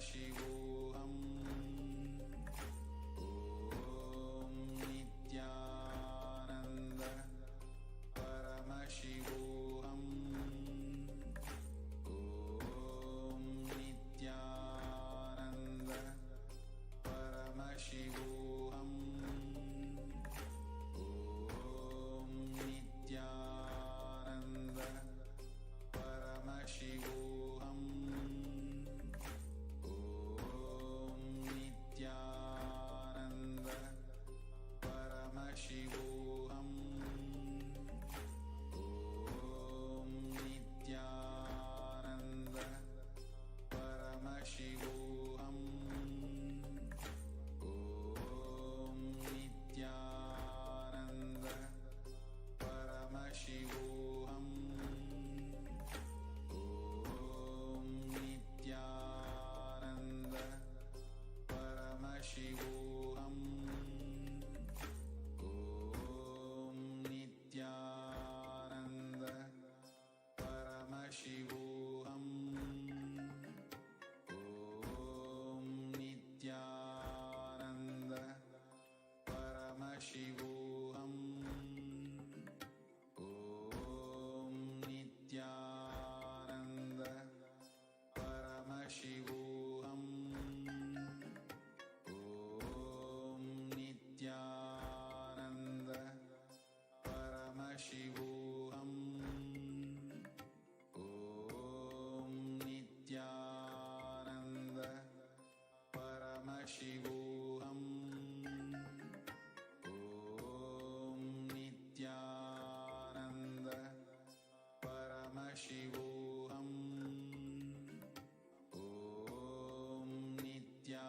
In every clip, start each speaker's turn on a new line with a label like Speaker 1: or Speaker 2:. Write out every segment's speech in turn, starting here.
Speaker 1: Paramashivoham. Om Nithyananda Paramashivoham. Om Nithyananda Paramashivoham. Om Nithyananda Paramashivoham. Om Nithyananda Paramashivoham. Om Nithyananda Paramashivoham. Om Nithyananda Paramashivoham. Om Nithyananda Paramashivoham. Om Nithyananda Paramashivoham. Om Nithyananda Paramashivoham. Om Nithyananda Paramashivoham. Om Nithyananda Paramashivoham. Om Nithyananda Paramashivoham. Om Nithyananda Paramashivoham. Om Nithyananda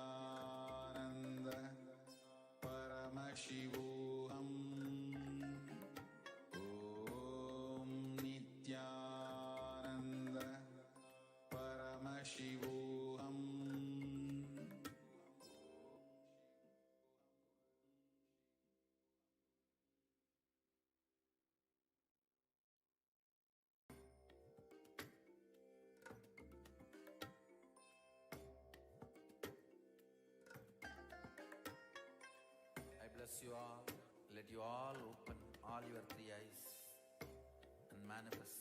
Speaker 1: Paramashivoham. Om Nithyananda Paramashivoham.
Speaker 2: I bless you all. Let you all open all your three eyes and manifest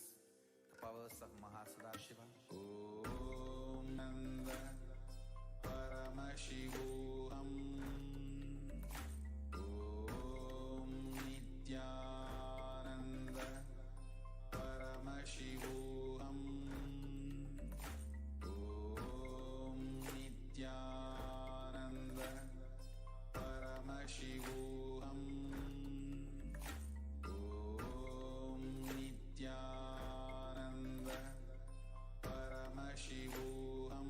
Speaker 2: the powers of Mahasudashiva.
Speaker 1: Om Nanda Paramashivoham. Om Nithyananda Paramashivoham. Om Nithyananda Paramashivoham. Om Nithyananda Paramashivoham.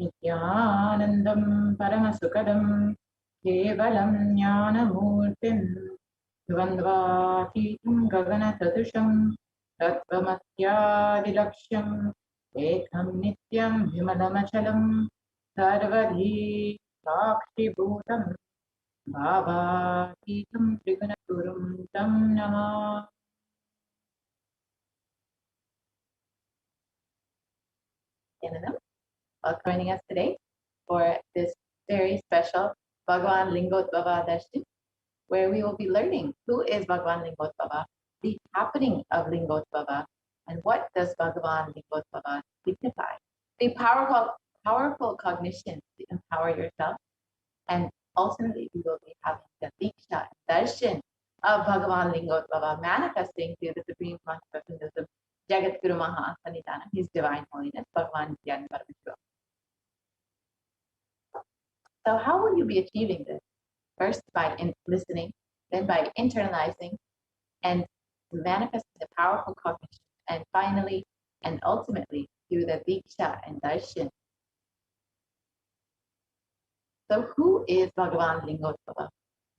Speaker 3: Nithyanandam Paramasukadam Kevalam Jnanamurtim Dvandvatītam Gaganatadusham Tattvamatyadilakshyam Ekam Nityam Vimalamachalam Sarvadhi Sakshibhutam Bhavatītam Trigunagurum Tam Namah. Joining us today for this very special Bhagavan Lingotvava Darshan, where we will be learning who is Bhagavan Lingotvava, the happening of Lingotvava, and what does Bhagavan Lingotvava signify. The powerful cognition to empower yourself, and ultimately we will be having the Diksha Darshan of Bhagavan Lingotvava manifesting through the Supreme Consciousness of Jagat Guru Maha Sanidana, His Divine Holiness, Bhagavan Nithyananda Paramashivam. So how will you be achieving this? First, by listening, then by internalizing and manifesting the powerful cognition, and finally and ultimately through the Diksha and Darshan. So who is Bhagavan Lingotvava?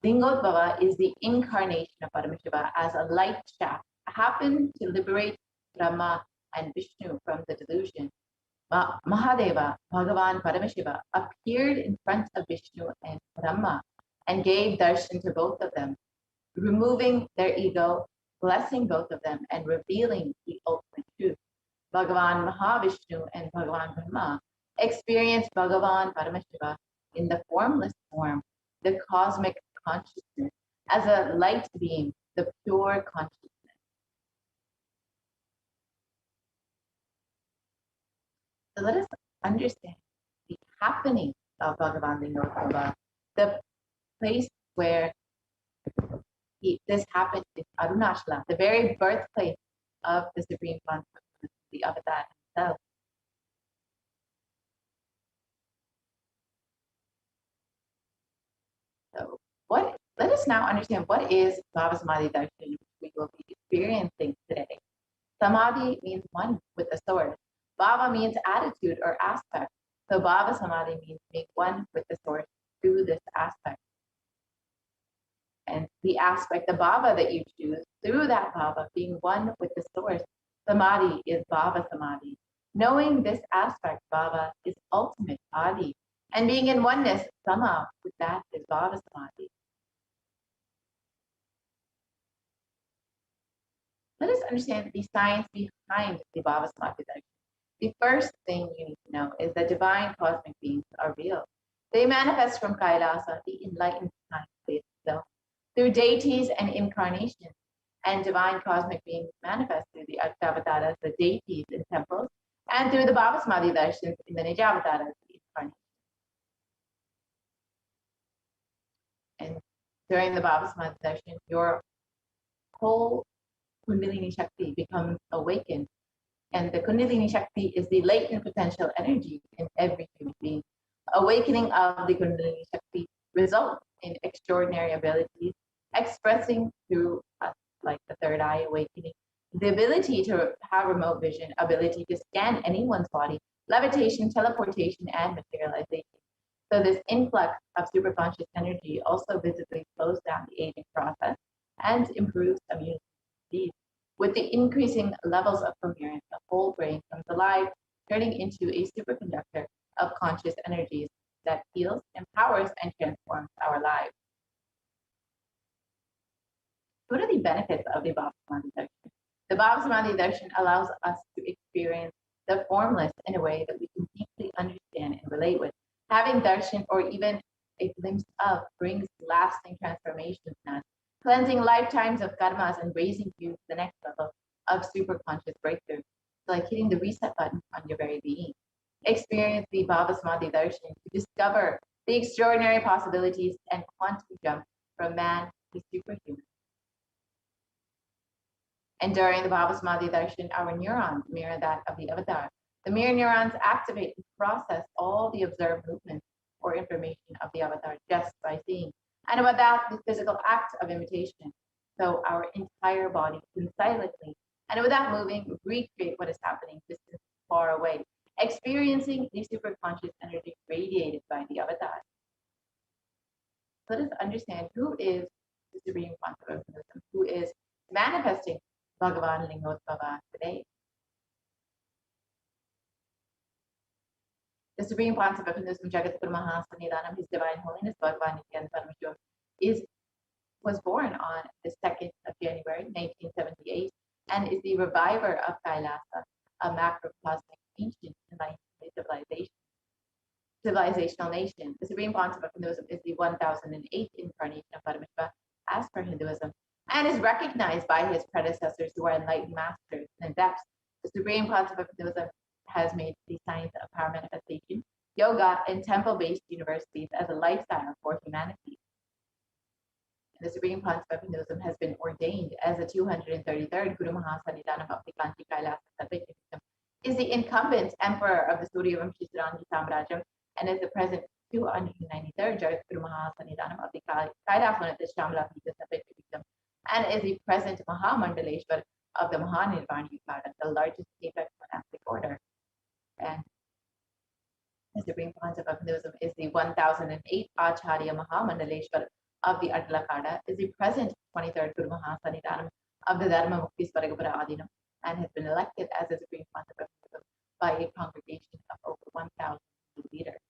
Speaker 3: Lingotvava is the incarnation of Paramashiva as a light shaft, happened to liberate Brahma and Vishnu from the delusion. Mahadeva, Bhagavan Paramashiva, appeared in front of Vishnu and Brahma and gave darshan to both of them, removing their ego, blessing both of them, and revealing the ultimate truth. Bhagavan Mahavishnu and Bhagavan Brahma experienced Bhagavan Paramashiva in the formless form, the cosmic consciousness, as a light beam, the pure consciousness. So let us understand the happening of Bhagavan Lingotvava, the place where this happened is Arunachala, the very birthplace of the Supreme Consciousness, the Avatar himself. So let us now understand what is Bhava Samadhi Darshan, which we will be experiencing today. Samadhi means one with the source. Bhava means attitude or aspect. So Bhava Samadhi means being one with the source through this aspect. And the aspect, the bhava that you choose, through that bhava, being one with the source, samadhi is bhava samadhi. Knowing this aspect, bhava, is ultimate adi. And being in oneness, sama, with that is bhava samadhi. Let us understand the science behind the bhava samadhi. The first thing you need to know is that divine cosmic beings are real. They manifest from Kailasa, the enlightened time-space zone, through deities and incarnations, and divine cosmic beings manifest through the Ashtavataras, the deities in temples, and through the Bhava Samadhi darshans in the Nijavataras, the incarnations. And during the Bhava Samadhi darshan, your whole Kundalini Shakti becomes awakened. And the Kundalini Shakti is the latent potential energy in every human being. Awakening of the Kundalini Shakti results in extraordinary abilities, expressing through us, like the third eye awakening, the ability to have remote vision, ability to scan anyone's body, levitation, teleportation, and materialization. So this influx of superconscious energy also visibly slows down the aging process and improves immunity. With the increasing levels of coherence, the whole brain comes alive, turning into a superconductor of conscious energies that heals, empowers, and transforms our lives. What are the benefits of the Bhava Samadhi darshan? The Bhava Samadhi darshan allows us to experience the formless in a way that we can deeply understand and relate with. Having darshan, or even a glimpse of, brings lasting transformations in us, cleansing lifetimes of karmas and raising you to the next level of superconscious breakthrough. It's like hitting the reset button on your very being. Experience the Bhava Samadhi darshan to discover the extraordinary possibilities and quantum jump from man to superhuman. And during the Bhava Samadhi darshan, our neurons mirror that of the avatar. The mirror neurons activate and process all the observed movements or information of the avatar just by seeing. And without the physical act of imitation, so our entire body can silently and without moving recreate what is happening distant, far away, experiencing the superconscious energy radiated by the avatar. Let us understand who is the Supreme Concept of Hinduism, who is manifesting Bhagavan Lingotbhava today. The Supreme Concept of Hinduism, Jagatguru Mahasannidhanam, His Divine Holiness Bhagavan Nithyananda Paramashivam, was born on the 2nd of January 1978 and is the reviver of Kailasa, a macrocosmic ancient enlightenment civilizational nation. The Supreme Concept of Hinduism is the 1008th incarnation of Paramashiva as per Hinduism and is recognized by his predecessors who are enlightened masters and adepts. The Supreme Concept of Hinduism has made the science of power manifestation, yoga, and temple-based universities as a lifestyle for humanity. The Supreme Concept of Hinduism has been ordained as the 233rd Guru Mahasannidhanam of the Kanchi Kailasa Kingdom, is the incumbent emperor of the Suryavam Shishrangi Samrajam, and is the present 293rd Jagatguru Mahasannidhanam of the Kailasa Shamla Kingdom, and is the present Mahamandaleshwar of the Mahanirvana Yukata, the largest apex monastic order. And the Supreme Concept of Hinduism is the 1008th Acharya Mahamandaleshwar of the Atlakada, is the present 23rd Guru Mahasannidhanam of the Dharma Mukti Swaragapura Adinam, and has been elected as the Supreme Concept of Hinduism by a congregation of over 1,000 leaders.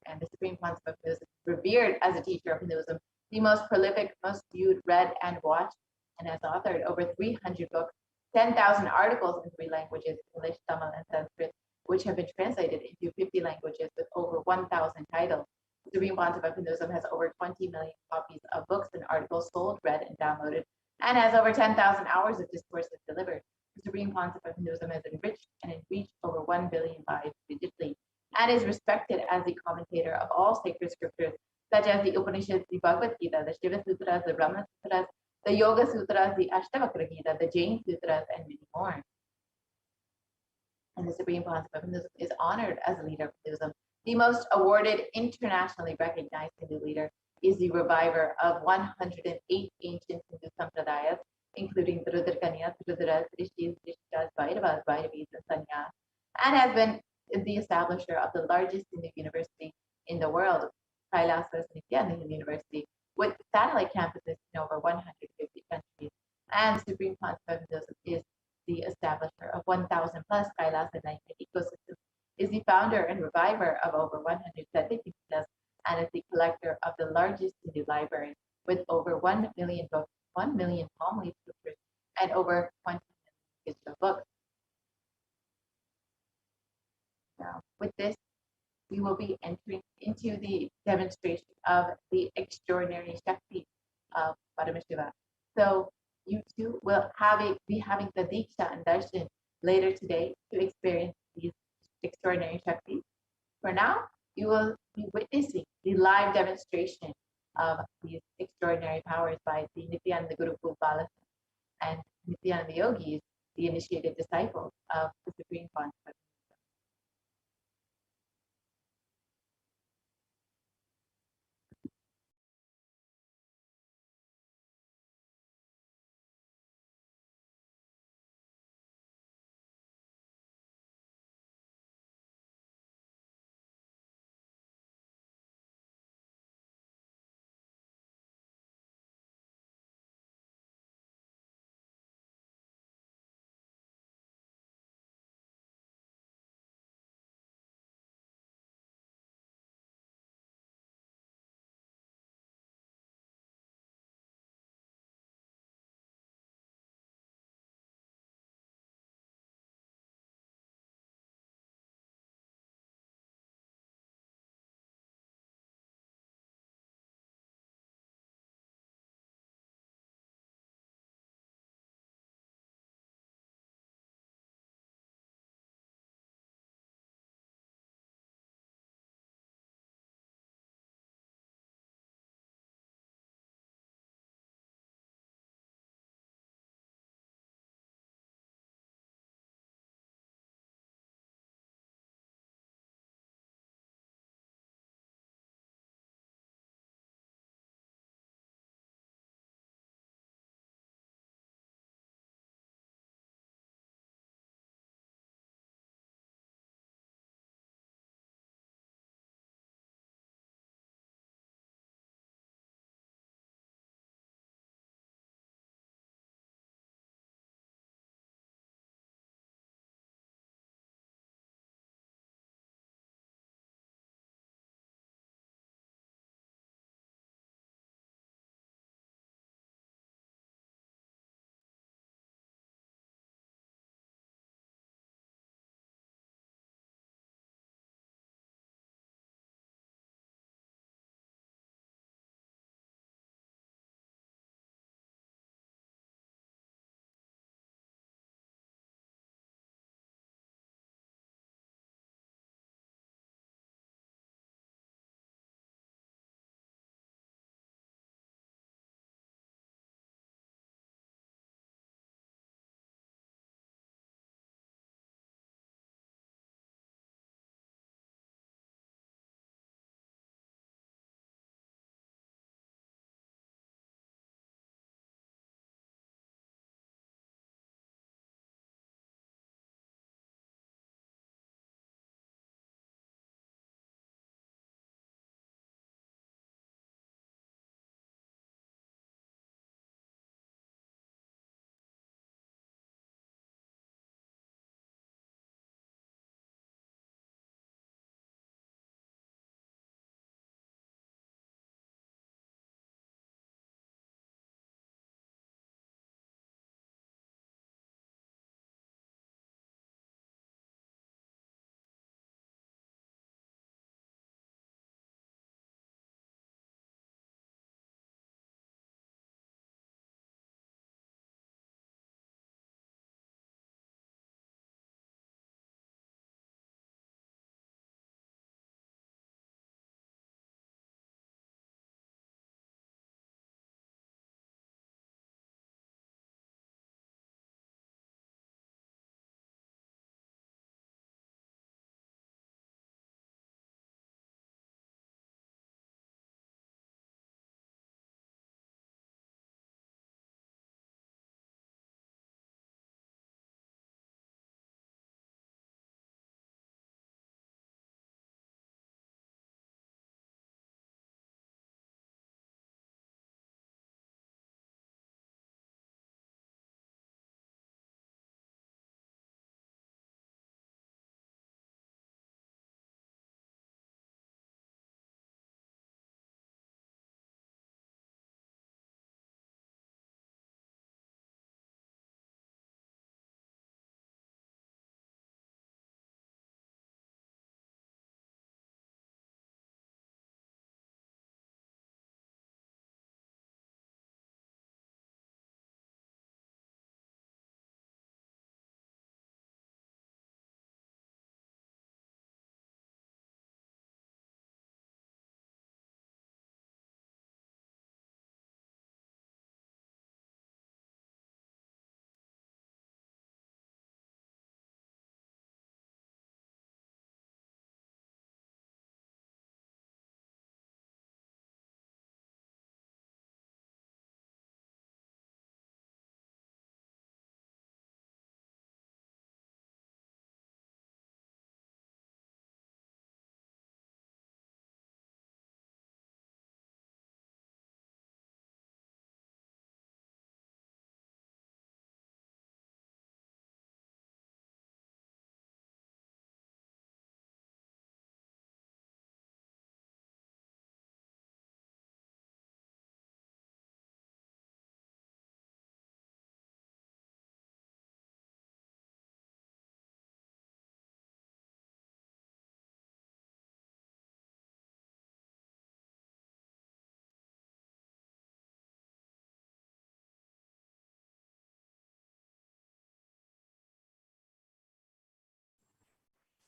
Speaker 3: And the Supreme Concept of Hinduism is revered as a teacher of Hinduism, the most prolific, most viewed, read, and watched, and has authored over 300 books, 10,000 articles in 3 languages, English, Tamil, and Sanskrit, which have been translated into 50 languages with over 1,000 titles. The Supreme Concept of Hinduism has over 20 million copies of books and articles sold, read, and downloaded, and has over 10,000 hours of discourses delivered. The Supreme Concept of Hinduism has enriched and reached over 1 billion lives digitally, and is respected as the commentator of all sacred scriptures, such as the Upanishads, the Bhagavad Gita, the Shiva Sutras, the Brahma Sutras, the Yoga Sutras, the Ashtavakra Gita, the Jain Sutras, and many more. And the Supreme Concept of Hinduism is honored as a leader of Hinduism. The most awarded, internationally recognized Hindu leader is the reviver of 108 ancient Hindu sampradayas, including the Rudrakanyas, Rudras, Rishis, Rishas, Bhairavas, Bhairavis, and Sanyas, and has been the establisher of the largest Hindu university in the world, Kailasa Nithyananda University, with satellite campuses in over 150 countries. And the Supreme Concept of Hinduism is the establisher of 1,000 plus Kailasa enlightenment ecosystems, is the founder and reviver of over 100 Sadhyapitas, and is the collector of the largest Hindu library with over 1 million books, 1 million palm leaf scriptures, and over 20 million digital books. Now, with this, we will be entering into the demonstration of the extraordinary Shakti of Paramashiva. So you too will be having the Diksha and Darshan later today to experience these extraordinary Shaktis. For now, you will be witnessing the live demonstration of these extraordinary powers by the Nithyananda Gurukul Balas and Nithyananda Yogis, the initiated disciples of the Supreme Concept.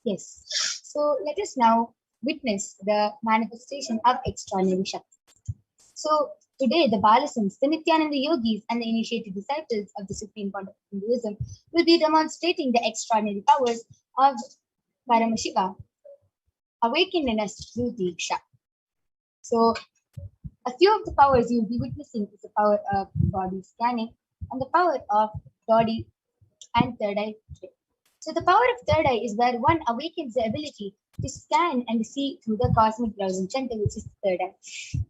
Speaker 4: Yes. So let us now witness the manifestation of extraordinary Shakti. So today, the Balasams, the Nithyananda yogis, and the initiated disciples of the Supreme Point of Hinduism will be demonstrating the extraordinary powers of Paramashiva, awakened in us through Diksha. So a few of the powers you will be witnessing is the power of body scanning and the power of body and third eye. So the power of third eye is where one awakens the ability to scan and see through the cosmic browsing center, which is the third eye.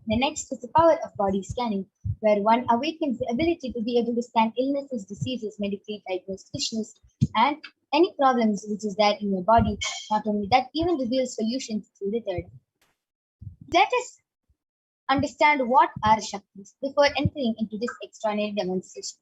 Speaker 4: The next is the power of body scanning, where one awakens the ability to be able to scan illnesses, diseases, medically diagnosed issues, and any problems which is there in your body. Not only that, even reveals solutions through the third eye. Let us understand what are Shaktis before entering into this extraordinary demonstration.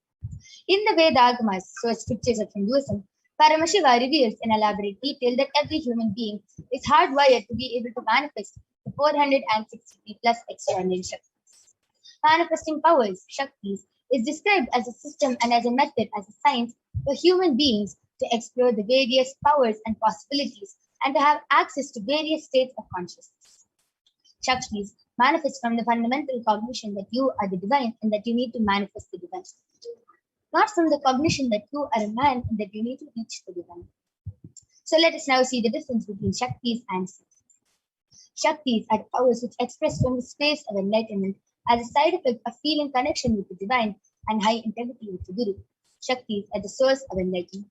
Speaker 4: In the Veda-agamas, so scriptures of Hinduism, Paramashiva reveals in elaborate detail that every human being is hardwired to be able to manifest the 463 plus extraordinary Shaktis. Manifesting powers, Shaktis, is described as a system and as a method, as a science for human beings to explore the various powers and possibilities and to have access to various states of consciousness. Shaktis manifest from the fundamental cognition that you are the divine and that you need to manifest the divine. Not from the cognition that you are a man and that you need to reach the divine. So let us now see the difference between Shaktis and Siddhis. Shaktis are powers which express from the space of enlightenment as a side effect of feeling connection with the divine and high integrity with the Guru. Shaktis are the source of enlightenment.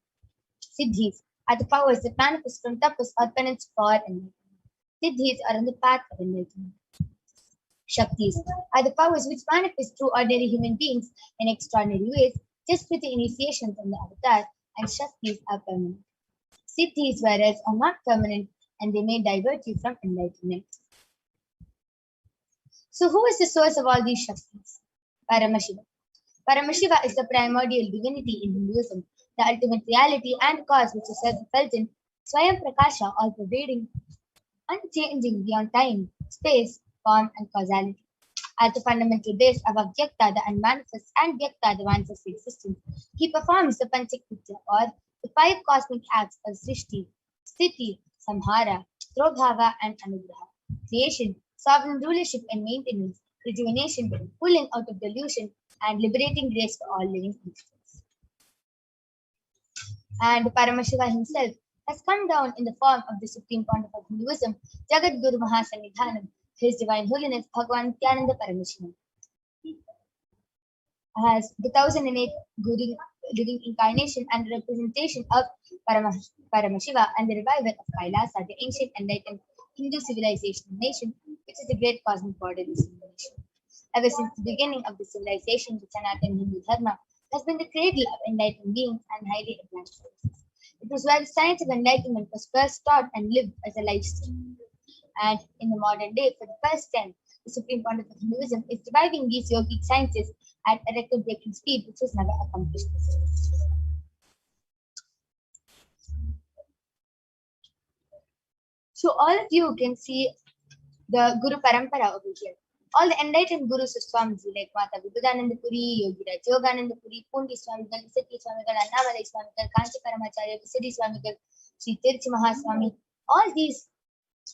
Speaker 4: Siddhis are the powers that manifest from tapas or penance for enlightenment. Siddhis are on the path of enlightenment. Shaktis are the powers which manifest through ordinary human beings in extraordinary ways, just with the initiation from the avatar, and Shaktis are permanent. Siddhis, whereas, are not permanent and they may divert you from enlightenment. So, who is the source of all these Shaktis? Paramashiva. Paramashiva is the primordial divinity in Hinduism, the ultimate reality and cause which is self-effulgent, Swayam Prakasha, all pervading, unchanging beyond time, space, form, and causality. At the fundamental base of Avyakta, the unmanifest, and Vyakta, the manifest existence, he performs the Panchakritya, or the 5 cosmic acts of Srishti, Sthiti, Samhara, Trobhava, and Anugraha. Creation, sovereign rulership and maintenance, rejuvenation, pulling out of delusion, and liberating grace for all living entities. And Paramashiva himself has come down in the form of the Supreme Pontiff of Hinduism, Jagat Guru Mahasanidhanam, His Divine Holiness Bhagavan Nithyananda Paramashivam. As the 1008 living incarnation and representation of Paramashiva and the revival of Kailasa, the ancient enlightened Hindu civilization nation, which is a great cosmic bodily civilization. Ever since the beginning of the civilization, the Sanatana Hindu Dharma has been the cradle of enlightened beings and highly advanced races. It was where the science of enlightenment was first taught and lived as a lifestyle. And in the modern day, for the first time, the Supreme Pontiff of Hinduism is reviving these yogic sciences at a record-breaking speed, which was never accomplished before. So all of you can see the Guru Parampara over here. All the enlightened Gurus of Swamiji, like Mata Vibhudananda Puri, Yogiraj Yogananda Puri, Pundi Swamigal, Sati Swamigal, Annamalai Swamigal, Kanchi Paramacharya, Visadi Swamigal, Sri Tirchi Mahaswami, all these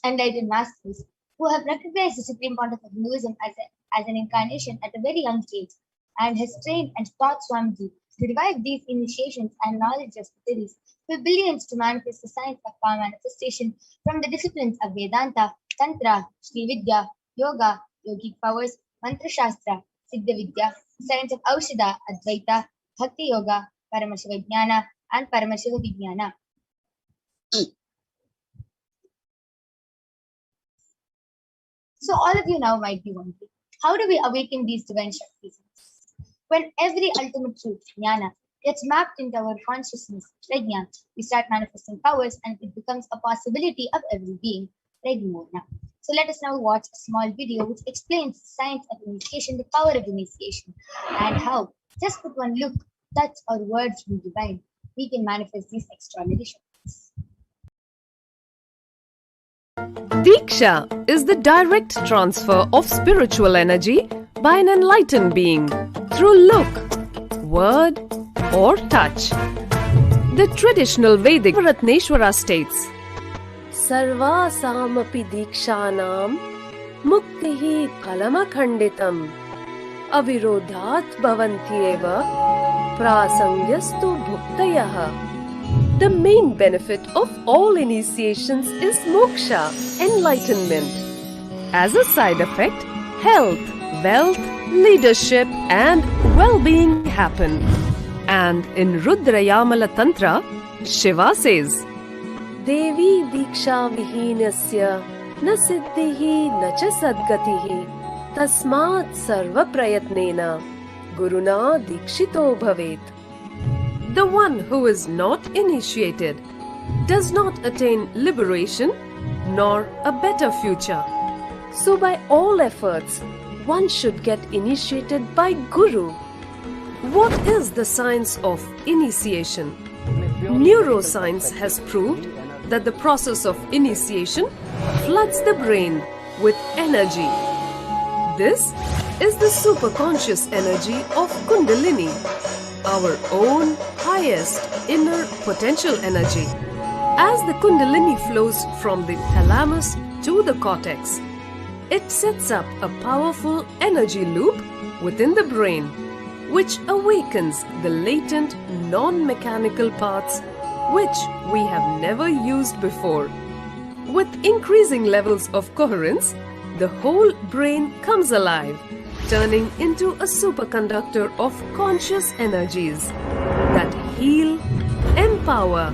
Speaker 4: enlightened masters who have recognized the Supreme Pontiff of Hinduism as an incarnation at a very young age and has trained and taught Swamiji to revive these initiations and knowledge of theories for billions to manifest the science of power manifestation from the disciplines of Vedanta, Tantra, Sri Vidya, Yoga, Yogic powers, Mantra Shastra, Siddha Vidya, science of Aushadha, Advaita, Bhakti Yoga, Paramashiva Jnana, and Paramashiva Vijnana. So all of you now might be wondering, how do we awaken these divine Shaktis? When every ultimate truth, Jnana, gets mapped into our consciousness, Prajna, we start manifesting powers and it becomes a possibility of every being, Prajna. So let us now watch a small video which explains the science of initiation, the power of initiation, and how, just with one look, touch, or words from divine, we can manifest these extraordinary Shaktis.
Speaker 5: Diksha is the direct transfer of spiritual energy by an enlightened being through look, word, or touch. The traditional Vedic Ratneshwara states, सर्वासामपि दीक्षानां मुक्तिः फलमखण्डितम् अविरोधात् भवन्त्येव प्रासङ्ग्यस्तु भुक्तयः. The main benefit of all initiations is moksha, enlightenment. As a side effect, health, wealth, leadership and well-being happen. And in Rudrayamala Tantra, Shiva says, Devi Diksha Vihinasya na siddhihi na cha sadgatihi tasmat sarva prayatnena guruna dikshito bhavet. The one who is not initiated does not attain liberation nor a better future. So by all efforts, one should get initiated by Guru. What is the science of initiation? Neuroscience has proved that the process of initiation floods the brain with energy. This is the superconscious energy of Kundalini, our own highest inner potential energy. As the Kundalini flows from the thalamus to the cortex, it sets up a powerful energy loop within the brain, which awakens the latent non-mechanical parts which we have never used before. With increasing levels of coherence, the whole brain comes alive, turning into a superconductor of conscious energies that heal, empower,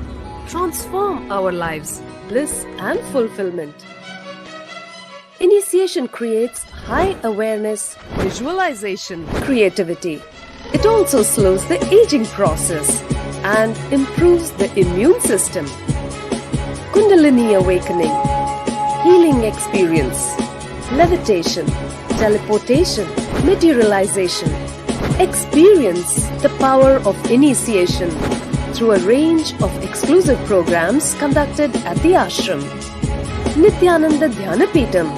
Speaker 5: transform our lives, bliss and fulfillment. Initiation creates high awareness, visualization, creativity. It also slows the aging process and improves the immune system. Kundalini awakening, healing experience, levitation, teleportation, materialization. Experience the power of initiation through a range of exclusive programs conducted at the ashram. Nithyananda Dhyanapitham,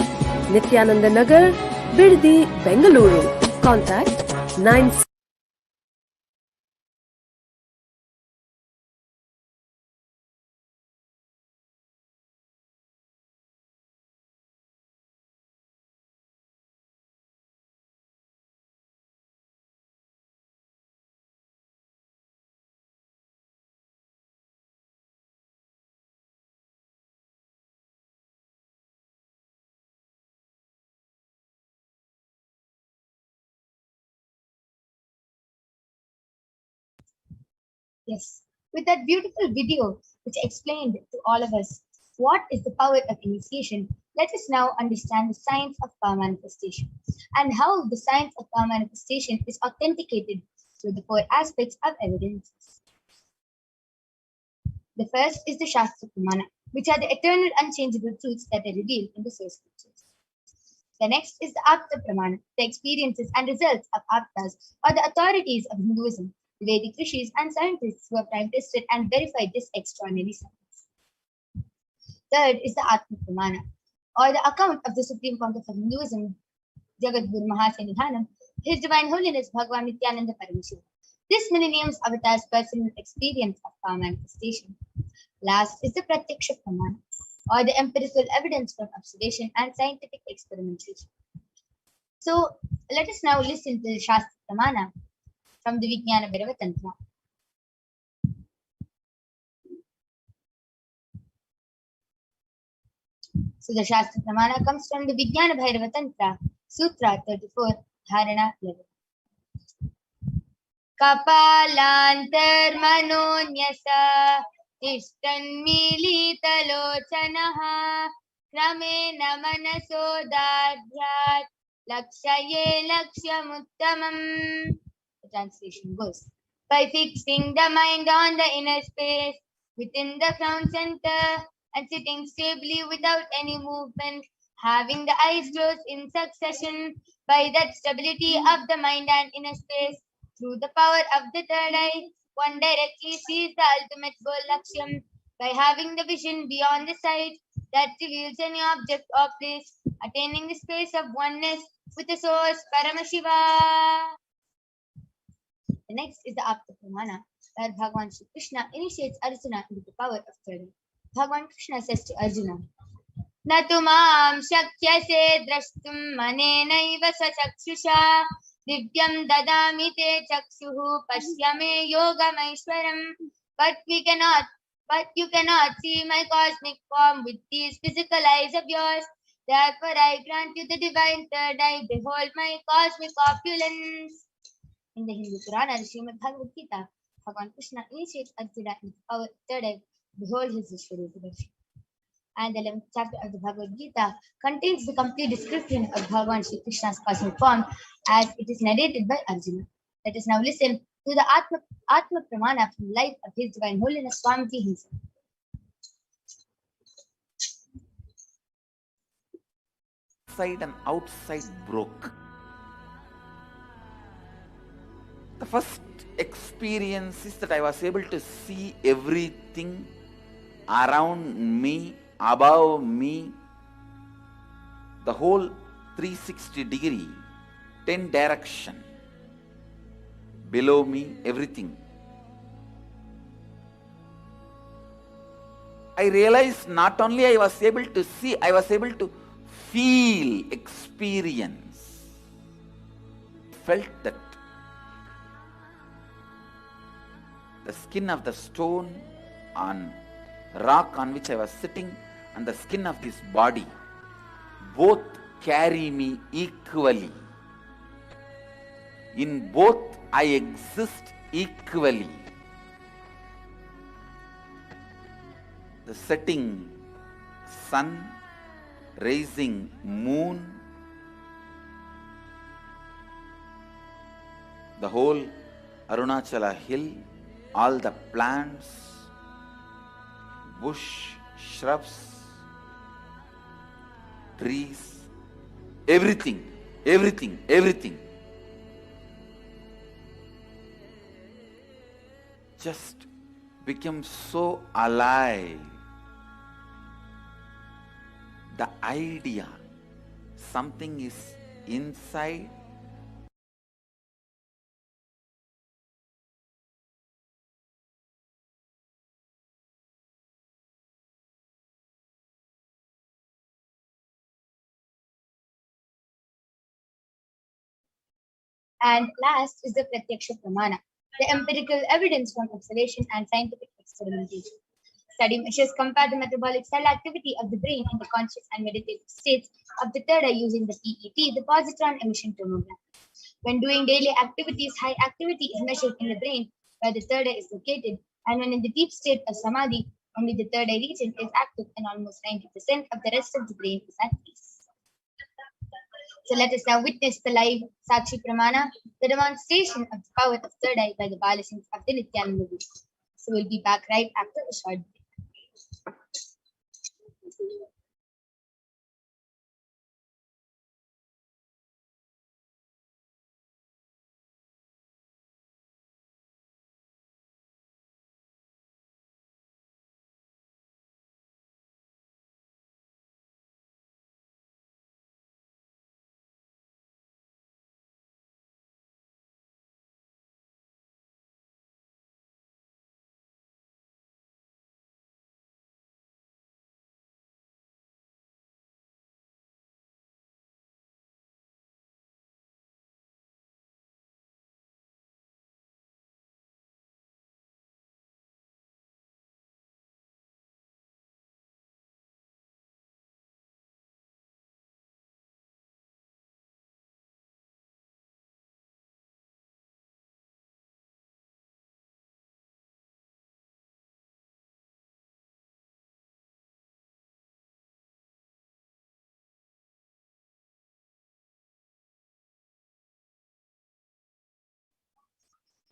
Speaker 5: Nithyananda Nagar, Biddi, Bengaluru. Contact 9.
Speaker 4: Yes, with that beautiful video which explained to all of us what is the power of initiation, let us now understand the science of power manifestation and how the science of power manifestation is authenticated through the four aspects of evidence. The first is the Shastra Pramana, which are the eternal unchangeable truths that are revealed in the source scriptures. The next is the Apta Pramana, the experiences and results of Aptas or the authorities of Hinduism, the Vedic rishis and scientists who have time tested and verified this extraordinary science. Third is the Atma Pramana, or the account of the Supreme Pontiff of Hinduism, Jagadguru Mahasannidhanam, His Divine Holiness Bhagavan Nithyananda Paramashivam. This millennium's avatar's personal experience of power manifestation. Last is the Pratyaksha Pramana, or the empirical evidence from observation and scientific experimentation. So let us now listen to the Shastra Pramana from the Vijnana Bhairava Tantra. So the Shastra Pramana comes from the Vijnana Bhairava Tantra, Sutra 34, Dharana 11. Kapalantarmanonyasa tishtanmilitalochanaha krameena manasodadhyat lakshaye lakshyamuttamam. The translation goes, by fixing the mind on the inner space within the crown center and sitting stably without any movement, having the eyes closed in succession, by that stability of the mind and inner space, through the power of the third eye, one directly sees the ultimate goal Lakshyam, by having the vision beyond the sight that reveals any object or place, attaining the space of oneness with the source Paramashiva. The next is the Apta Pramana, where Bhagavan Shri Krishna initiates Arjuna into the power of third eye. Bhagavan Krishna says to Arjuna, "Na tu mam shakyase drashtum manenaiva sachakshusha divyam dadami te chakshuhu pashyame yogamaishwaram." But you cannot see my cosmic form with these physical eyes of yours. Therefore, I grant you the divine third eye. Behold my cosmic opulence. In the Hindu Purana, the Srimad Bhagavad Gita, Bhagavan Krishna initiates Arjuna in the third eye. Behold his Vishwarupa. And the 11th chapter of the Bhagavad Gita contains the complete description of Bhagavan Shri Krishna's cosmic form as it is narrated by Arjuna. Let us now listen to the Atma Pramana from the life of His Divine Holiness Swamiji himself.
Speaker 2: Inside and outside broke. The first experience is that I was able to see everything around me, above me, the whole 360 degree, 10 direction, below me, everything. I realized not only I was able to see, I was able to feel, experience. Felt that the skin of the stone on rock on which I was sitting and the skin of this body both carry me equally. In both I exist equally. The setting sun, rising moon, the whole Arunachala hill, all the plants, bush, shrubs, trees, everything, everything, everything. Just became so alive. The idea, something is inside,
Speaker 4: And last is the Pratyaksha Pramana, the empirical evidence from observation and scientific experimentation. Study measures compare the metabolic cell activity of the brain in the conscious and meditative states of the third eye using the PET, the positron emission tomograph. When doing daily activities, high activity is measured in the brain where the third eye is located, and when in the deep state of samadhi, only the third eye region is active and almost 90% of the rest of the brain is at peace. So let us now witness the live Sakshi Pramana, the demonstration of the power of third eye by the Balasins of the Nithyananda Guru. So we'll be back right after a short break.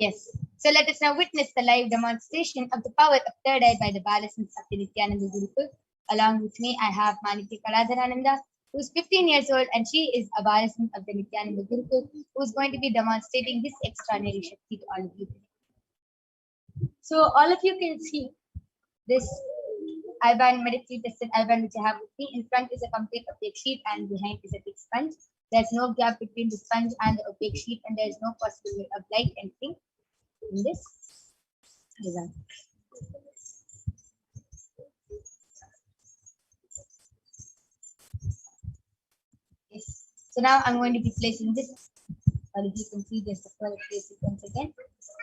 Speaker 4: Yes. So let us now witness the live demonstration of the power of third eye by the Balasins of the Nithyananda Gurukul. Along with me, I have Maniti Kaladharananda, who is 15 years old, and she is a Balasin of the Nithyananda Gurukul, who is going to be demonstrating this extraordinary Shakti to all of you. So all of you can see this Ivan medically tested Ivan which I have with me. In front is a complete opaque sheet and behind is a thick sponge. There's no gap between the sponge and the opaque sheet, and there is no possibility of light entering in this design. So now I'm going to be placing this. Or if you can see this, the first place once again.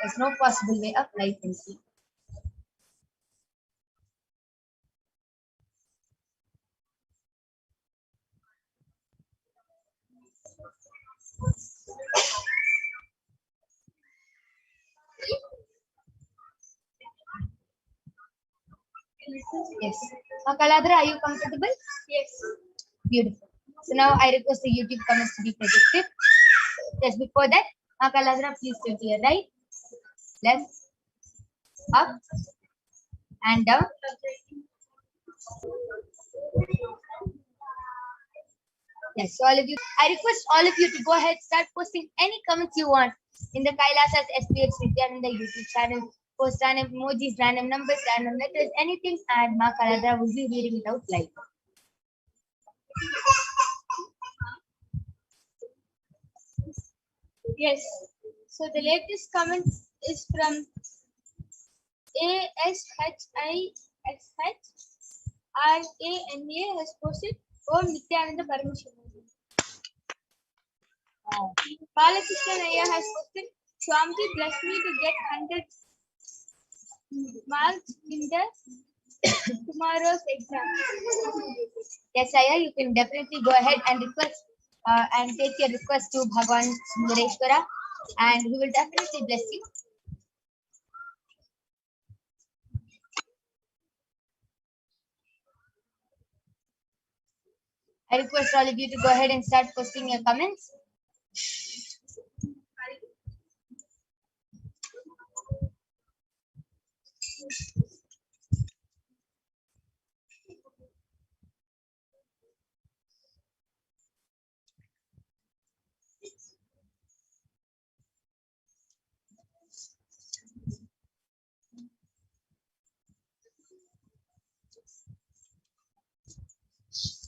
Speaker 4: There's no possible way of light and sleep. Yes. Kaladra, are you comfortable? Yes. Beautiful. So now I request the YouTube comments to be projected. Just before that, Kaladra, please turn to your right, left, up, and down. Yes, so all of you, I request all of you to go ahead, start posting any comments you want in the Kailasa's HDH Nithyananda YouTube channel. Post random emojis, random numbers, random letters, anything, and Ma Kaladra will be reading it out live.
Speaker 6: Yes. So the latest comment is from ASHISHRANA has posted Om Nithyananda Paramashivam. Balakrishnan Ayya has posted Swamiji bless me to get 100 marks in the tomorrow's exam.
Speaker 4: Yes, Aya, you can definitely go ahead and request and take your request to Bhagwan Sundareshwara, and he will definitely bless you. I request all of you to go ahead and start posting your comments.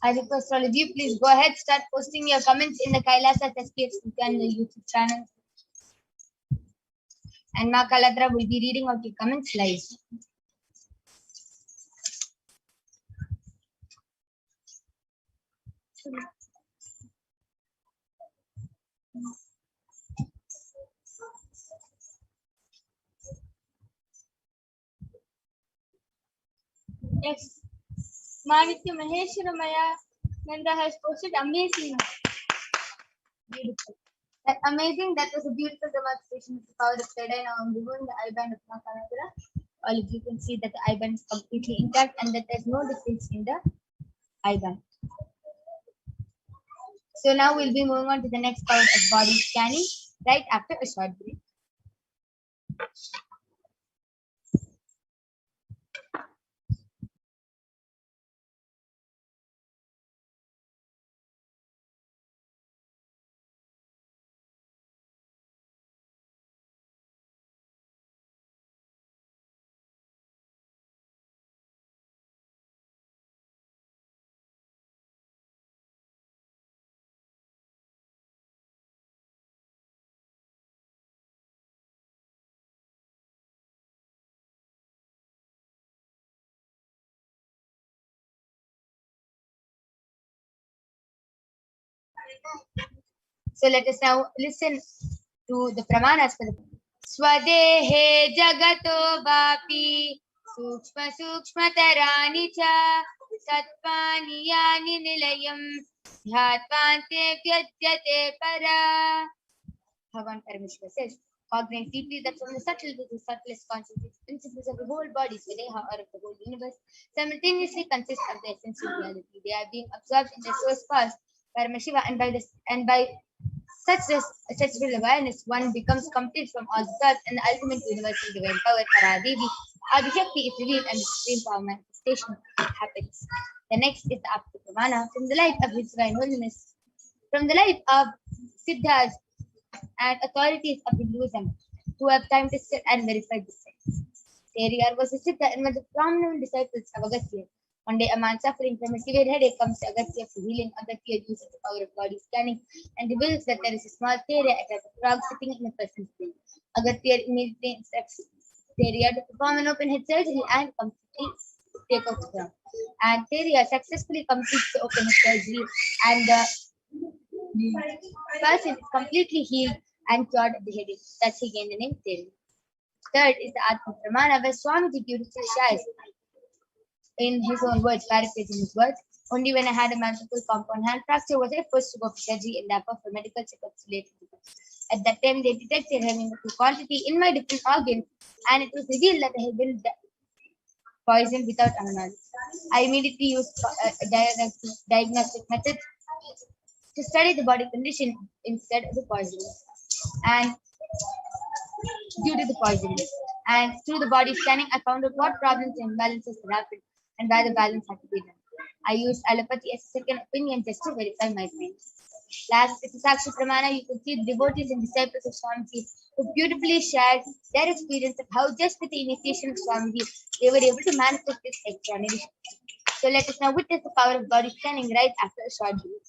Speaker 4: I request all of you, please go ahead, start posting your comments in the Kailasa HDH Nithyananda YouTube channel. And Ma Kaladra will be reading out your comments live.
Speaker 6: Yes. Manitya Maheshwaramaya Nanda has posted amazing.
Speaker 4: Beautiful. That amazing. That was a beautiful demonstration of the power of Third Now I'm removing the I-band of Ma Kaladra. All of you can see that the I-band is completely intact and that there's no difference in the I-band. So now we'll be moving on to the next part of body scanning right after a short break. So let us now listen to the pramanas for the Swadehe Jagato Vapi Sukshma Sukshma Tarani Cha Satvani Yani Nilayam Dhyatvante Vyajyate Para. Bhagavan Paramashiva says, cognize deeply that from the subtle to the subtlest consciousness, principles of the whole body, Swadeha, or of the whole universe, simultaneously consist of the essential reality. They are being absorbed in the source cause, Paramashiva, and by such real awareness, one becomes complete from all the thoughts, and the ultimate universal divine power, Paradevi, Adishakti, is revealed, and the supreme power manifestation happens. The next is the Apta Pramana, from the light of His divine holiness, from the light of Siddhas and authorities of Hinduism who have time to sit and verify this science. Teriyar was a Siddha and one of the prominent disciples of Agastya. One day, a man suffering from a severe headache comes to Agastya for healing. Agastya uses the power of body scanning and reveals that there is a small Teriya at a frog sitting in a person's brain. Agastya immediately instructs Teriya to perform an open head surgery and completely take out the frog. And Teriya successfully completes the open head surgery, and person is completely healed and cured of the headache. Thus he gained the name Thiru. Third is the Atma Pramana, where Swamiji beautifully shares in his own words, paraphrasing his words. Only when I had a multiple compound hand fracture was I forced to go for surgery and therefore for medical checkups related to that. At that time, they detected heavy quantity in my different organs, and it was revealed that I had been poisoned without our knowledge. I immediately used diagnostic methods to study the body condition instead of the poisoning, and due to the poisoning. And through the body scanning, I found out what problems and imbalances had happened and where the balance had to be done. I used allopathy as a second opinion just to verify my claims. Last, with the Sakshi Pramana, you could see the devotees and disciples of Swamiji who beautifully shared their experience of how just with the initiation of Swamiji, they were able to manifest this extraordinary. So let us now witness the power of body scanning right after a short break.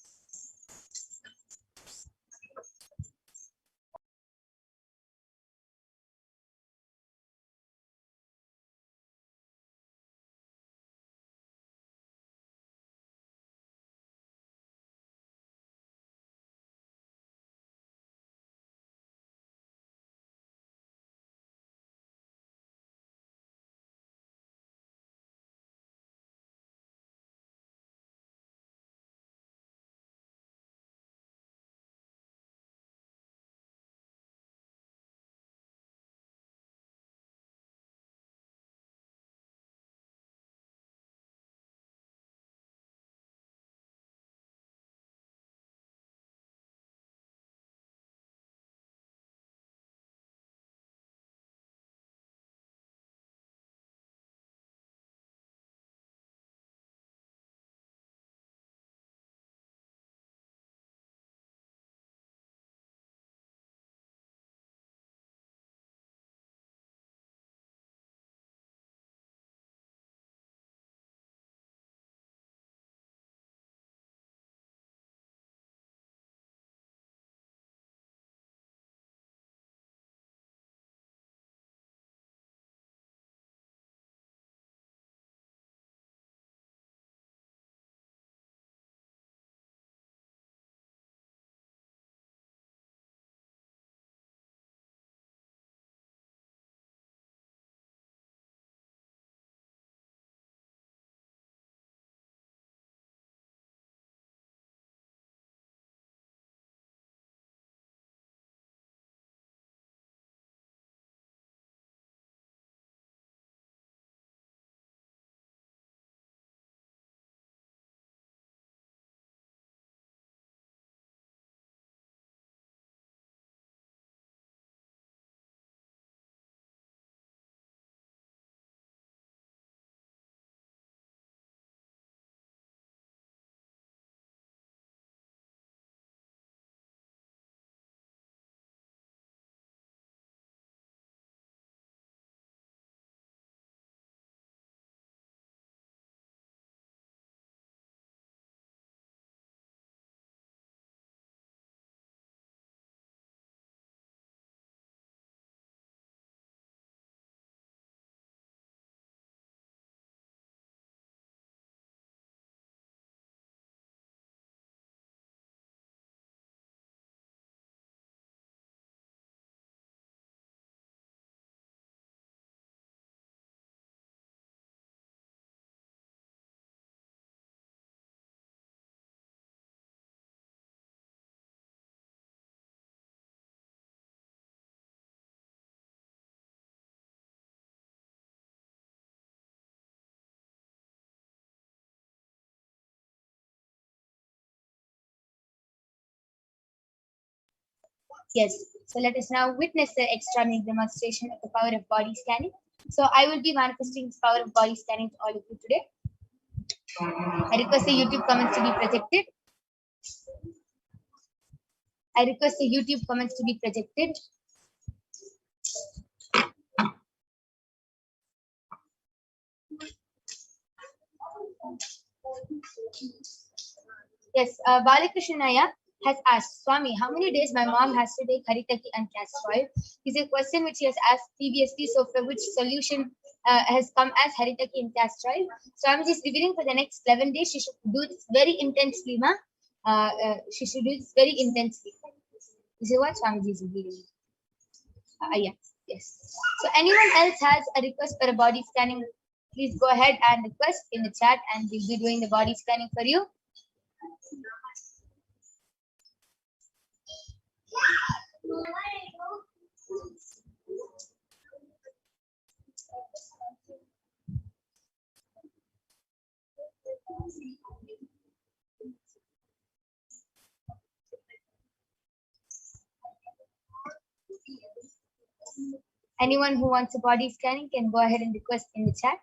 Speaker 4: Yes, so let us now witness the extraordinary demonstration of the power of body scanning. So I will be manifesting this power of body scanning to all of you today. I request the YouTube comments to be projected. I request the YouTube comments to be projected. Yes, Balakrishnaya has asked, Swami, how many days my mom has to take Haritaki and castor oil? Is a question which he has asked previously, so for which solution has come as Haritaki and castor oil. Swami is revealing for the next 11 days, she should do this very intensely, ma. She should do this very intensely. This is what Swamiji is revealing. Yeah, yes. So anyone else has a request for a body scanning, please go ahead and request in the chat and we'll be doing the body scanning for you. Anyone who wants a body scanning can go ahead and request in the chat.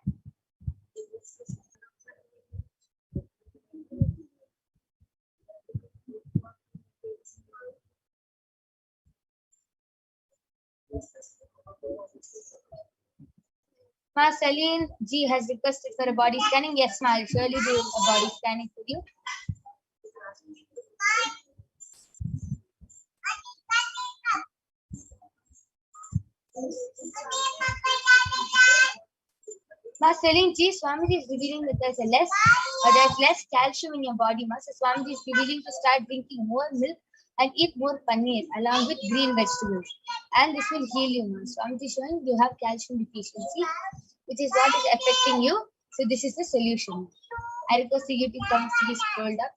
Speaker 4: Ma Celine G has requested for a body scanning. Yes, ma, I'll surely do a body scanning for you. Ma Celine G, Swamiji is revealing that there's less calcium in your body. Ma, so Swamiji is revealing to start drinking more milk and eat more paneer along with green vegetables, and this will heal you. Ma, Swamiji is showing you have calcium deficiency, which is what is affecting you. So this is the solution. I request the YouTube comments to be scrolled up.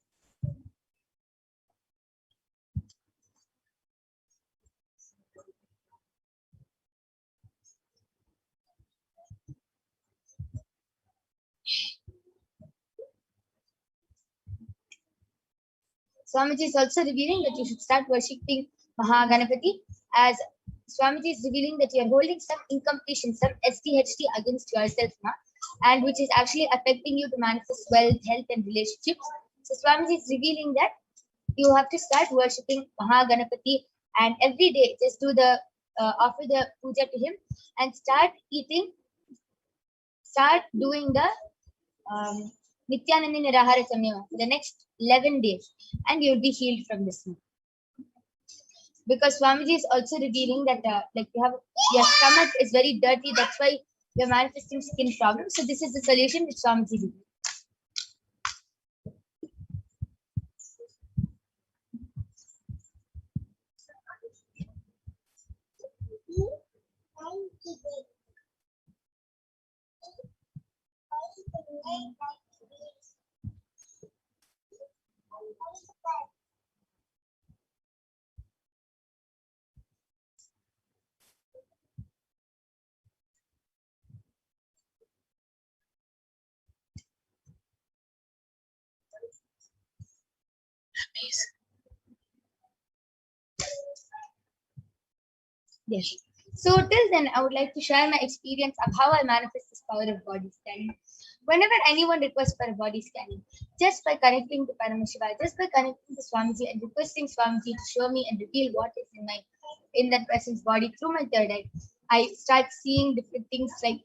Speaker 4: Swamiji is also revealing that you should start worshipping Mahaganapati, as Swamiji is revealing that you are holding some incompletion, some SDHD against yourself, and which is actually affecting you to manifest wealth, health, and relationships. So Swamiji is revealing that you have to start worshipping Mahaganapati, and every day just do the offer the puja to him and start doing the Nithyananda Nirahara Samyama for the next 11 days, and you'll be healed from this. Because Swamiji is also revealing that like your stomach is very dirty, that's why you're manifesting skin problems. So this is the solution which Swamiji is. Yes. So till then, I would like to share my experience of how I manifest this power of body scanning. Whenever anyone requests for a body scanning, just by connecting to Paramashiva, just by connecting to Swamiji and requesting Swamiji to show me and reveal what is in that person's body through my third eye, I start seeing different things like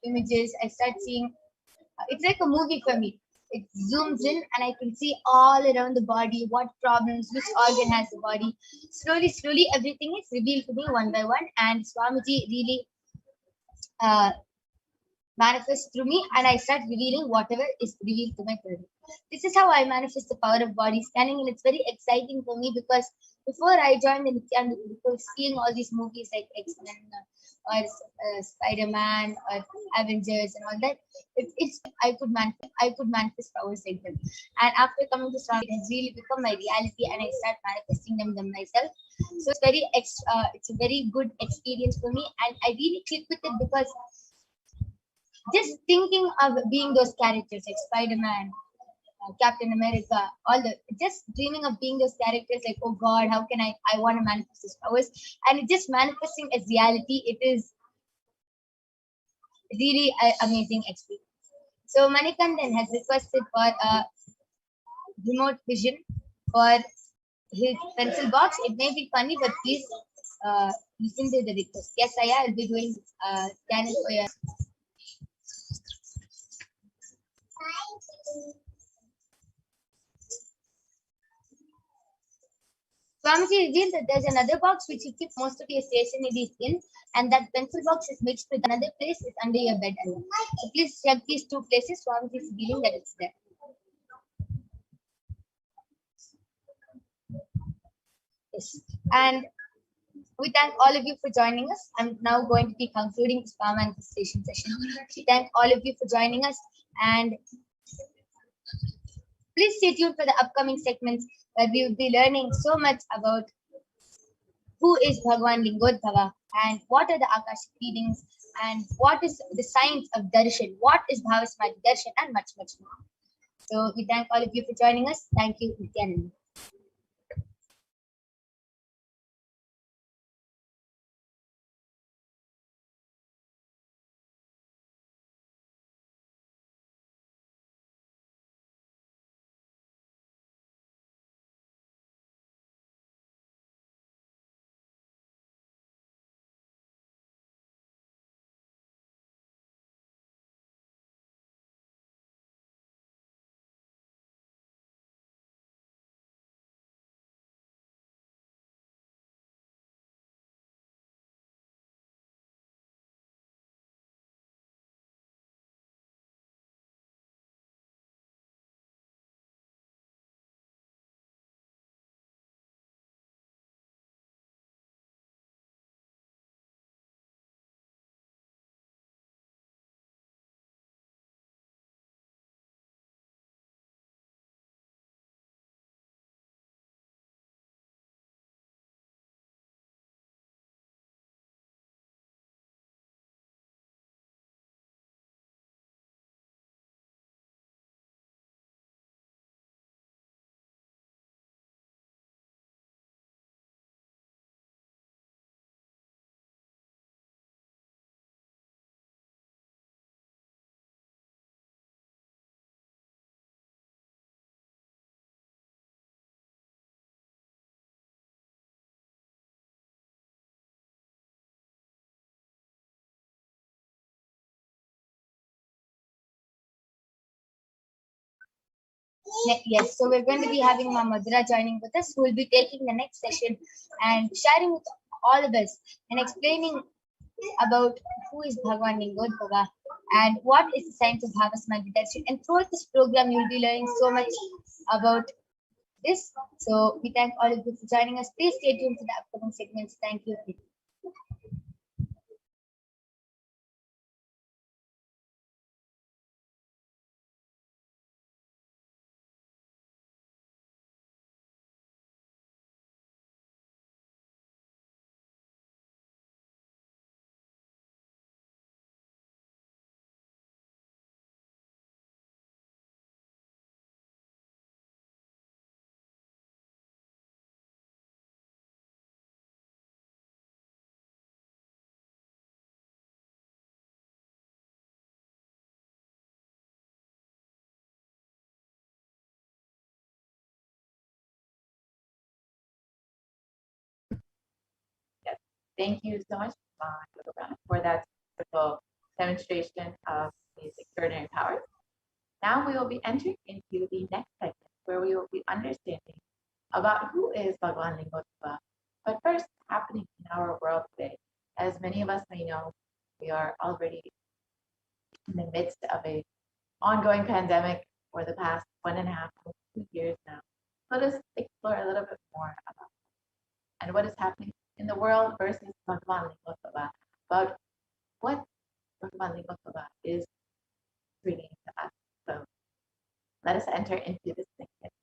Speaker 4: images. I start seeing it's like a movie for me. It zooms in and I can see all around the body, what problems, which organ has the body. Slowly, everything is revealed to me one by one, and Swamiji really manifests through me, and I start revealing whatever is revealed to my third. This is how I manifest the power of body scanning, and it's very exciting for me because before I joined the Nithyananda, before seeing all these movies like X-Men or Spider-Man or Avengers and all that, I could manifest powers like them. And after coming to Swami, it has really become my reality, and I start manifesting them myself. So it's a very good experience for me, and I really click with it because just thinking of being those characters like Spider-Man, Captain America, just dreaming of being those characters, like, oh God, how can I want to manifest these powers? And it just manifesting as reality. It is really an amazing experience. So Manikandan has requested for a remote vision for his pencil box. It may be funny, but please listen to the request. Yes, I will be doing scanning for you. Swamiji revealed that there's another box which you keep most of your stationery in, and that pencil box is mixed with another place is under your bed. So please check these two places. Swamiji is revealing that it's there. Yes. And we thank all of you for joining us. I'm now going to be concluding this power manifestation session. We thank all of you for joining us, and please stay tuned for the upcoming segments where we will be learning so much about who is Bhagwan Lingodbhava and what are the Akashic readings and what is the science of Darshan, what is Bhavasmati Darshan, and much, much more. So we thank all of you for joining us. Thank you, Nithyananda. Yes, so we're going to be having Ma Madhura joining with us, who will be taking the next session and sharing with all of us and explaining about who is Bhagwan Lingodbhava and what is the science of Bhavasmati Darshan. And throughout this program, you'll be learning so much about this. So we thank all of you for joining us. Please stay tuned for the upcoming segments. Thank you.
Speaker 3: Yes. Thank you so much, for that wonderful demonstration of these extraordinary powers. Now we will be entering into the next segment where we will be understanding about who is Bhagwan Lingodbhava. But first, happening in our world today, as many of us may know, we are already in the midst of a ongoing pandemic for the past 1.5, 2 years now. Let us explore a little bit more about and what is happening in the world versus Bhagwan Lingodbhava, about what Bhagwan Lingodbhava is bringing to us. So let us enter into this segment.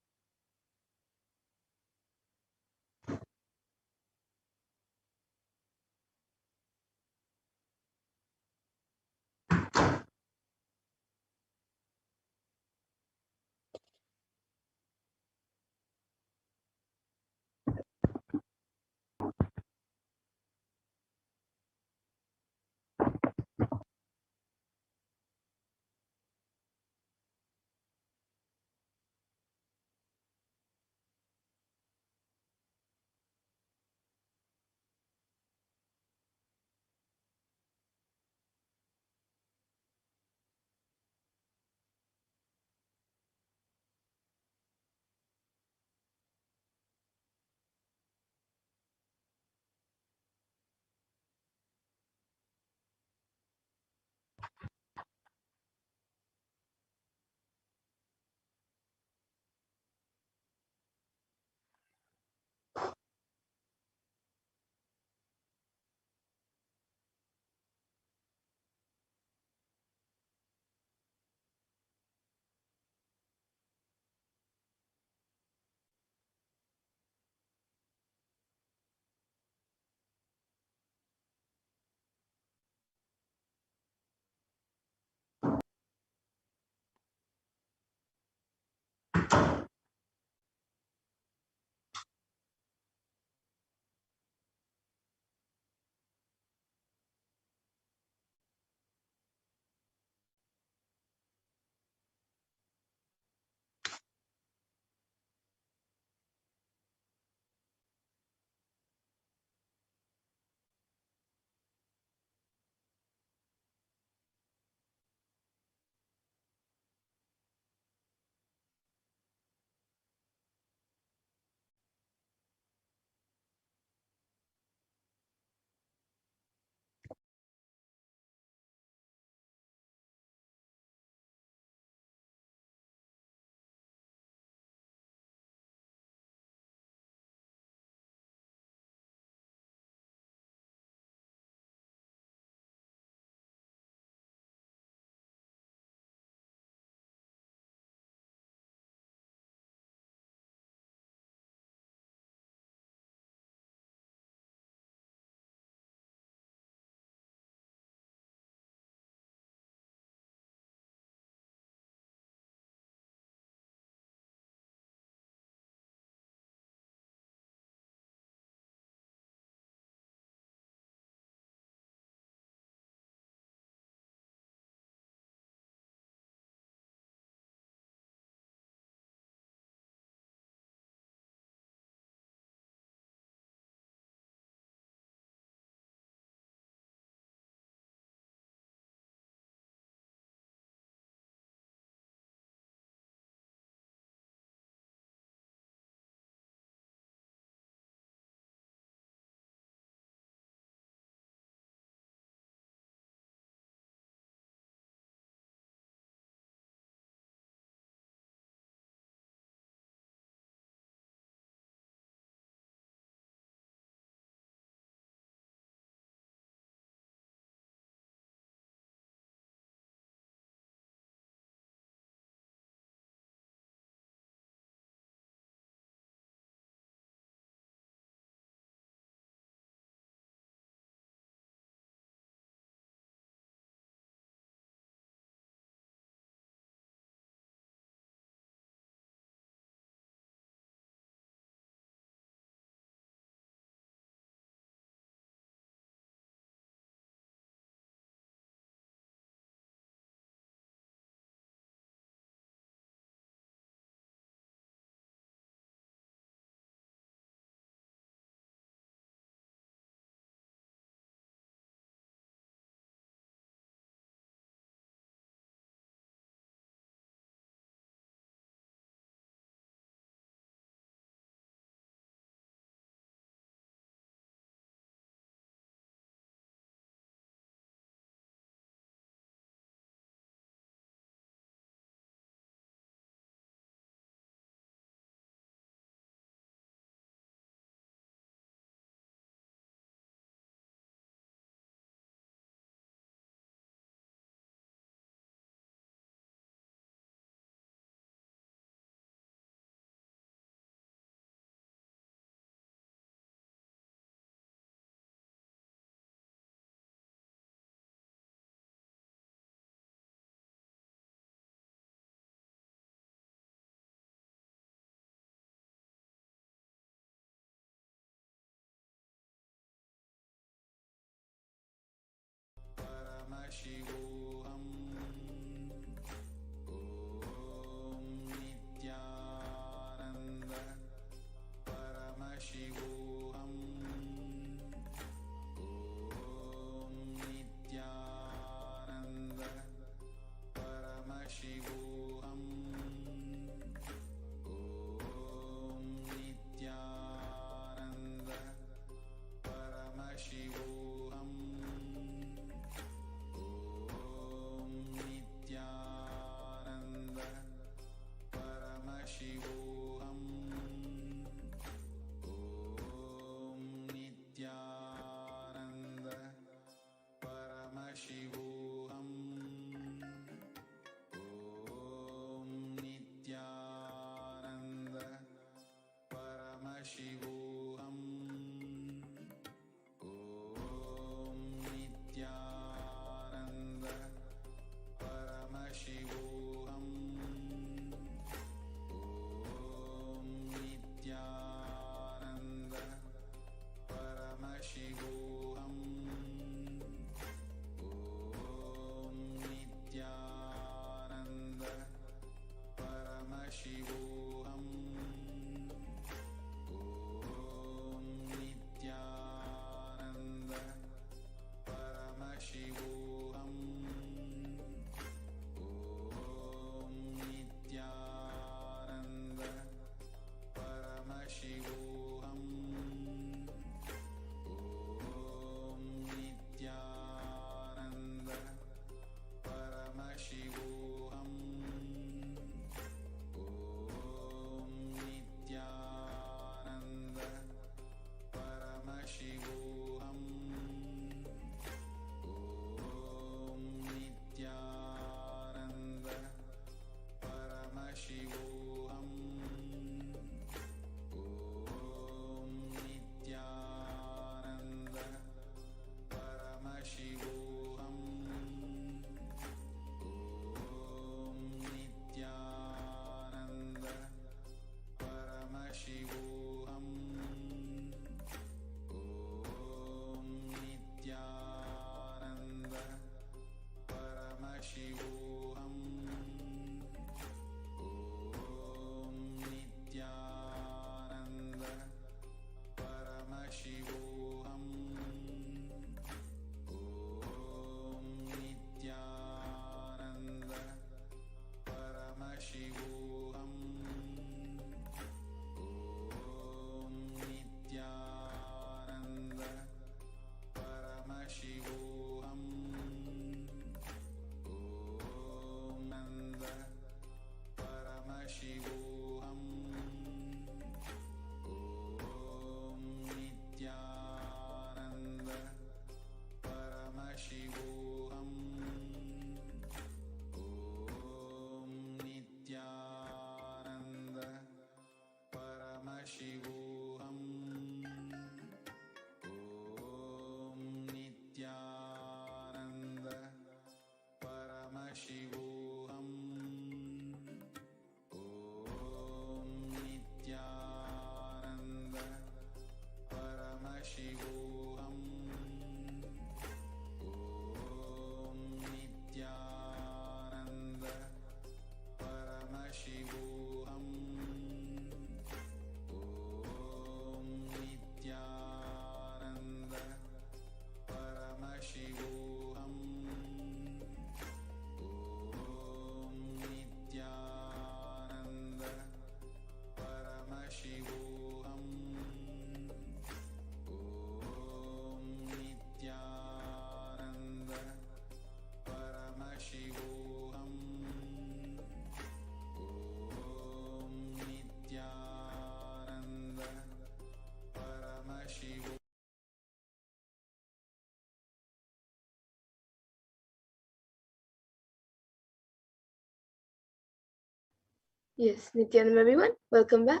Speaker 6: Yes, Nityanam everyone, welcome back.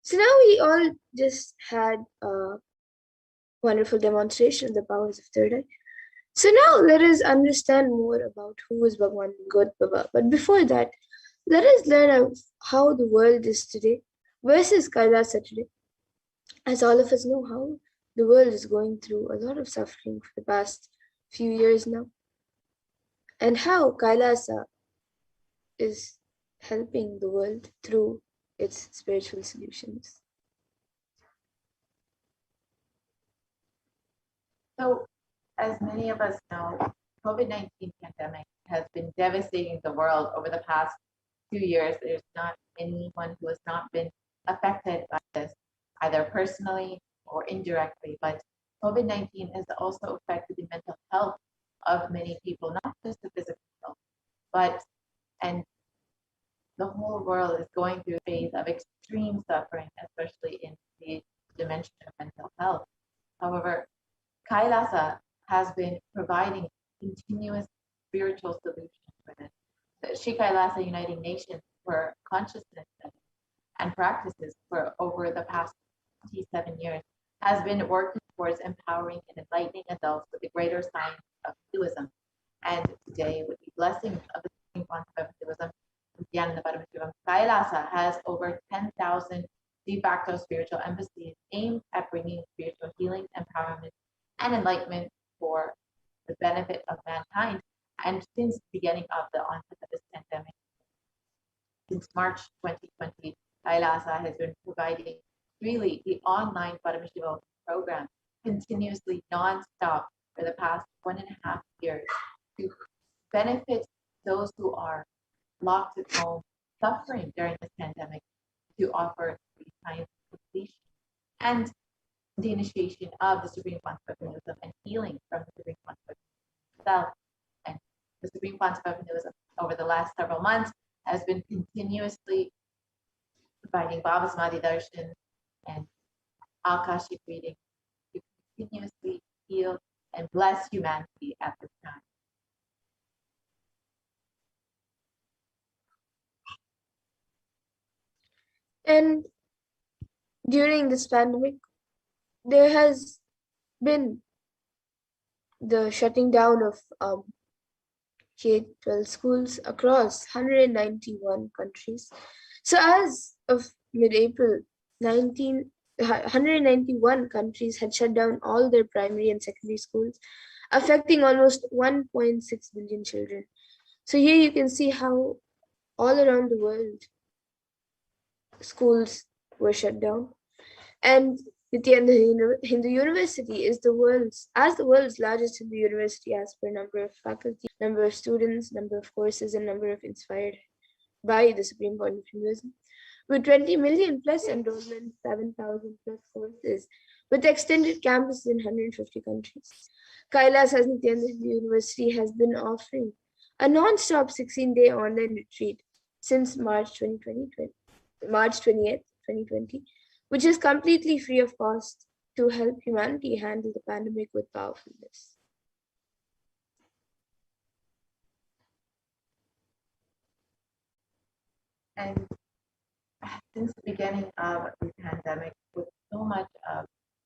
Speaker 6: So now we all just had a wonderful demonstration of the powers of third eye. So now let us understand more about who is Bhagwan God Baba. But before that, let us learn of how the world is today versus Kailasa today. As all of us know how the world is going through a lot of suffering for the past few years now, and how Kailasa is helping the world through its spiritual solutions.
Speaker 3: So, as many of us know, COVID-19 pandemic has been devastating the world over the past 2 years. There's not anyone who has not been affected by this, either personally or indirectly. But COVID-19 has also affected the mental health of many people, not just the physical health, but and the whole world is going through a phase of extreme suffering, especially in the dimension of mental health. However, Kailasa has been providing continuous spiritual solutions for this. The Sri Kailasa Uniting Nations for Consciousness and Practices for over the past 27 years has been working towards empowering and enlightening adults with the greater science of Hinduism. And today, with the blessings of the Supreme Concept of Hinduism, Nithyananda Paramashivam, Kailasa has over 10,000 de facto spiritual embassies aimed at bringing spiritual healing, empowerment, and enlightenment for the benefit of mankind. And since the beginning of the onset of this pandemic, since March 2020, Kailasa has been providing really the online Paramashivoham program continuously non-stop for the past 1.5 years to benefit those who are locked at home, suffering during this pandemic, to offer the science completion and the initiation of the Supreme Concept of Hinduism and healing from the Supreme Concept of itself. And the Supreme Concept of Hinduism over the last several months has been continuously providing Bhavasmadhi Darshan and Akashic reading to continuously heal and bless humanity at this time.
Speaker 6: And during this pandemic, there has been the shutting down of K-12 schools across 191 countries. So as of mid-April, 191 countries had shut down all their primary and secondary schools, affecting almost 1.6 billion children. So here you can see how all around the world schools were shut down. And Nithyananda Hindu University is the world's largest Hindu university as per number of faculty, number of students, number of courses, and number of inspired by the Supreme Point of Hinduism. With 20 million plus enrollment, 7,000 plus courses, with extended campuses in 150 countries. Kailas as Nithyananda Hindu University has been offering a non-stop 16-day online retreat since March 2020, March 28th, 2020, which is completely free of cost to help humanity handle the pandemic with powerfulness.
Speaker 3: And since the beginning of the pandemic, with so much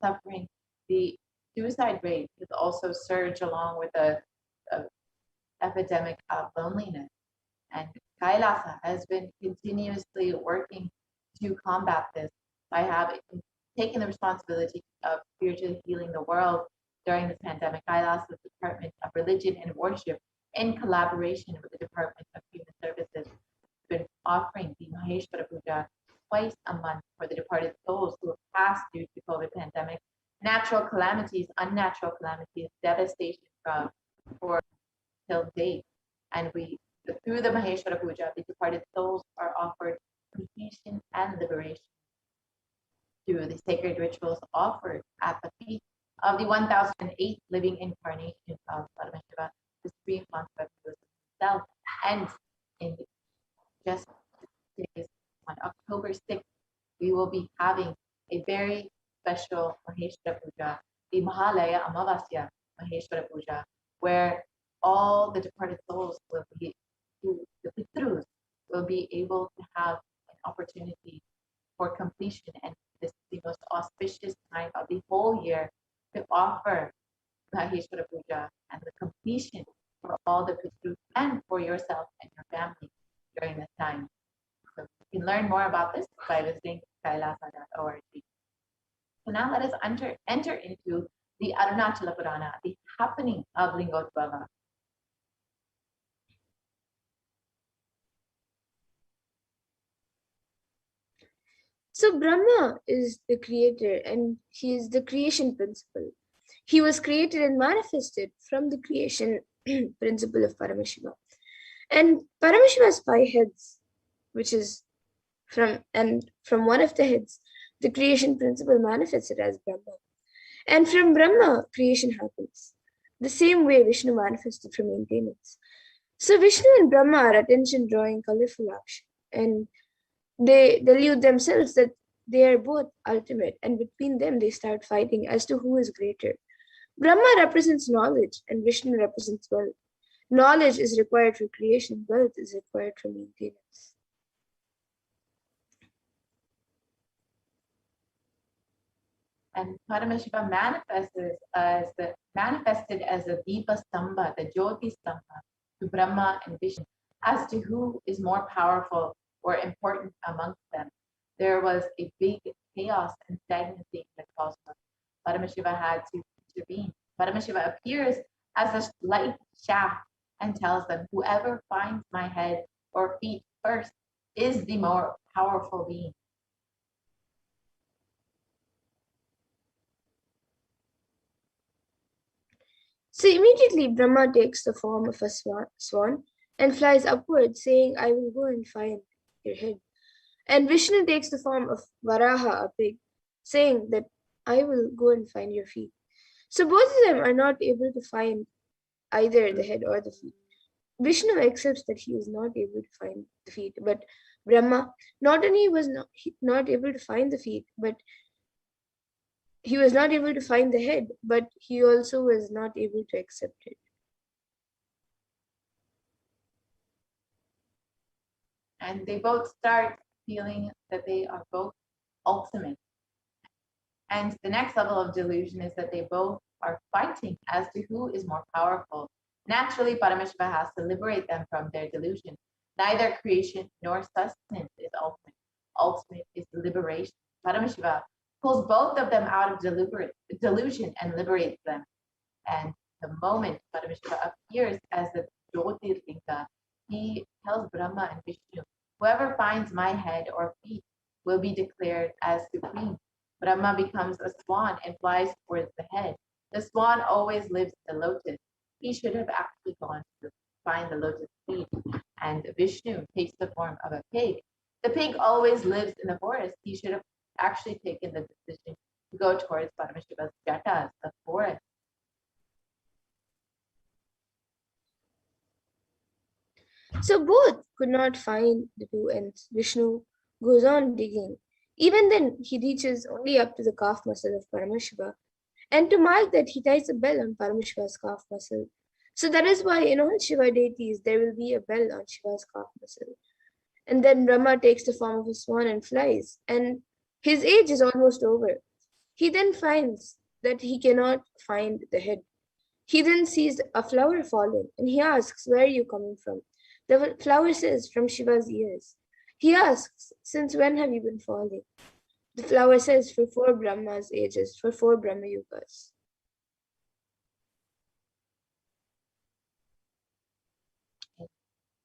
Speaker 3: suffering, the suicide rate has also surged along with a epidemic of loneliness. And Kailasa has been continuously working to combat this by having taken the responsibility of spiritually healing the world during this pandemic. Kailasa's Department of Religion and Worship, in collaboration with the Department of Human Services, has been offering the Maheshwara Puja twice a month for the departed souls who have passed due to COVID pandemic, natural calamities, unnatural calamities, devastation for till date. And through the Maheshwara Puja, the departed souls are offered completion and liberation through the sacred rituals offered at the feet of the 1008 living incarnation of Paramashiva, the Supreme Concept of himself. And in just days, on October 6th, we will be having a very special Maheshwara Puja, the Mahalaya Amavasya Maheshwara Puja, where all the departed souls will be, the Pitrus will be able to have opportunity for completion, and this is the most auspicious time of the whole year to offer Maheshwara Puja and the completion for all the Pitru and for yourself and your family during this time. So you can learn more about this by visiting kailasa.org. So now let us enter into the Arunachala Purana, the happening of Lingotbhava.
Speaker 6: So Brahma is the creator and he is the creation principle. He was created and manifested from the creation principle of Paramashiva. And Paramashiva's 5 heads, which is from one of the heads, the creation principle manifested as Brahma. And from Brahma, creation happens. The same way Vishnu manifested from maintenance. So Vishnu and Brahma are attention drawing colorful action. And they delude themselves that they are both ultimate, and between them they start fighting as to who is greater. Brahma represents knowledge and Vishnu represents wealth. Knowledge is required for creation, wealth is required for maintenance.
Speaker 3: And Paramashiva manifested as the Deepa Stamba, the Jyoti Stamba, to Brahma and Vishnu, as to who is more powerful or important amongst them. There was a big chaos and stagnancy in the cosmos. Paramashiva had to intervene. Paramashiva appears as a light shaft and tells them, whoever finds my head or feet first is the more powerful being.
Speaker 6: So immediately Brahma takes the form of a swan and flies upward, saying, I will go and find your head. And Vishnu takes the form of Varaha, a pig, saying that I will go and find your feet. So both of them are not able to find either the head or the feet. Vishnu accepts that he is not able to find the feet, but Brahma not only was not able to find the feet, but he was not able to find the head, but he also was not able to accept it.
Speaker 3: And they both start feeling that they are both ultimate. And the next level of delusion is that they both are fighting as to who is more powerful. Naturally, Paramashiva has to liberate them from their delusion. Neither creation nor sustenance is ultimate. Ultimate is liberation. Paramashiva pulls both of them out of delusion and liberates them. And the moment Paramashiva appears as the Jyotirlinga, he tells Brahma and Vishnu, whoever finds my head or feet will be declared as supreme. Brahma becomes a swan and flies towards the head. The swan always lives in the lotus. He should have actually gone to find the lotus seed. And Vishnu takes the form of a pig. The pig always lives in the forest. He should have actually taken the decision to go towards Paramashiva's jatas, the forest.
Speaker 6: So both could not find the two ends. Vishnu goes on digging. Even then, he reaches only up to the calf muscle of Paramashiva. And to mark that, he ties a bell on Paramashiva's calf muscle. So that is why in all Shiva deities, there will be a bell on Shiva's calf muscle. And then Brahma takes the form of a swan and flies. And his age is almost over. He then finds that he cannot find the head. He then sees a flower falling and he asks, where are you coming from? The flower says, from Shiva's ears. He asks, since when have you been falling? The flower says, for 4 Brahma's ages, for 4 Brahma Yugas.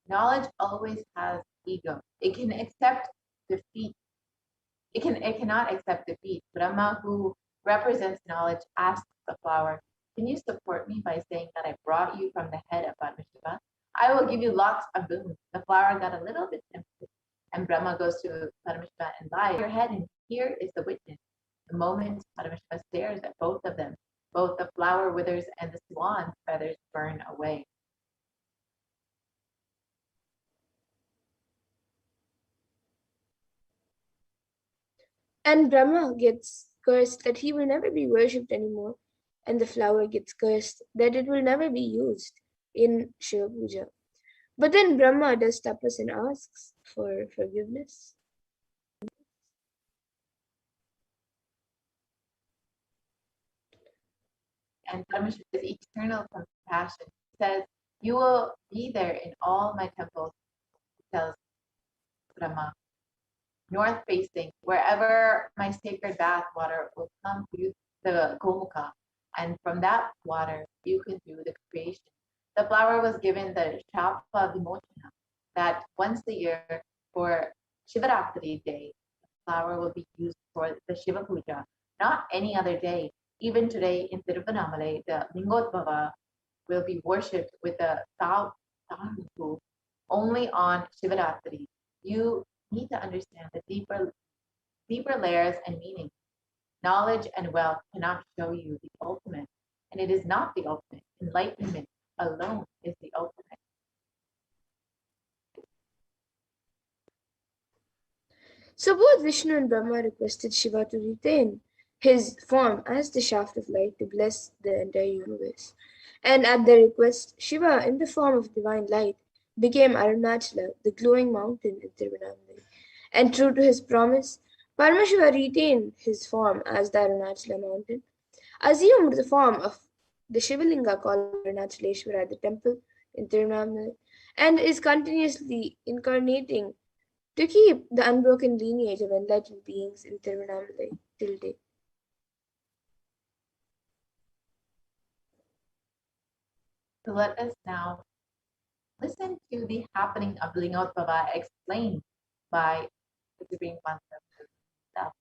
Speaker 3: Knowledge always has ego. It can accept defeat. It cannot accept defeat. Brahma, who represents knowledge, asks the flower, can you support me by saying that I brought you from the head of Paramashiva? I will give you lots of boons. The flower got a little bit tempted, and Brahma goes to Paramashiva and lies. Your head, and here is the witness. The moment Paramashiva stares at both of them, both the flower withers and the swan's feathers burn away.
Speaker 6: And Brahma gets cursed that he will never be worshipped anymore, and the flower gets cursed that it will never be used in Shiva Puja. But then Brahma does tapas and asks for forgiveness.
Speaker 3: and Paramashiva is eternal compassion. He says, you will be there in all my temples, he tells Brahma, north facing, wherever my sacred bath water will come through the Gomukha, and from that water you can do the creation. The flower was given the Shapa Vimochana, that once a year for Shivaratri day, the flower will be used for the Shiva Puja, not any other day. Even today in Tiruvannamalai, the Lingotbhava will be worshipped with the Tarupu only on Shivaratri. You need to understand the deeper layers and meaning. Knowledge and wealth cannot show you the ultimate, and it is not the ultimate. Enlightenment alone is the ultimate.
Speaker 6: So both Vishnu and Brahma requested Shiva to retain his form as the shaft of light to bless the entire universe. And at their request, Shiva, in the form of divine light, became Arunachala, the glowing mountain in Tiruvannamalai. And true to his promise, Paramashiva retained his form as the Arunachala mountain, assumed the form of the Shivalinga called Arunachaleshwara at the temple in Tiruvannamalai, and is continuously incarnating to keep the unbroken lineage of enlightened beings in Tiruvannamalai till date.
Speaker 3: So let us now listen to the happening of Lingotbhava explained by the Supreme Concept himself.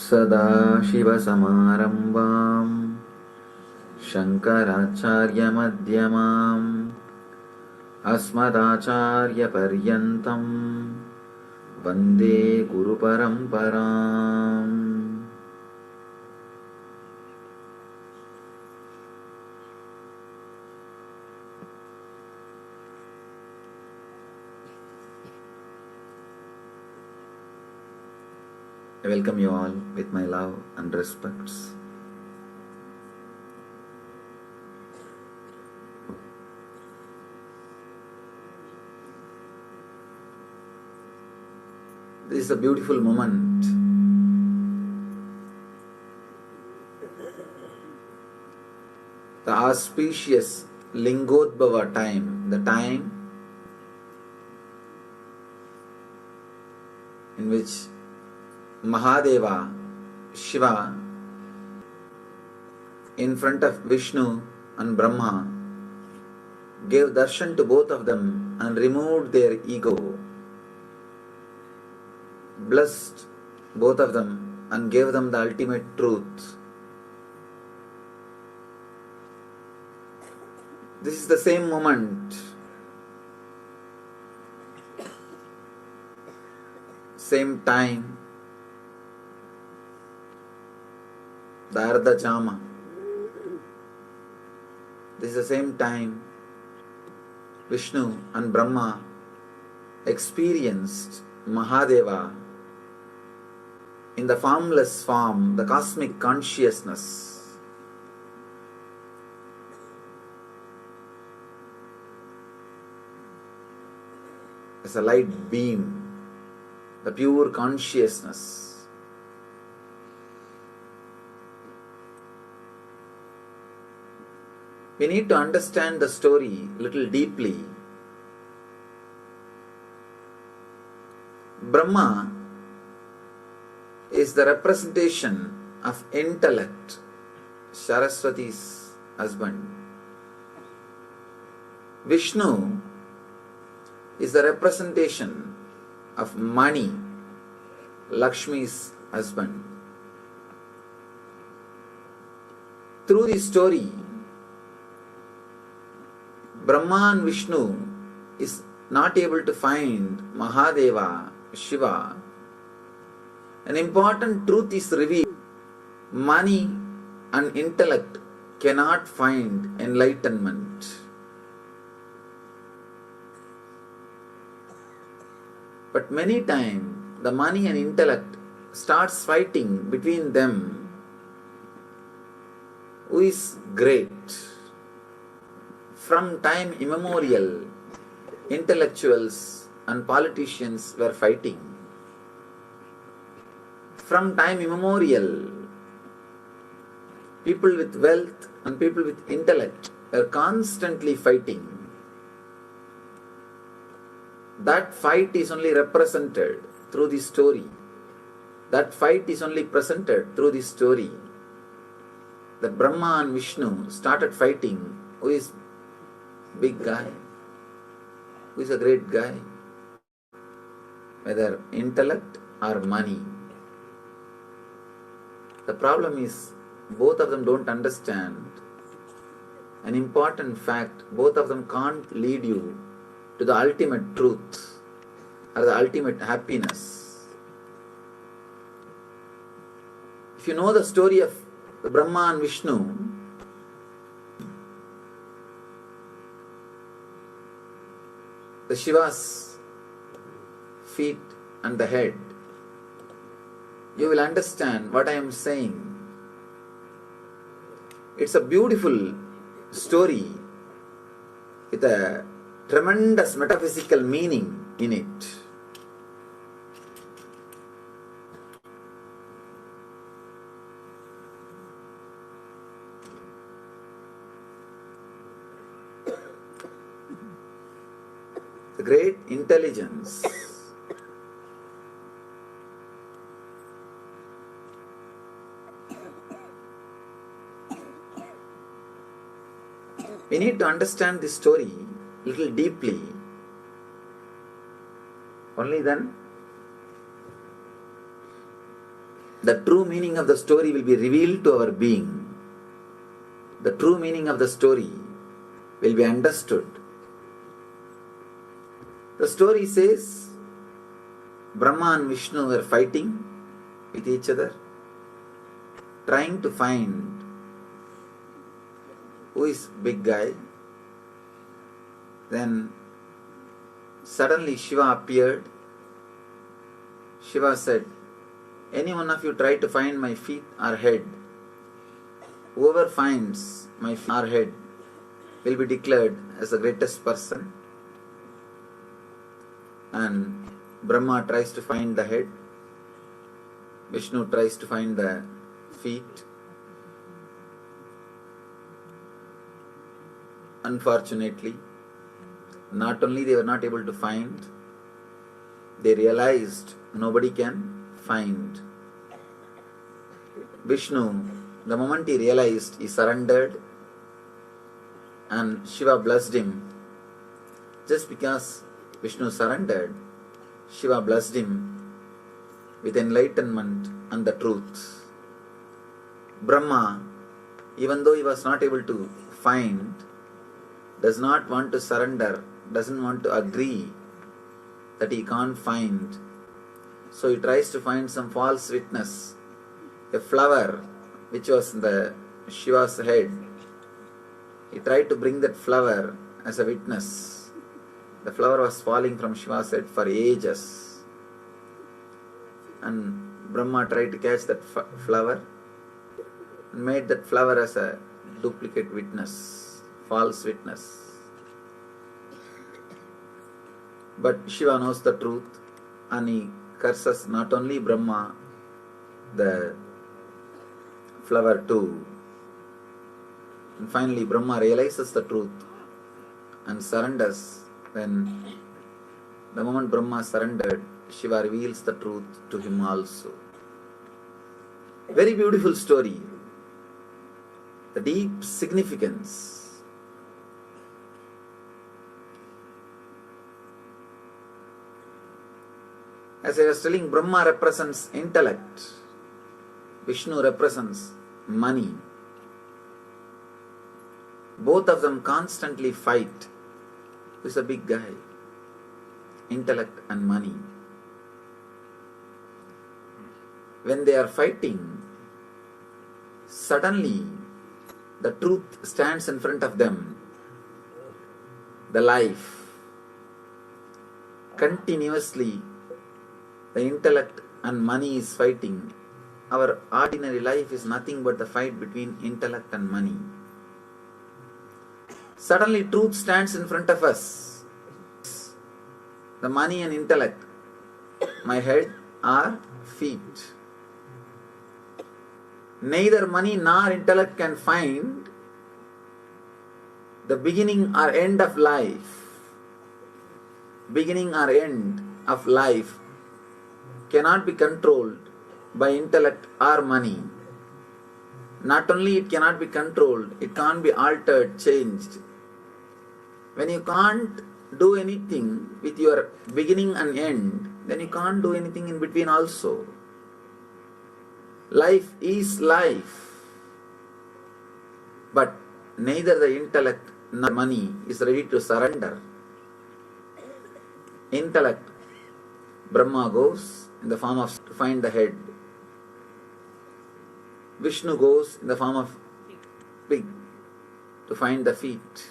Speaker 2: सदाशिवसमारम्भाम् शङ्कराचार्यमध्यमाम् अस्मदाचार्यपर्यन्तम् वन्दे गुरुपरम्पराम्. I welcome you all with my love and respects. This is a beautiful moment. The auspicious Lingodbhava time, the time in which Mahadeva, Shiva, in front of Vishnu and Brahma, gave darshan to both of them and removed their ego, blessed both of them and gave them the ultimate truth. This is the same moment, same time, the Ardha Jama. This is the same time Vishnu and Brahma experienced Mahadeva in the formless form, the cosmic consciousness. As a light beam, the pure consciousness. We need to understand the story a little deeply. Brahma is the representation of intellect, Saraswati's husband. Vishnu is the representation of money, Lakshmi's husband. Through this story, Brahma and Vishnu is not able to find Mahadeva, Shiva. An important truth is revealed. Money and intellect cannot find enlightenment. But many times the money and intellect starts fighting between them. Who is great? From time immemorial, intellectuals and politicians were fighting. From time immemorial, people with wealth and people with intellect were constantly fighting. That fight is only represented through this story. That fight is only presented through this story. That Brahma and Vishnu started fighting. Who is big guy? Who is a great guy? Whether intellect or money. The problem is both of them don't understand an important fact. Both of them can't lead you to the ultimate truth or the ultimate happiness. If you know the story of the Brahma and Vishnu, the Shiva's feet and the head, you will understand what I am saying. It's a beautiful story with a tremendous metaphysical meaning in it. The great intelligence we need to understand this story a little deeply. Only then the true meaning of the story will be revealed to our being. The true meaning of the story will be understood. The story says Brahma and Vishnu were fighting with each other, trying to find who is big guy. Then suddenly Shiva appeared. Shiva said, any one of you try to find my feet or head, whoever finds my feet or head will be declared as the greatest person. And Brahma tries to find the head, Vishnu tries to find the feet. Unfortunately, not only they were not able to find, they realized nobody can find. Vishnu, the moment he realized, he surrendered, and Shiva blessed him. Just because Vishnu surrendered, Shiva blessed him with enlightenment and the truth. Brahma, even though he was not able to find, does not want to surrender, doesn't want to agree that he can't find. So he tries to find some false witness, a flower which was in the Shiva's head. He tried to bring that flower as a witness. The flower was falling from Shiva's head for ages. And Brahma tried to catch that flower and made that flower as a duplicate witness, false witness. But Shiva knows the truth and he curses not only Brahma, the flower too. And finally Brahma realizes the truth and surrenders. When the moment Brahma surrendered, Shiva reveals the truth to him also. Very beautiful story. The deep significance. As I was telling, Brahma represents intellect, Vishnu represents money. Both of them constantly fight. Who's a big guy? Intellect and money. When they are fighting, suddenly the truth stands in front of them. The life. Continuously, the intellect and money is fighting. Our ordinary life is nothing but the fight between intellect and money. Suddenly truth stands in front of us. The money and intellect, my head or feet. Neither money nor intellect can find the beginning or end of life. Beginning or end of life cannot be controlled by intellect or money. Not only it cannot be controlled, it can't be altered, changed. When you can't do anything with your beginning and end, then you can't do anything in between also. Life is life. But neither the intellect nor money is ready to surrender. Intellect, Brahma goes in the form of to find the head. Vishnu goes in the form of pig to find the feet.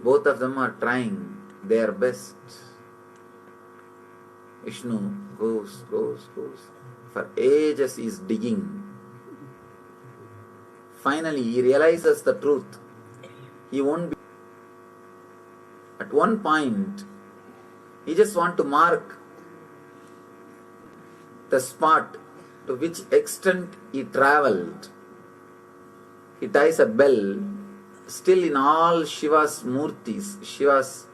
Speaker 2: Both of them are trying their best. Vishnu goes. For ages he is digging. Finally he realizes the truth. He won't be. At one point, he just wants to mark the spot to which extent he travelled. He ties a bell. Still in all Shiva's murtis, Shiva's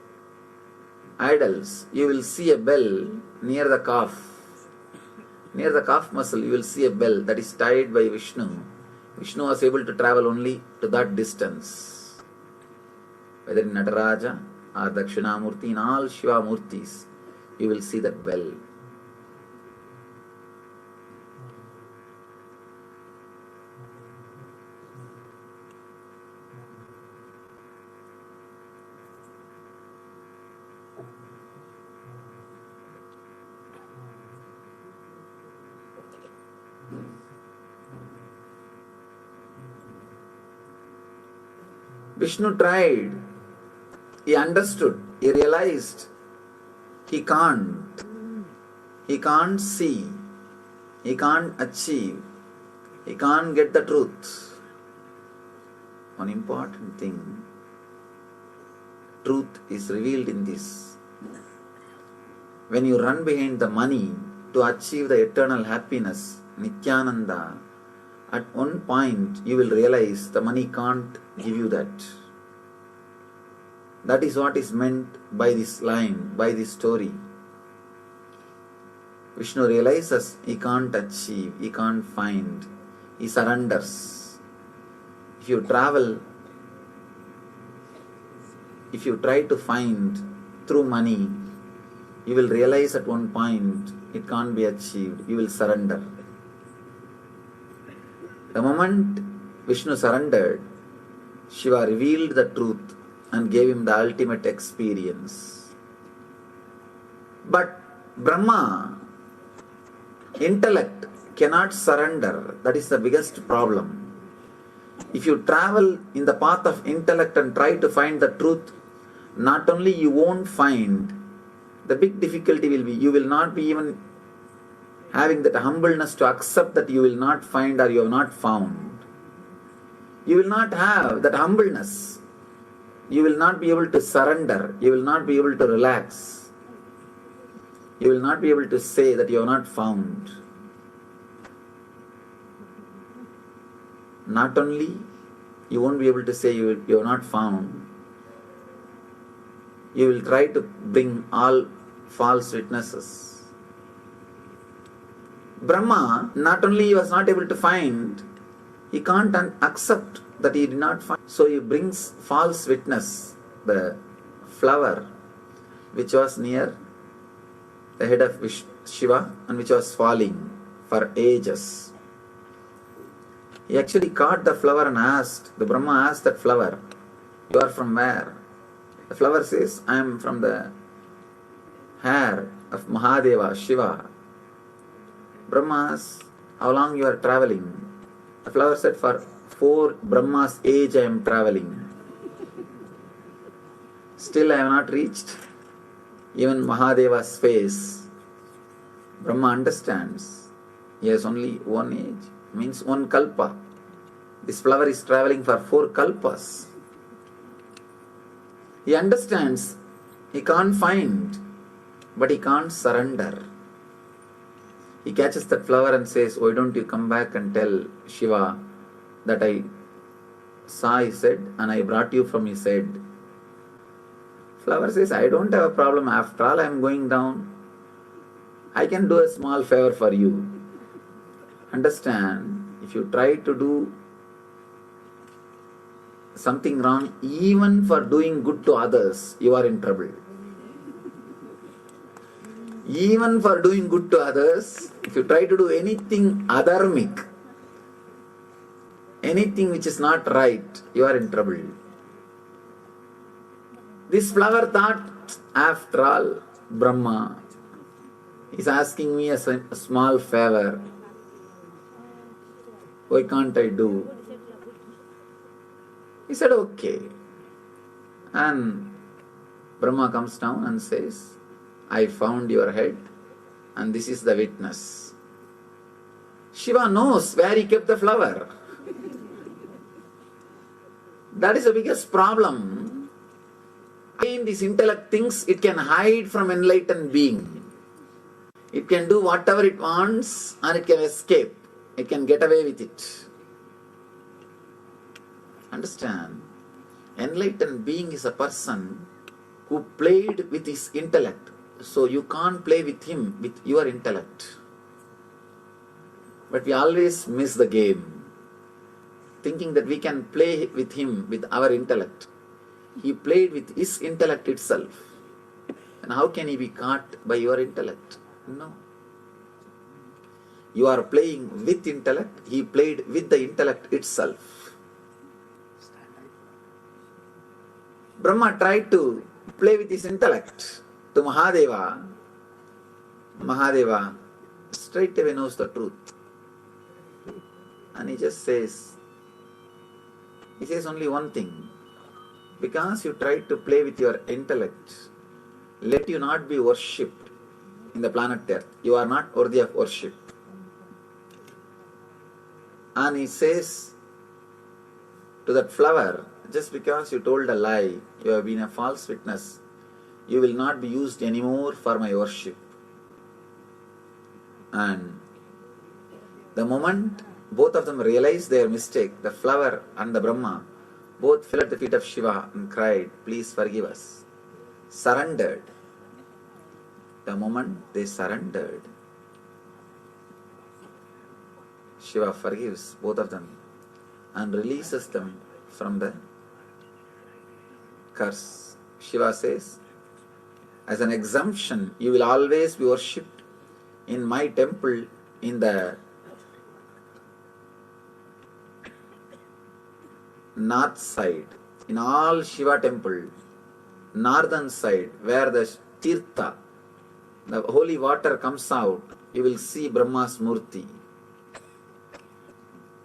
Speaker 2: idols, you will see a bell near the calf. Near the calf muscle, you will see a bell that is tied by Vishnu. Vishnu was able to travel only to that distance. Whether in Nataraja or Dakshinamurti, in all Shiva murtis, you will see that bell. Vishnu tried, he understood, he realized he can't. he can't see, he can't achieve, he can't get the truth. One important thing, truth is revealed in this. When you run behind the money to achieve the eternal happiness, Nithyananda, at one point you will realize the money can't give you that. That is what is meant by this line, by this story. Vishnu realizes he can't achieve, he can't find, he surrenders. If you travel, if you try to find through money, you will realize at one point it can't be achieved, you will surrender. The moment Vishnu surrendered, Shiva revealed the truth and gave him the ultimate experience. But Brahma, intellect, cannot surrender. That is the biggest problem. If you travel in the path of intellect and try to find the truth, not only you won't find, the big difficulty will be you will not be even having that humbleness to accept that you will not find or you have not found. You will not have that humbleness. You will not be able to surrender. You will not be able to relax. You will not be able to say that you have not found. Not only you won't be able to say you have not found, you will try to bring all false witnesses. Brahma, not only he was not able to find, he can't accept that he did not find. So he brings false witness, the flower which was near the head of Shiva and which was falling for ages. He actually caught the flower and asked, the Brahma asked that flower, "You are from where?" The flower says, "I am from the hair of Mahadeva, Shiva." Brahma asked, "How long you are traveling?" The flower said, "For 4 Brahma's age I am traveling. Still I have not reached even Mahadeva's face." Brahma understands. He has only one age, means one kalpa. This flower is traveling for 4 kalpas. He understands he can't find, but he can't surrender. He catches that flower and says, "Why don't you come back and tell Shiva that I saw his head and I brought you from his head?" Flower says, "I don't have a problem. After all, I am going down. I can do a small favor for you." Understand, if you try to do something wrong, even for doing good to others, you are in trouble. Even for doing good to others, if you try to do anything adharmic, anything which is not right, you are in trouble. This flower thought, after all, Brahma is asking me a small favor. Why can't I do? He said, "Okay." And Brahma comes down and says, "I found your head and this is the witness." Shiva knows where he kept the flower. That is the biggest problem. Again, this intellect thinks it can hide from enlightened being. It can do whatever it wants and it can escape. It can get away with it. Understand? Enlightened being is a person who played with his intellect. So you can't play with him with your intellect. But we always miss the game, thinking that we can play with him with our intellect. He played with his intellect itself. And how can he be caught by your intellect? No. You are playing with intellect. He played with the intellect itself. Brahma tried to play with his intellect to Mahadeva. Mahadeva straight away knows the truth. And he just says only one thing. Because you tried to play with your intellect, let you not be worshipped in the planet Earth. You are not worthy of worship. And he says to that flower, just because you told a lie, you have been a false witness, you will not be used anymore for my worship. And the moment both of them realized their mistake, the flower and the Brahma both fell at the feet of Shiva and cried, please forgive us. Surrendered. The moment they surrendered, Shiva forgives both of them and releases them from the curse. Shiva says, as an exemption, you will always be worshipped in my temple in the north side. In all Shiva temple, northern side, where the Tirtha, the holy water comes out, you will see Brahma's Murti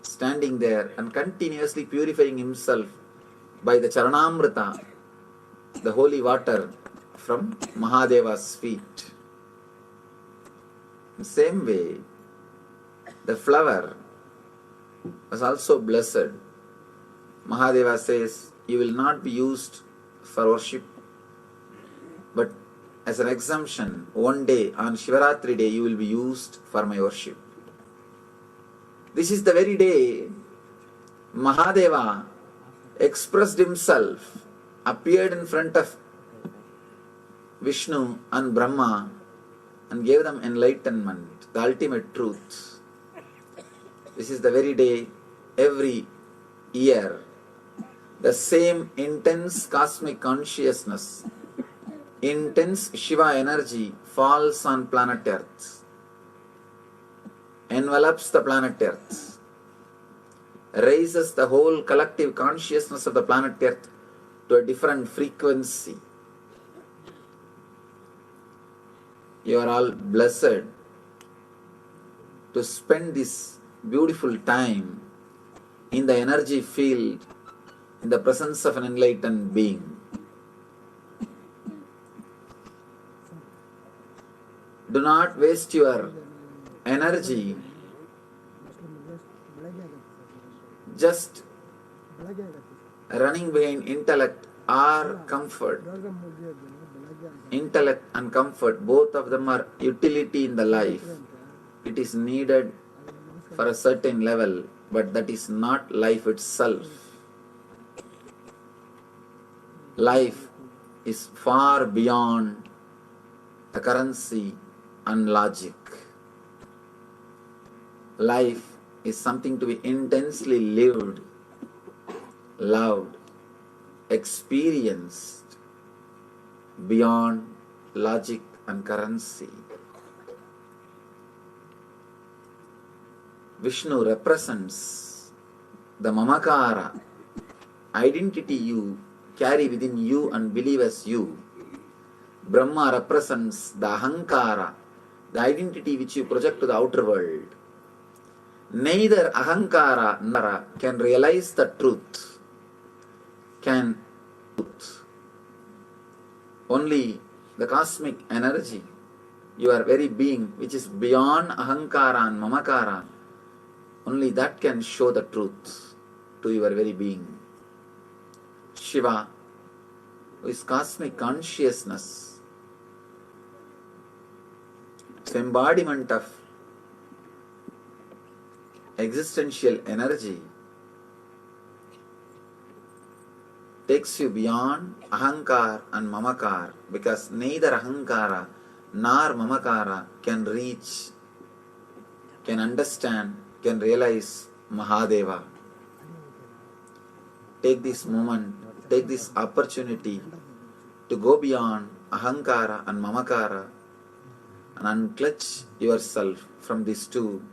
Speaker 2: standing there and continuously purifying himself by the Charanamrita, the holy water from Mahadeva's feet. In the same way, the flower was also blessed. Mahadeva says, you will not be used for worship, but as an exemption, one day on Shivaratri day, you will be used for my worship. This is the very day Mahadeva expressed himself, appeared in front of Vishnu and Brahma and gave them enlightenment, the ultimate truth. This is the very day every year the same intense cosmic consciousness, intense Shiva energy falls on planet Earth, envelops the planet Earth, raises the whole collective consciousness of the planet Earth to a different frequency. You are all blessed to spend this beautiful time in the energy field, in the presence of an enlightened being. Do not waste your energy just running behind intellect or comfort. Intellect and comfort, both of them are utility in the life. It is needed for a certain level, but that is not life itself. Life is far beyond the currency and logic. Life is something to be intensely lived, loved, experienced beyond logic and currency. Vishnu represents the Mamakara, identity you carry within you and believe as you. Brahma represents the Ahankara, the identity which you project to the outer world. Neither Ahankara nor can realize the truth. Only the cosmic energy, your very being, which is beyond Ahankara and Mamakara, only that can show the truth to your very being. Shiva, who is cosmic consciousness, it's embodiment of existential energy, takes you beyond Ahankar and Mamakar, because neither Ahankara nor Mamakara can reach, can understand, can realize Mahadeva. Take this moment, take this opportunity to go beyond Ahankara and Mamakara and unclutch yourself from these two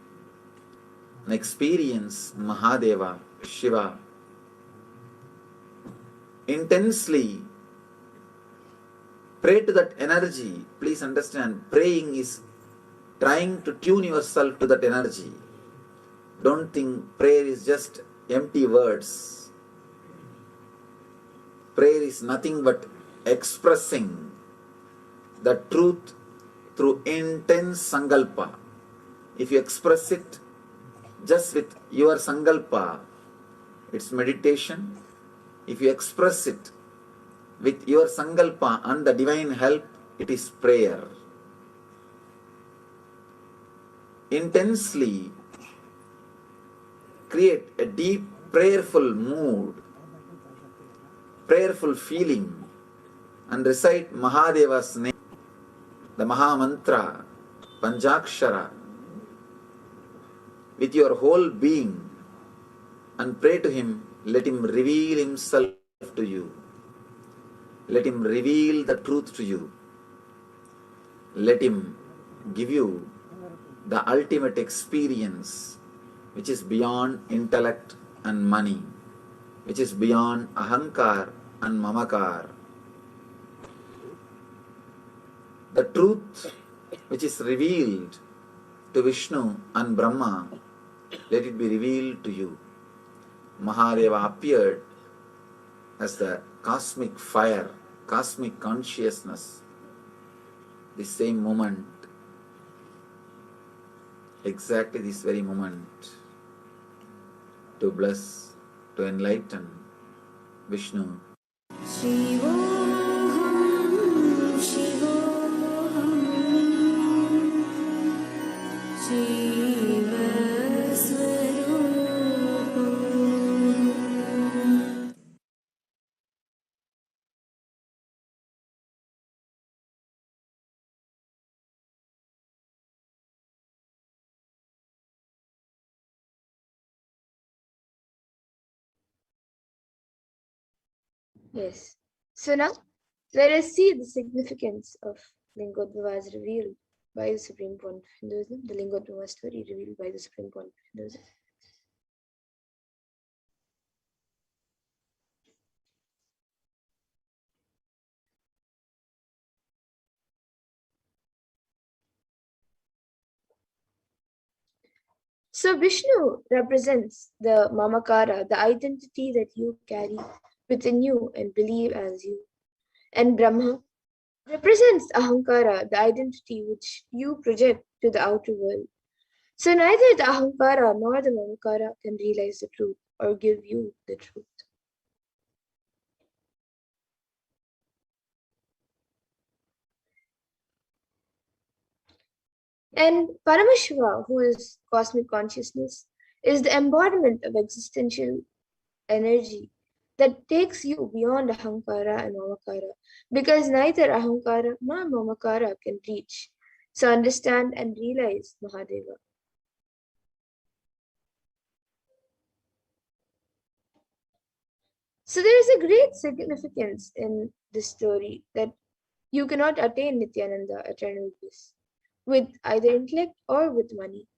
Speaker 2: and experience Mahadeva, Shiva. Intensely pray to that energy. Please understand, praying is trying to tune yourself to that energy. Don't think prayer is just empty words. Prayer is nothing but expressing the truth through intense sankalpa. If you express it just with your sankalpa, it's meditation. If you express it with your sankalpa and the divine help, it is prayer. Intensely create a deep prayerful mood, prayerful feeling, and recite Mahadeva's name, the Maha Mantra, Panchakshara, with your whole being, and pray to him. Let him reveal himself to you. Let him reveal the truth to you. Let him give you the ultimate experience, which is beyond intellect and money, which is beyond ahankar and mamakar. The truth which is revealed to Vishnu and Brahma, let it be revealed to you. Mahadeva appeared as the cosmic fire, cosmic consciousness, the same moment, exactly this very moment, to bless, to enlighten Vishnu.
Speaker 5: Shivoham, Shivoham, Shiva Swarupam.
Speaker 6: Yes. So now let us see the significance of Lingodvavas revealed by the Supreme Point of Hinduism, the Lingodvava story revealed by the Supreme Point of Hinduism. So Vishnu represents the Mamakara, the identity that you carry within you and believe as you. And Brahma represents Ahankara, the identity which you project to the outer world. So neither the Ahankara nor the Mamakara can realize the truth or give you the truth. And Paramashiva, who is cosmic consciousness, is the embodiment of existential energy that takes you beyond Ahankara and Mamakara, because neither Ahankara nor Mamakara can reach, so understand and realize Mahadeva. So there is a great significance in this story that you cannot attain Nithyananda, eternal bliss, with either intellect or with money.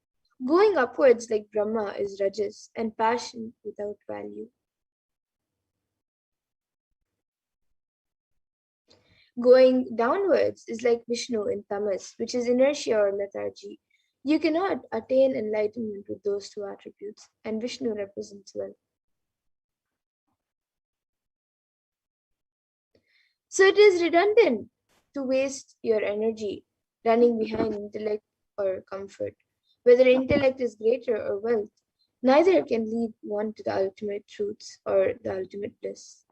Speaker 6: Going upwards like Brahma is rajas and passion without value. Going downwards is like Vishnu in tamas, which is inertia or lethargy. You cannot attain enlightenment with those two attributes, and Vishnu represents well. So it is redundant to waste your energy running behind intellect or comfort. Whether intellect is greater or wealth, neither can lead one to the ultimate truths or the ultimate bliss.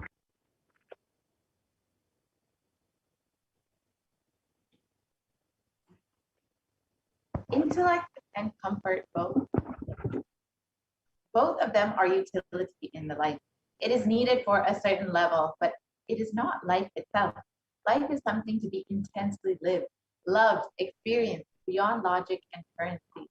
Speaker 3: Intellect and comfort both of them are utility in the life. It is needed for a certain level, but it is not life itself. Life is something to be intensely lived, loved, experienced beyond logic and currency.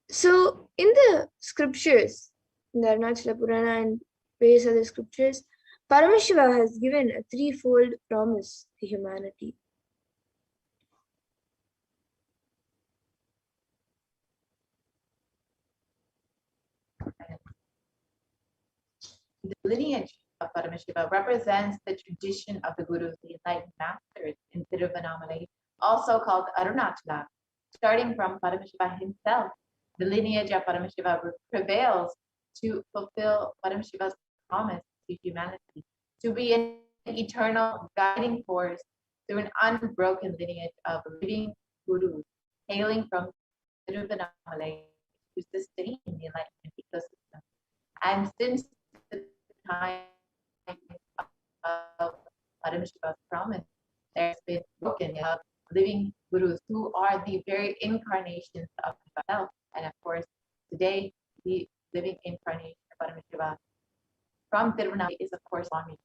Speaker 6: So in the scriptures, in the Arunachala Purana and various other scriptures, Paramashiva has given a threefold promise to humanity.
Speaker 3: The lineage of Paramashiva represents the tradition of the Gurus, the enlightened masters in Tiruvannamalai, also called Arunachala. Starting from Paramashiva himself, the lineage of Paramashiva prevails to fulfill Paramashiva's promise to humanity, to be an eternal guiding force through an unbroken lineage of living gurus hailing from Tiruvannamalai to sustain the enlightenment ecosystem. And since the time of Paramashiva's promise, there's been broken of living gurus who are the very incarnations of himself. And of course, today, the living incarnation of Paramashiva from Tiruvannamalai is, of course, Swami.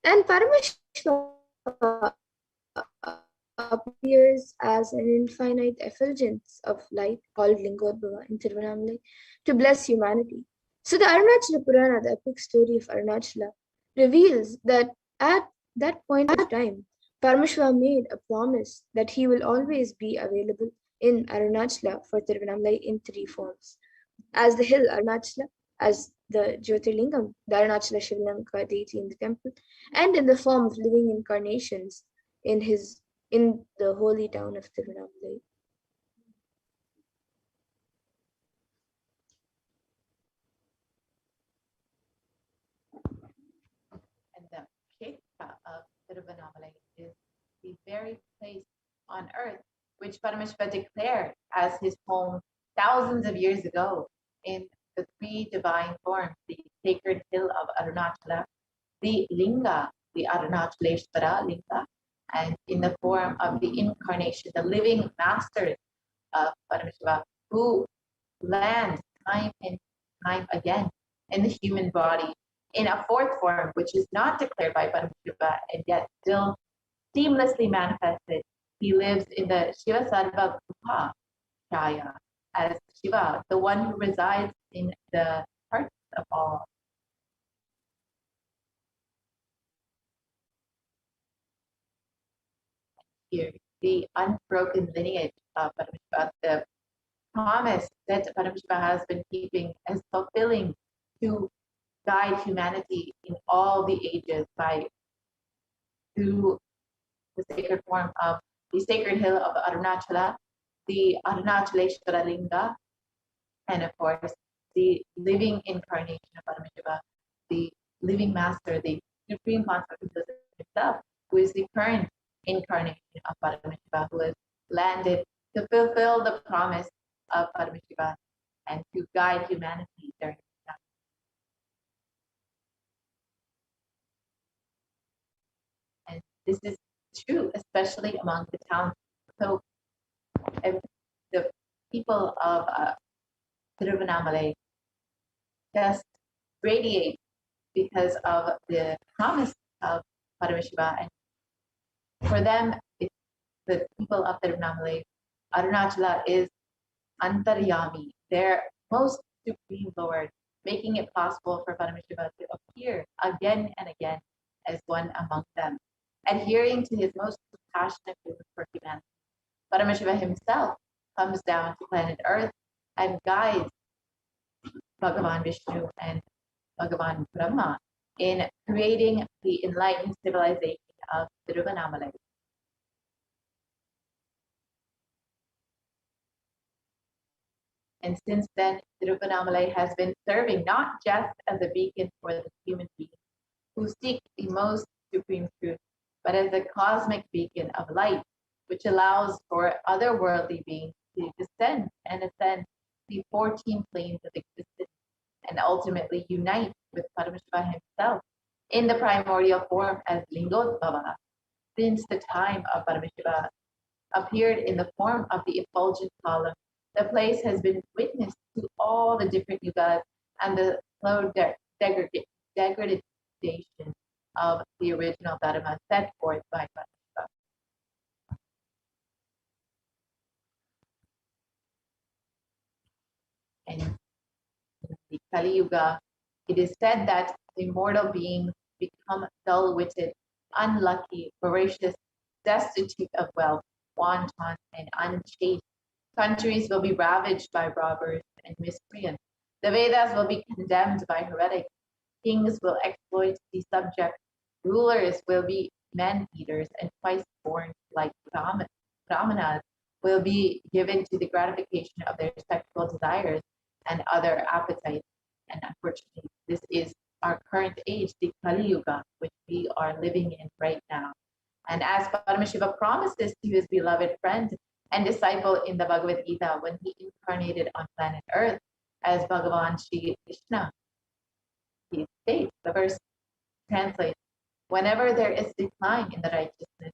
Speaker 6: And Paramashiva appears as an infinite effulgence of light called Lingodbhava in Tiruvannamalai to bless humanity. So the Arunachala Purana, the epic story of Arunachala, reveals that at that point of time, Paramashiva made a promise that he will always be available in Arunachala for Tiruvannamalai in three forms: as the hill Arunachala, as the Jyotirlingam, the Arunachala Shivalanka deity in the temple, and in the form of living incarnations in the holy town of Tiruvannamalai.
Speaker 3: And the Kshetra of Tiruvannamalai is the very place on earth which Paramashiva declared as his home thousands of years ago in the three divine forms: the sacred hill of Arunachala, the Linga, the Arunachaleshvara Linga, and in the form of the incarnation, the living masters of Paramashiva, who land time and time again in the human body in a fourth form, which is not declared by Paramashiva and yet still seamlessly manifested. He lives in the Shiva Sarva Bhuta Shaya as Shiva, the one who resides in the hearts of all. Here, the unbroken lineage of Paramashiva, the promise that Paramashiva has been keeping as fulfilling to guide humanity in all the ages through the sacred form of the sacred hill of Arunachala, the Arunachaleshvara Linga, and of course, the living incarnation of Paramashiva, the living master, the supreme consciousness himself, who is the current incarnation of Paramashiva, who has landed to fulfill the promise of Paramashiva and to guide humanity during this time. And this is true, especially among the towns. So the people of Tiruvannamalai just radiate because of the promise of Paramashiva. And for them, the people of Tiruvannamalai, Arunachala is Antaryami, their most supreme Lord, making it possible for Paramashiva to appear again and again as one among them, adhering to his most passionate vision for humanity. Paramashiva himself comes down to planet Earth and guides Bhagavan Vishnu and Bhagavan Brahma in creating the enlightened civilization of Tiruvannamalai. And since then, Tiruvannamalai has been serving not just as a beacon for the human beings who seek the most supreme truth, but as a cosmic beacon of light, which allows for otherworldly beings to descend and ascend the 14 planes of existence and ultimately unite with Paramashiva himself in the primordial form as Lingodbhava. Since the time of Paramashiva appeared in the form of the effulgent column, the place has been witness to all the different yugas and the slow degradation of the original Dharma set forth by Paramashiva. And in the Kali Yuga, it is said that immortal beings become dull-witted, unlucky, voracious, destitute of wealth, wanton, and unchaste. Countries will be ravaged by robbers and miscreants. The Vedas will be condemned by heretics. Kings will exploit the subject. Rulers will be men-eaters and twice born like Brahmanas. will be given to the gratification of their sexual desires and other appetites. And unfortunately, this is our current age, the Kali Yuga, which we are living in right now. And as Paramashiva promises to his beloved friend and disciple in the Bhagavad Gita when he incarnated on planet Earth as Bhagavan Shri Krishna, he states, the verse translates, whenever there is decline in the righteousness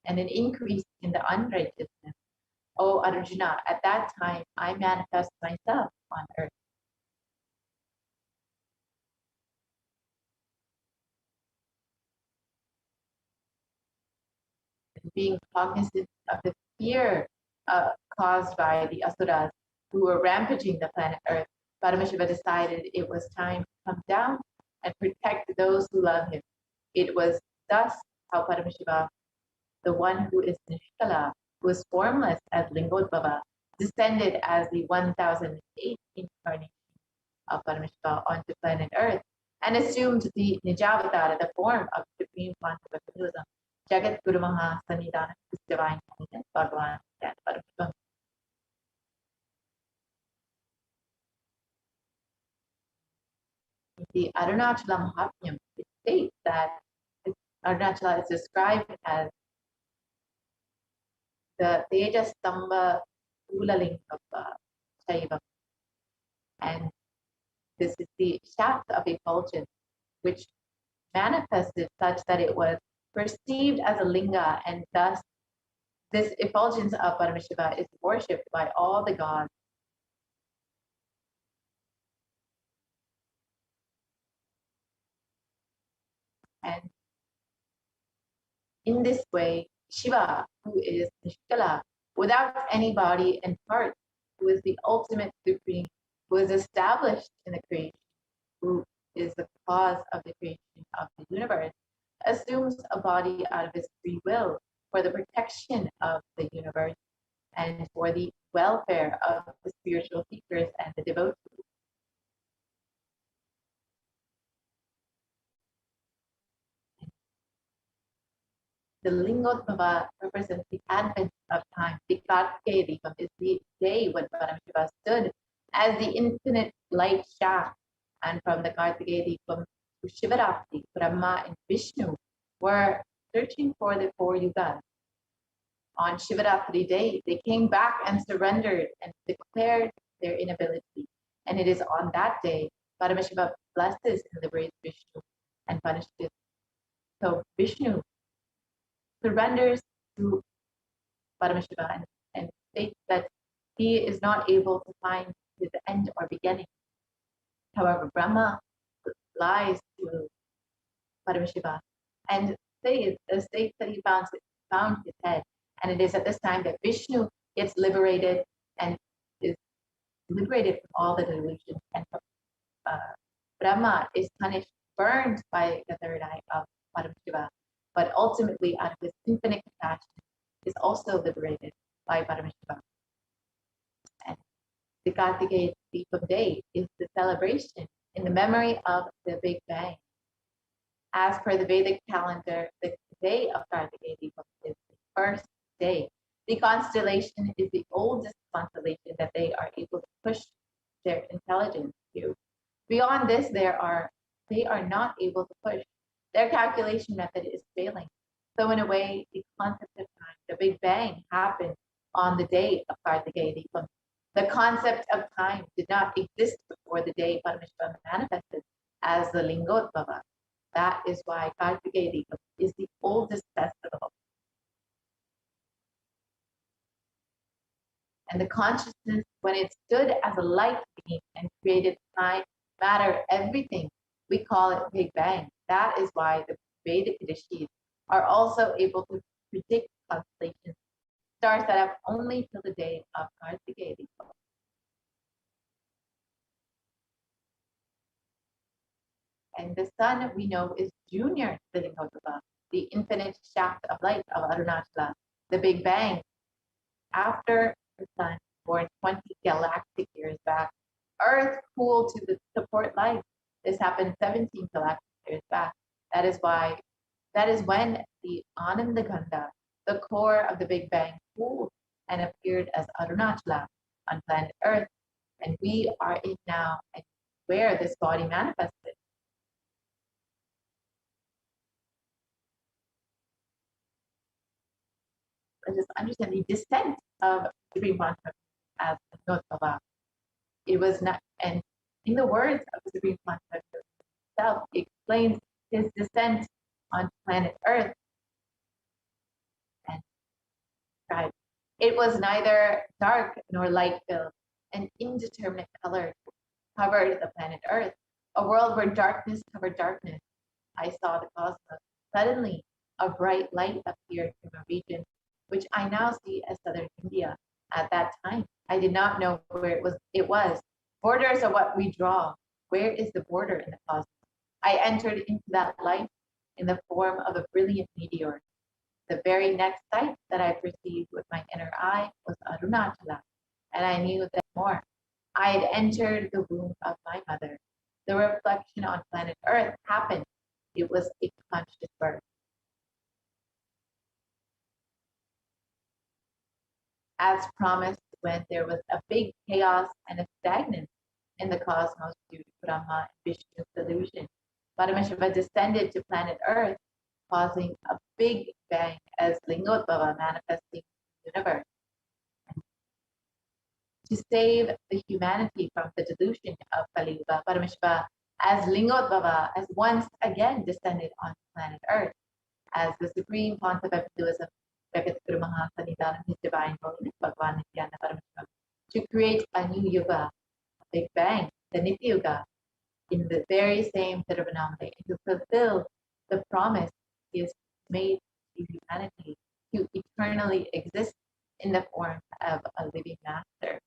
Speaker 3: and an increase in the unrighteousness, O Arjuna, at that time I manifest myself on earth. Being cognizant of the fear caused by the asuras who were rampaging the planet Earth, Paramashiva decided it was time to come down and protect those who love him. It was thus how Paramashiva, the one who is Nishkala, who is formless as Lingodbhava, descended as the 1008th incarnation of Paramashiva onto planet Earth and assumed the Nijavatara, the form of Supreme Quantum Buddhism, Jagat Guru Maha Sanidana, his divine holiness, Bhagavan and Paramashivam. The Arunachala Mahatmyam, it states that Arunachala is described as the Tejastamba Ulaling of Shaiva. And this is the shaft of effulgence, which manifested such that it was perceived as a linga, and thus this effulgence of Paramashiva is worshipped by all the gods. And in this way, Shiva, who is Nishkala, without any body and part, who is the ultimate supreme, who is established in the creation, who is the cause of the creation of the universe, assumes a body out of his free will for the protection of the universe and for the welfare of the spiritual seekers and the devotees. The Lingodbhava represents the advent of time. The Kartikeya Deepam is the day when Paramashiva stood as the infinite light shaft. And from the Kartikeya Deepam to Shivaratri, Brahma and Vishnu were searching for the 4 yugas. On Shivaratri day, they came back and surrendered and declared their inability. And it is on that day, Paramashiva blesses and liberates Vishnu and punishes. So Vishnu surrenders to Paramashiva and states that he is not able to find his end or beginning. However, Brahma lies to Paramashiva and states that he found his head. And it is at this time that Vishnu gets liberated and is liberated from all the delusions. And Brahma is punished, burned by the third eye of Paramashiva, but ultimately, out of his infinite compassion, is also liberated by Paramashiva. And the Kartikeya Deepam Day is the celebration in the memory of the Big Bang. As per the Vedic calendar, the day of Kartikeya Deepam is the first day. The constellation is the oldest constellation that they are able to push their intelligence to. Beyond this, they are not able to push. Their calculation method is failing. So in a way, the concept of time, the Big Bang, happened on the day of Kartikeya Deepam. The concept of time did not exist before the day Paramashiva manifested as the Lingodbhava. That is why Kartikeya Deepam is the oldest festival. And the consciousness, when it stood as a light being and created time, matter, everything, we call it Big Bang. That is why the Vedic rishis are also able to predict constellations, stars that have only till the day of Kartikeya Deepam. And the sun, we know, is junior to the Lingodbhava, the infinite shaft of light of Arunachala, the Big Bang. After the sun, born 20 galactic years back, Earth cooled to support life. This happened 17 galactic years back. That is when the Anandagandha, the core of the Big Bang, cooled and appeared as Arunachala on planet Earth. And we are it now, and where this body manifested. Let us understand the descent of Supreme Consciousness as Notava. It was not, and in the words of the Supreme Consciousness itself, it explains his descent on planet Earth. And right, it was neither dark nor light filled, an indeterminate color covered the planet Earth, a world where darkness covered darkness. I saw the cosmos. Suddenly, a bright light appeared from a region which I now see as southern India. At that time, I did not know where it was. Borders are what we draw. Where is the border in the cosmos? I entered into that light in the form of a brilliant meteor. The very next sight that I perceived with my inner eye was Arunachala, and I knew that more. I had entered the womb of my mother. The reflection on planet Earth happened. It was a conscious birth. As promised, when there was a big chaos and a stagnance in the cosmos due to Brahma and Vishnu's delusion, Paramashiva descended to planet Earth, causing a big bang as Lingodbhava manifesting the universe. To save the humanity from the delusion of Kali Yuga, Paramashiva as Lingodbhava has once again descended on planet Earth as the supreme concept of Hinduism, his divine holiness, Bhagavan Nithyananda Paramashivam, to create a new yuga, a big bang, the Nitya Yuga, in the very same Tiruvannamala, and to fulfill the promise he has made to humanity to eternally exist in the form of a living master.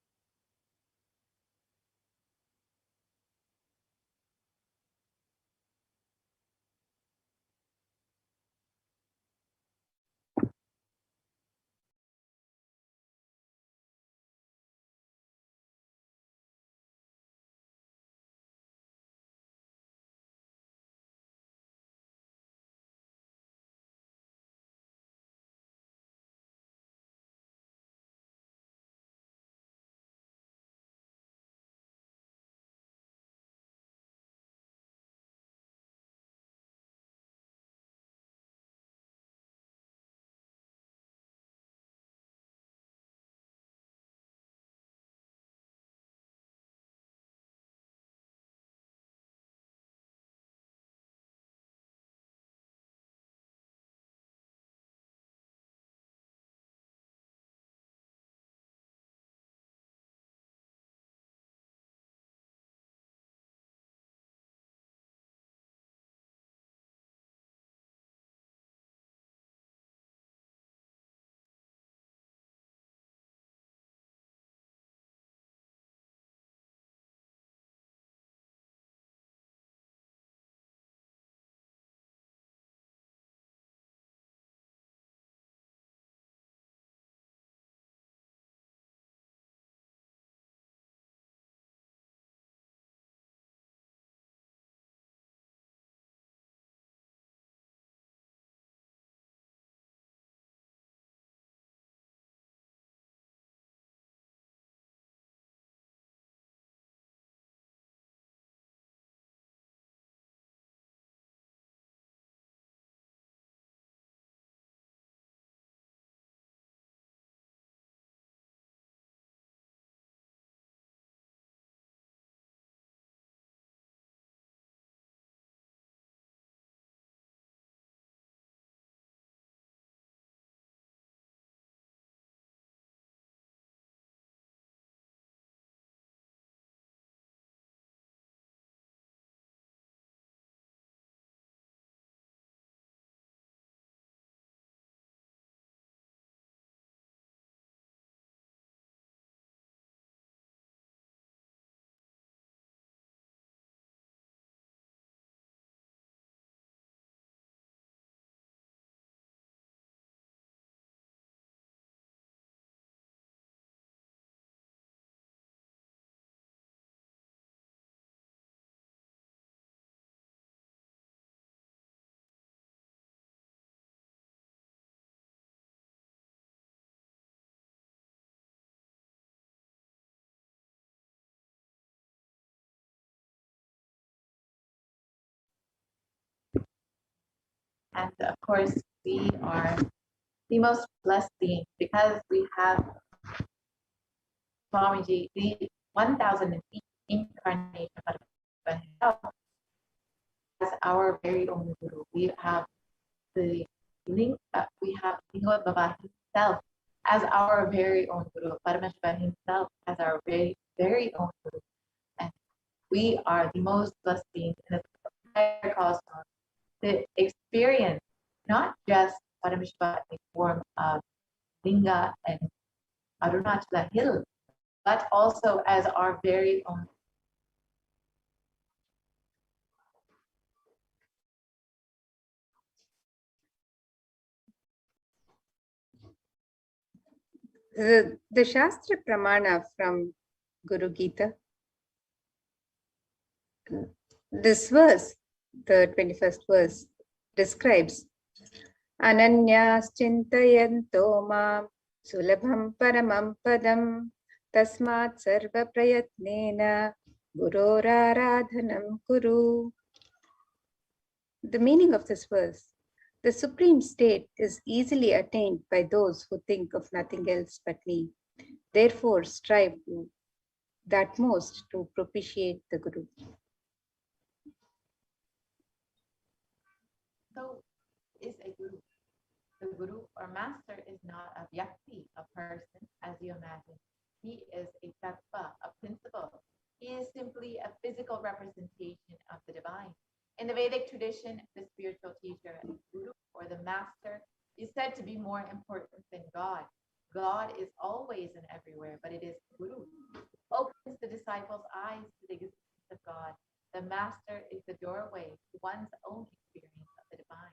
Speaker 3: And of course, we are the most blessed beings because we have Swamiji, the 1,000 incarnation of himself as our very own guru. We have the link, we have Lingua Baba himself as our very own guru, Paramashivoham himself as our very, very own guru. And we are the most blessed beings in the entire cosmos to experience not just Paramashivoham in the form of Linga and Arunachala Hill, but also as our very own.
Speaker 7: The Shastra Pramana from Guru Gita, this verse, the 21st verse, describes Ananyas Chintayanto Mam Sulabham Paramam Padam Tasmat Sarva Prayatnena Guroraradhanam Kuru. The meaning of this verse: the supreme state is easily attained by those who think of nothing else but me. Therefore, strive to that most to propitiate the Guru.
Speaker 3: So, is a guru. The guru or master is not a vyakti, a person, as you imagine. He is a tattva, a principle. He is simply a physical representation of the divine. In the Vedic tradition, the spiritual teacher, the guru or the master, is said to be more important than God. God is always and everywhere, but it is guru who opens the disciples' eyes to the existence of God. The master is the doorway to one's own experience of the divine.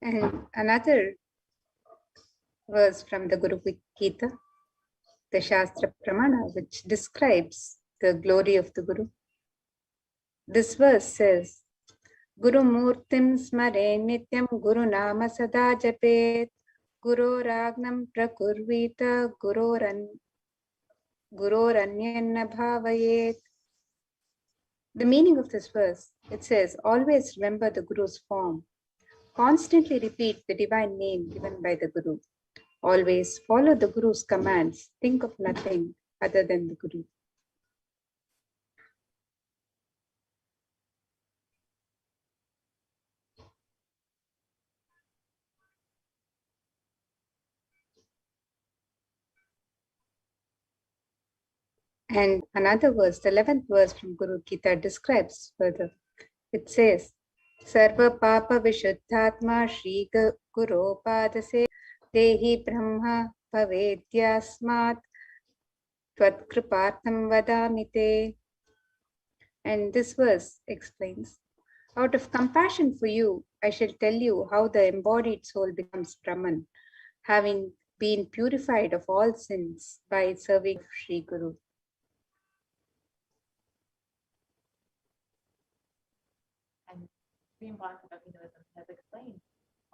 Speaker 7: And another verse from the Guru Gita, the Shastra Pramana, which describes the glory of the Guru. This verse says, Guru Murtim Smare Nityam Guru Nama Sada Japet Guru Ragnam Prakurvita Guroranyanna Bhavayet. The meaning of this verse, it says, always remember the Guru's form. Constantly repeat the divine name given by the Guru. Always follow the Guru's commands. Think of nothing other than the Guru. And another verse, the 11th verse from Guru Gita describes further. It says, Sarva Papa Vishuddhatma Shri Guru Padase Dehi Brahma Pavedyasmat Tvat Kripartham Vadamite. And this verse explains, out of compassion for you, I shall tell you how the embodied soul becomes Brahman, having been purified of all sins by serving Sri Guru.
Speaker 3: And Supreme Bhakti of Hinduism has explained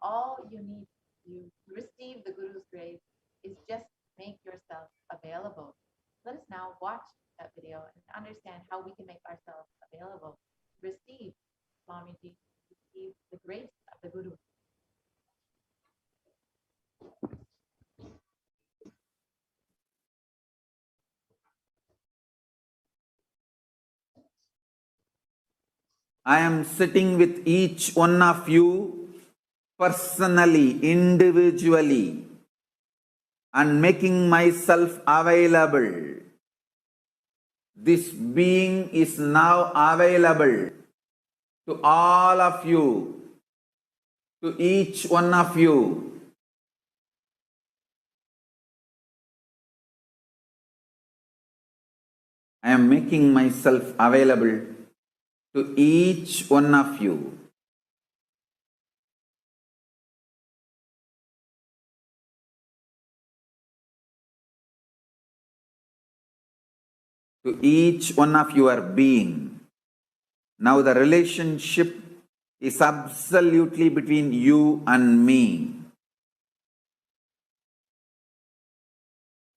Speaker 3: all you need to receive the Guru's grace is just make yourself available. Let us now watch that video and understand how we can make ourselves available to receive Swamiji, to receive the grace of the Guru.
Speaker 2: I am sitting with each one of you personally, individually, and making myself available. This being is now available to all of you, to each one of you. I am making myself available to each one of you. To each one of your being. Now the relationship is absolutely between you and me.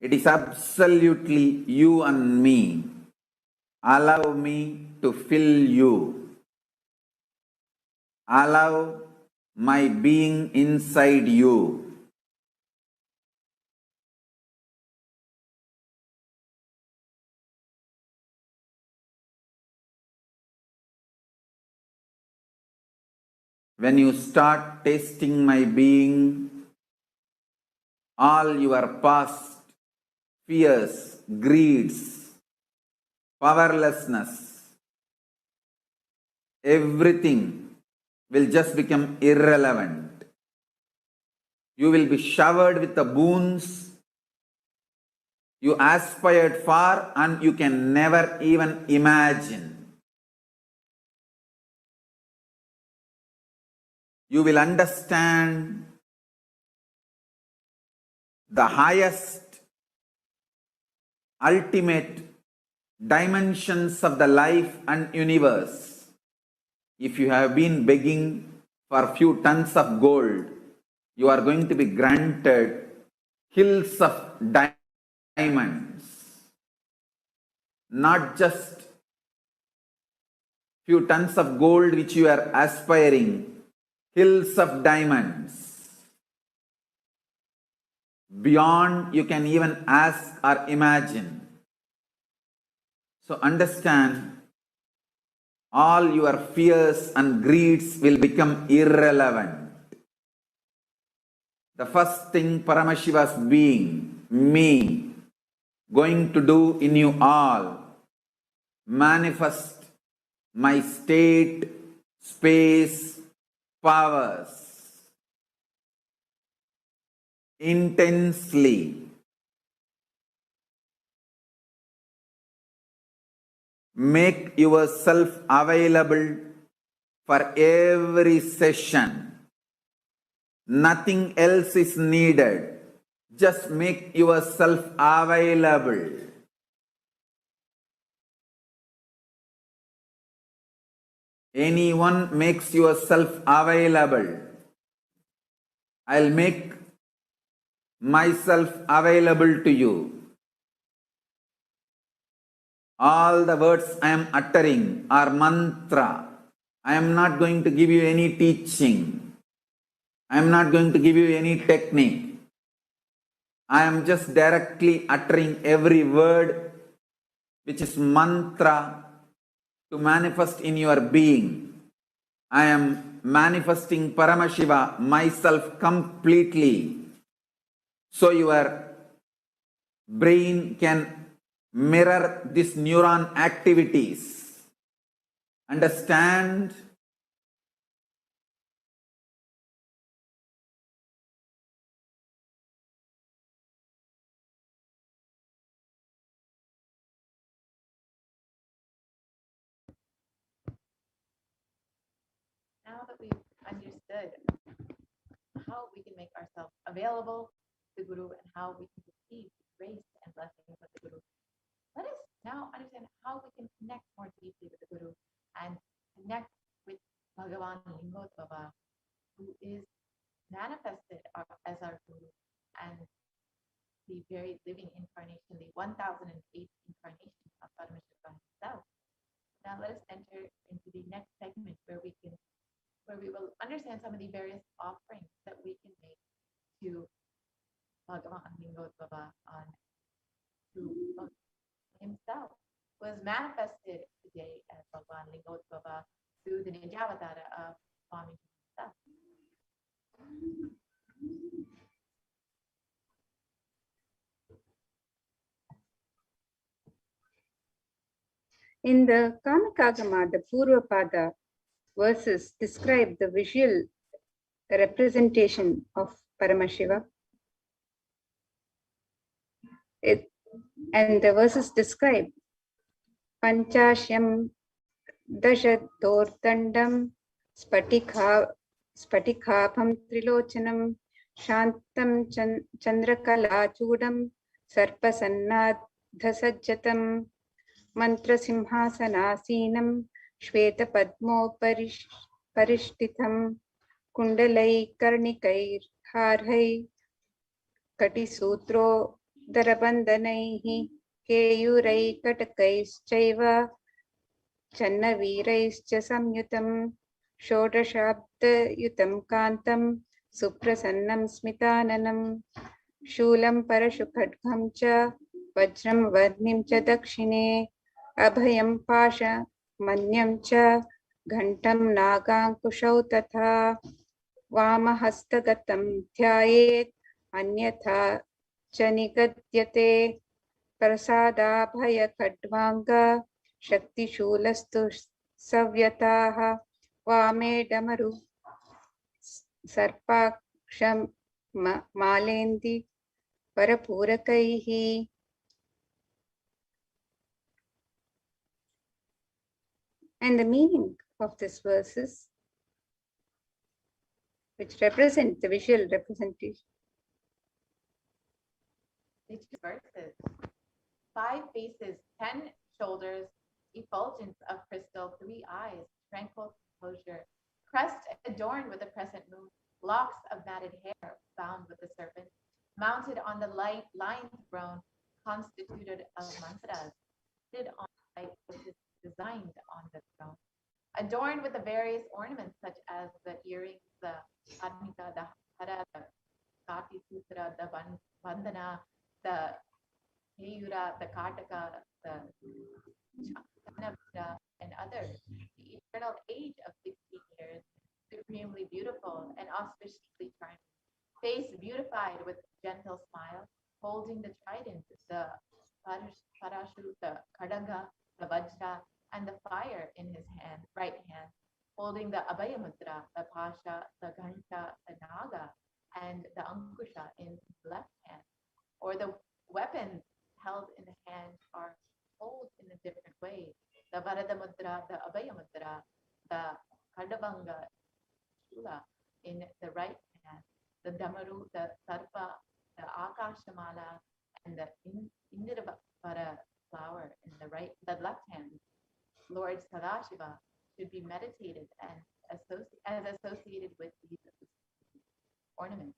Speaker 2: It is absolutely you and me. Allow me to fill you. Allow my being inside you. When you start tasting my being, all your past fears, greeds, powerlessness, everything will just become irrelevant. You will be showered with the boons you aspired for and you can never even imagine. You will understand the highest, ultimate dimensions of the life and universe. If you have been begging for a few tons of gold, you are going to be granted hills of diamonds. Not just few tons of gold which you are aspiring, hills of diamonds. Beyond you can even ask or imagine. So understand, all your fears and greeds will become irrelevant. The first thing Paramashiva's being, me, going to do in you all, manifest my state, space, powers intensely. Make yourself available for every session. Nothing else is needed. Just make yourself available. Anyone makes yourself available, I'll make myself available to you. All the words I am uttering are mantra. I am not going to give you any teaching. I am not going to give you any technique. I am just directly uttering every word which is mantra to manifest in your being. I am manifesting Paramashiva, myself completely, so your brain can mirror these neuron activities. Understand?
Speaker 3: Now that we've understood how we can make ourselves available to the Guru and how we can receive the grace and blessings of the Guru, let us now understand how we can connect more deeply with the Guru and connect with Bhagavan Lingotvava, who is manifested as our Guru and the very living incarnation, the 1008th incarnation of Paramashiva himself. Now let us enter into the next segment where we will understand some of the various offerings that we can make to Bhagavan Lingotvava to himself, was manifested today as Bhagavan Lingotvava through the Nijavatara of Swami himself.
Speaker 7: In the Kanakagama, the Purvapada verses describe the visual representation of Paramashiva. And the verses describe Panchashyam Dashadortandam Spatikapam Trilochanam Shantam Chandrakala-chudam Sarpasannadhasajjatam Mantrasimhasanasinam Shveta Padmopari Parishtitam Kundalai Karnikair Harhai Katisutro Darabandanaihi Keyurai Katakaischaiva Channaviraischya Samyutam Shodashabda Kantam Suprasannam Smitananam Shulam Parashukadgham cha Vajram Varnim cha Dakshine Abhayam Pasha Manyam cha Ghantam Nagankushau Tatha Vamahastagatam Dhyayet Anyatha Chanigadyate Prasadabhaya Kadvanga Shakti Shulastu Savyataha Vame Damaru Sarpaksham Malendi Parapurakaihi. And the meaning of this verses, which represent the visual representation.
Speaker 3: These verses: 5 faces, 10 shoulders, effulgence of crystal, 3 eyes, tranquil composure, crest adorned with a crescent moon, locks of matted hair bound with a serpent, mounted on the lion throne constituted of mantras, seated on the light which is designed on the throne, adorned with the various ornaments such as the earrings, the admika, the hara, the kati sutra, the bandana, the heyura, the kataka, the chanavra, and others. The eternal age of 16 years, supremely beautiful and auspiciously charming, face beautified with gentle smile, holding the trident, the parashu, the kadaga, the vajra, and the fire in his right hand, holding the abhaya mudra, the pasha, the ghanta, the naga, and the ankusha in his left hand, or the weapons held in the hand are told in a different way. The varada mudra, the abhaya mudra, the kadavanga shula in the right hand, the damaru, the sarpa, the akashamala, and the indirvara flower in the left hand. Lord Sadashiva should be meditated and associated with these ornaments.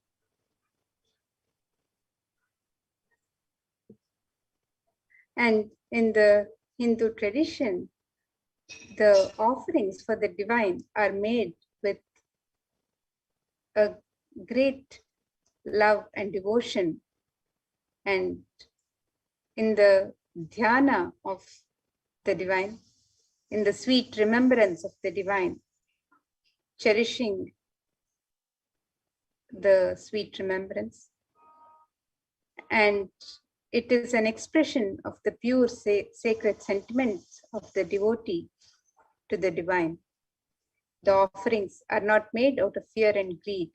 Speaker 7: And in the Hindu tradition, the offerings for the divine are made with a great love and devotion. And in the dhyana of the divine, in the sweet remembrance of the divine, cherishing the sweet remembrance. And it is an expression of the pure sacred sentiments of the devotee to the divine. The offerings are not made out of fear and greed.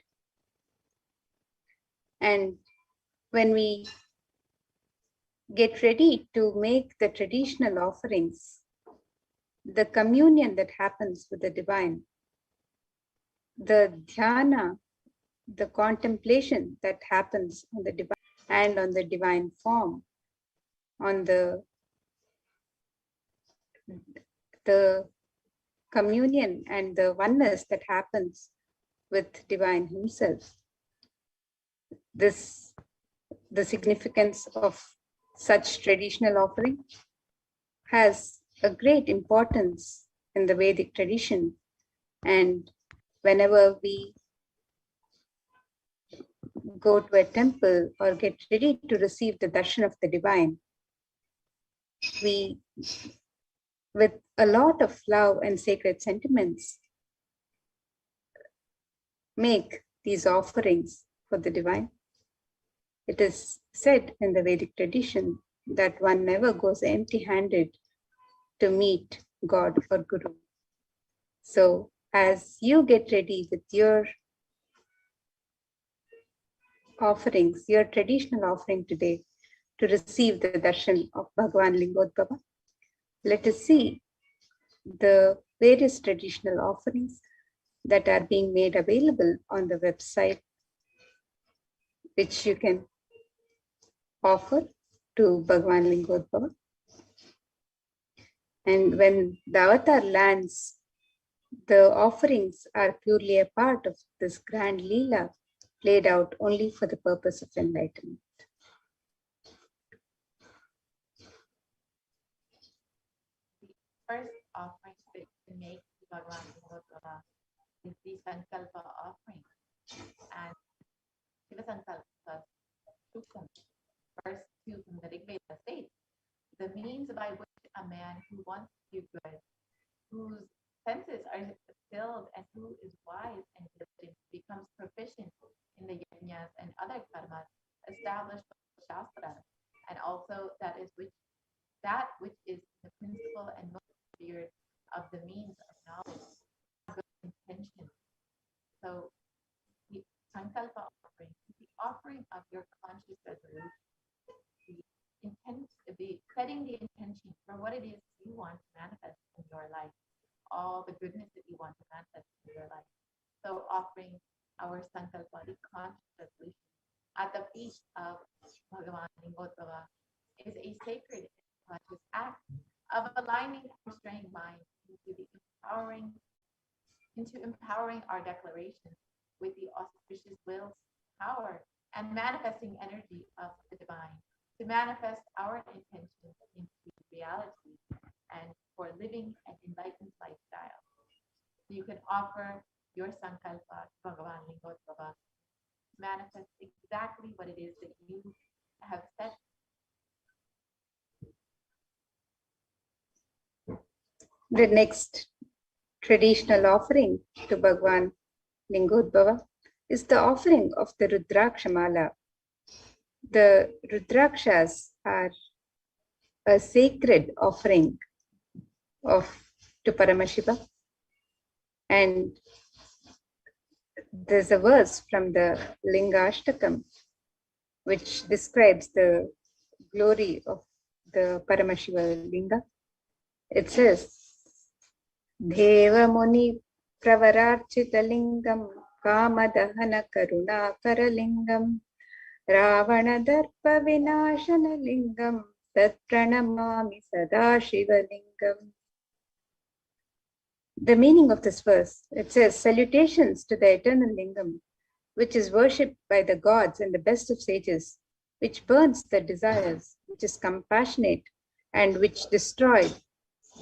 Speaker 7: And when we get ready to make the traditional offerings, the communion that happens with the divine, the dhyana, the contemplation that happens on the divine and on the divine form, on the communion and the oneness that happens with divine himself. The significance of such traditional offering has a great importance in the Vedic tradition. And whenever we go to a temple or get ready to receive the darshan of the divine, we, with a lot of love and sacred sentiments, make these offerings for the divine. It is said in the Vedic tradition that one never goes empty-handed to meet God or Guru. So as you get ready with your offerings, your traditional offering today to receive the darshan of Bhagavan Lingodbhava, let us see the various traditional offerings that are being made available on the website, which you can offer to Bhagavan Lingodbhava. And when the avatar lands, The offerings are purely a part of this grand Leela, played out only for the purpose of enlightenment.
Speaker 3: The first offering that we make to Bhagavan is the Sankalpa offering. And Shiva Sankalpa Sukam, verse 2 from the Rig Veda states, the means by which a man who wants to do good, whose senses are filled and who is wise and diligent becomes proficient in the yajnas and other karmas established by the Shastra, and also that which is the principle and most spirit of the means of knowledge, good intention. So the Sankalpa offering is the offering of your conscious resolution, the setting the intention for what it is you want to manifest in your life, all the goodness that you want to manifest in your life. So offering our Sankalpa, the conscious resolution, at the feet of Bhagavan Lingotbhava is a sacred and conscious act of aligning our straying mind into empowering our declarations with the auspicious will, power, and manifesting energy of the divine to manifest our intentions into reality and for living an enlightened lifestyle. You can offer your Sankalpa to Bhagavan Lingotbhava to manifest exactly what it is that you have set.
Speaker 7: The next traditional offering to Bhagavan Lingotbhava is the offering of the Rudrakshamala. The Rudrakshas are a sacred offering to Paramashiva, and there's a verse from the Lingashtakam which describes the glory of the Paramashiva Linga. It says, Deva Muni Pravararchita Lingam Kamadahana Karuna Karalingam Ravana Darpa Vinashana Lingam Tat Pranamami Sadashiva Lingam. The meaning of this verse, it says, salutations to the eternal Lingam, which is worshipped by the gods and the best of sages, which burns the desires, which is compassionate, and which destroyed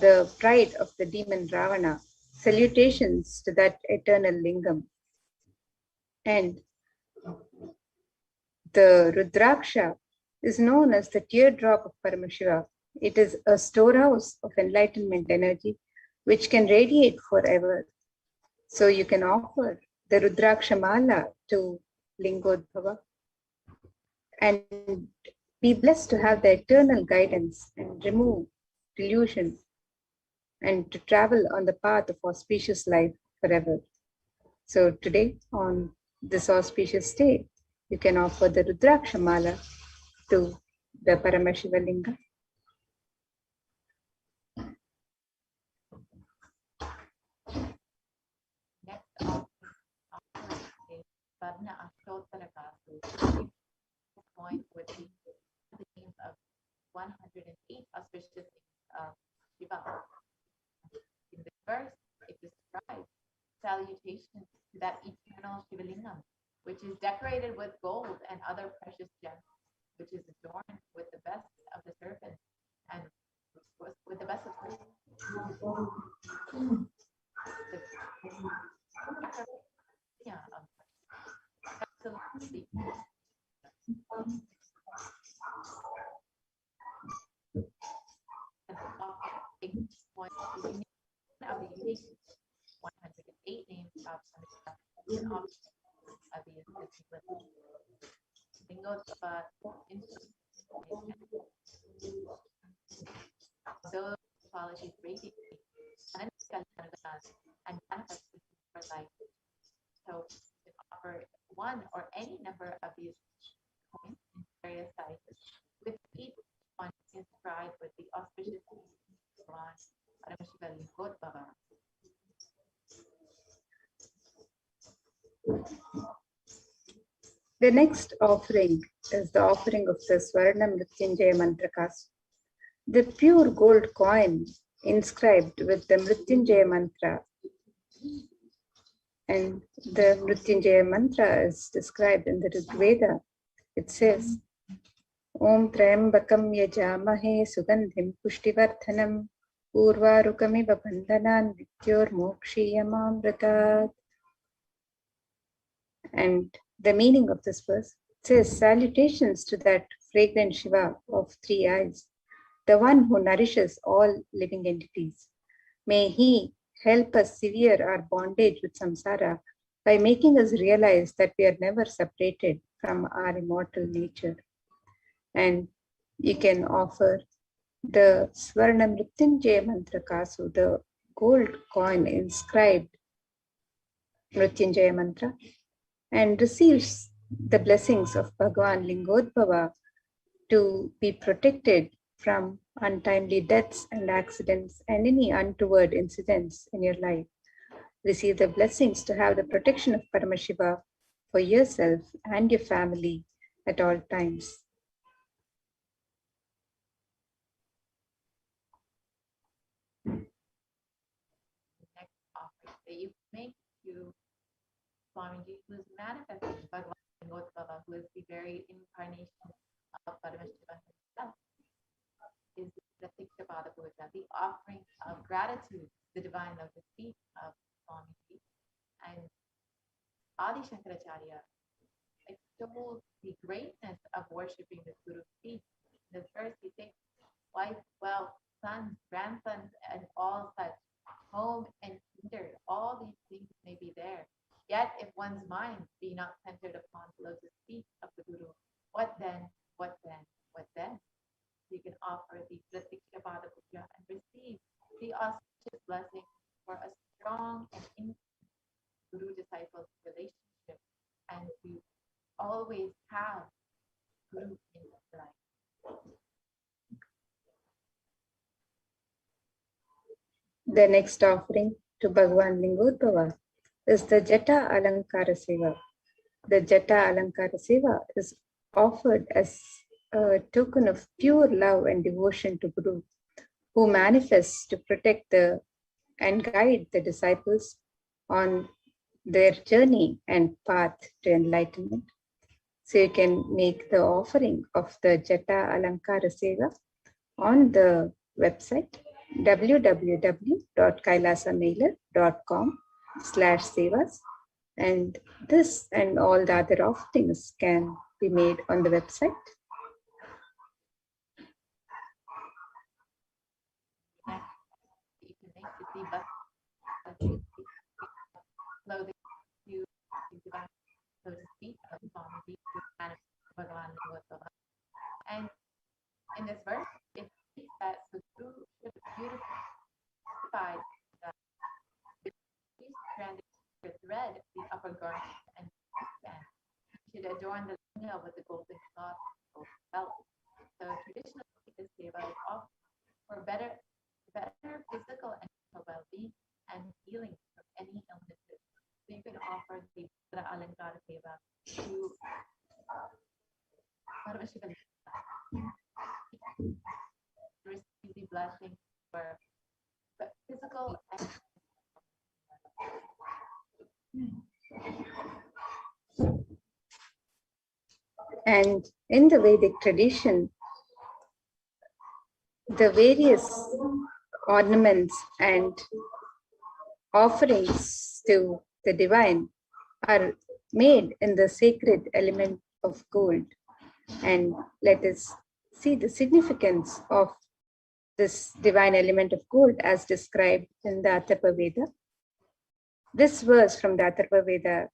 Speaker 7: the pride of the demon Ravana. Salutations to that eternal Lingam. And the Rudraksha is known as the teardrop of Paramashiva. It is a storehouse of enlightenment energy which can radiate forever. So you can offer the Rudraksha Mala to Lingotbhava and be blessed to have the eternal guidance and remove delusion and to travel on the path of auspicious life forever. So today, on this auspicious day, you can offer the Rudraksha Mala to the Paramashiva Linga.
Speaker 3: Next offering is Varna Ashtotarakasu, point with the names of 108 auspicious names of Shiva. In this verse, it describes salutations to that eternal Shivalingam, which is decorated with gold and other precious gems, which is adorned with the best of the serpents and with the best of of the unique 108 names of those qualities radiate and manifest for life. So you can offer one or any number of these coins in various sizes, with each one inscribed with the auspicious Paramashiva Lingotbhava.
Speaker 7: The next offering is the offering of the Swarna Mrityunjaya Mantrakas. The pure gold coin inscribed with the Mrityunjaya Mantra And the Mrityunjaya mantra is described in the Rig Veda. It says, Om Trayambakam Yajamahe Sugandhim Pushtivardhanam Urvarukamiva Bandhanan Vityor Mokshiyamamritat. And the meaning of this verse says, salutations to that fragrant Shiva of 3 eyes, the one who nourishes all living entities. May he help us sever our bondage with samsara by making us realize that we are never separated from our immortal nature. And you can offer the Swarna Mrityunjaya Mantra Kasu, the gold coin inscribed Mrityunjaya Mantra, and receives the blessings of Bhagavan Lingodbhava to be protected from untimely deaths and accidents and any untoward incidents in your life. Receive the blessings to have the protection of Paramashiva for yourself and your family at all times.
Speaker 3: Next offering that you make to Swamiji, who is manifesting Bhagavan Lingodbhava, who is the very incarnation of Paramashiva himself, is the Tikshapada Puja, the offering of gratitude, the divine love, the feet of Swamiji. And Adi Shankaracharya extols the greatness of worshipping the Guru's feet. In this verse, he takes wife, wealth, sons, grandsons, and all such, home and kindred, all these things may be there. Yet if one's mind be not centered upon the lotus feet of the Guru, what then, what then, what then? You can offer the Tikshapada Puja and receive the auspicious blessing for a strong and intimate Guru-disciple relationship, and to always have Guru in your life.
Speaker 7: The next offering to Bhagavan Lingodbhava is the Jata Alankara Seva. The Jata Alankara Seva is offered as a token of pure love and devotion to Guru, who manifests to protect and guide the disciples on their journey and path to enlightenment. So you can make the offering of the Jata Alankara Seva on the website www.kailasamailer.com/sevas, and this and all the other offerings can be made on the website.
Speaker 3: You can make the clothing to divine lotus feet of Swamiji, Bhagavan Lingodbhava. And in this verse, it speaks that the Guru should beautify the stranded thread, the upper garment, and should adorn the linga with the golden cloth, golden belt. So traditionally, this seva is offered for better physical and mental well-being and healing from any illnesses. So you can offer the Alankara seva to Paramashiva, receive the blessing for physical and
Speaker 7: And in the Vedic tradition, the various ornaments and offerings to the divine are made in the sacred element of gold. And let us see the significance of this divine element of gold as described in the Atharva Veda. This verse from the Atharva Veda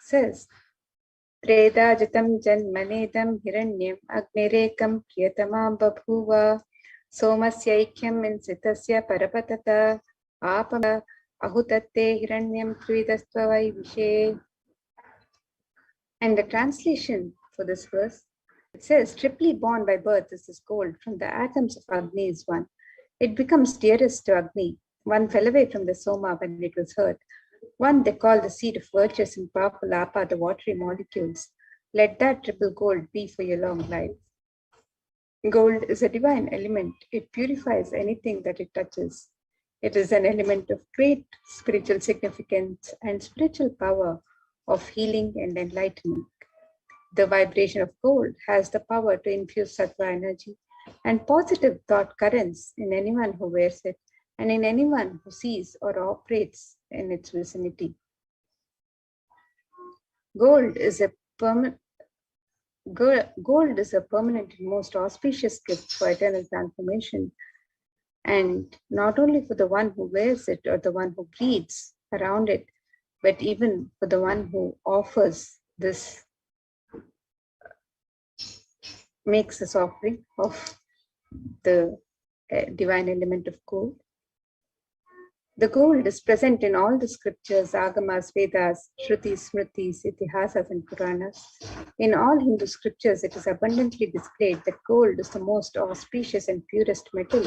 Speaker 7: says, Tredajatam janmanedam hiranyam agnirekam priyatamam babhuva somasyaikyam insitasya parapatata apama ahutatte hiranyam tridatvavai vishe. And the translation for this verse, it says, triply born by birth is this gold, from the atoms of Agni is one. It becomes dearest to Agni. One fell away from the Soma when it was hurt. One they call the seed of virtuous and powerful Apa, the watery molecules. Let that triple gold be for your long life. Gold is a divine element. It purifies anything that it touches. It is an element of great spiritual significance and spiritual power of healing and enlightenment. The vibration of gold has the power to infuse sattva energy and positive thought currents in anyone who wears it and in anyone who sees or operates in its vicinity. Gold is a permanent and most auspicious gift for eternal transformation, and not only for the one who wears it or the one who breathes around it, but even for the one who offers this, makes this offering of the divine element of gold. The gold is present in all the scriptures, agamas, Vedas, Shrutis, Smritis, Itihasas, and Puranas. In all Hindu scriptures, it is abundantly displayed that gold is the most auspicious and purest metal,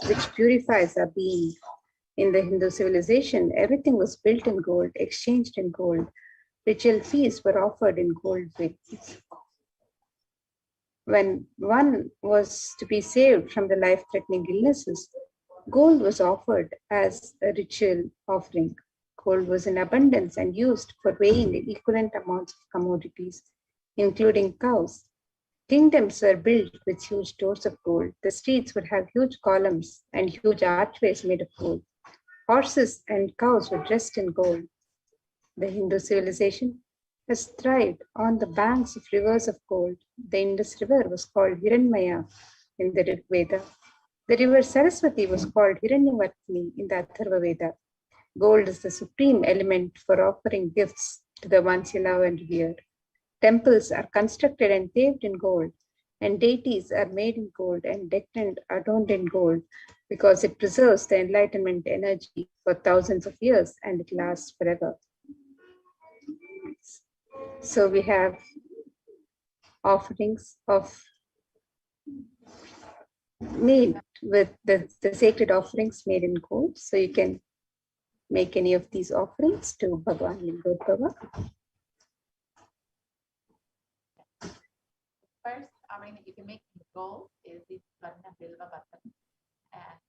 Speaker 7: which purifies our being. In the Hindu civilization, everything was built in gold, exchanged in gold. Ritual feasts were offered in gold weights. When one was to be saved from the life-threatening illnesses, gold was offered as a ritual offering. Gold was in abundance and used for weighing equivalent amounts of commodities, including cows. Kingdoms were built with huge stores of gold. The streets would have huge columns and huge archways made of gold. Horses and cows were dressed in gold. The Hindu civilization has thrived on the banks of rivers of gold. The Indus River was called Hiranmaya in the Rig Veda. The river Saraswati was called Hiranyavartini in the Atharva Veda. Gold is the supreme element for offering gifts to the ones you love and revere. Temples are constructed and paved in gold, and deities are made in gold and decked and adorned in gold because it preserves the enlightenment energy for thousands of years and it lasts forever. So we have offerings of made with the sacred offerings made in gold. So you can make any of these offerings to Bhagavan Lingodbhava.
Speaker 3: First offering that you can make in gold is the Swarna Bilva Patra. And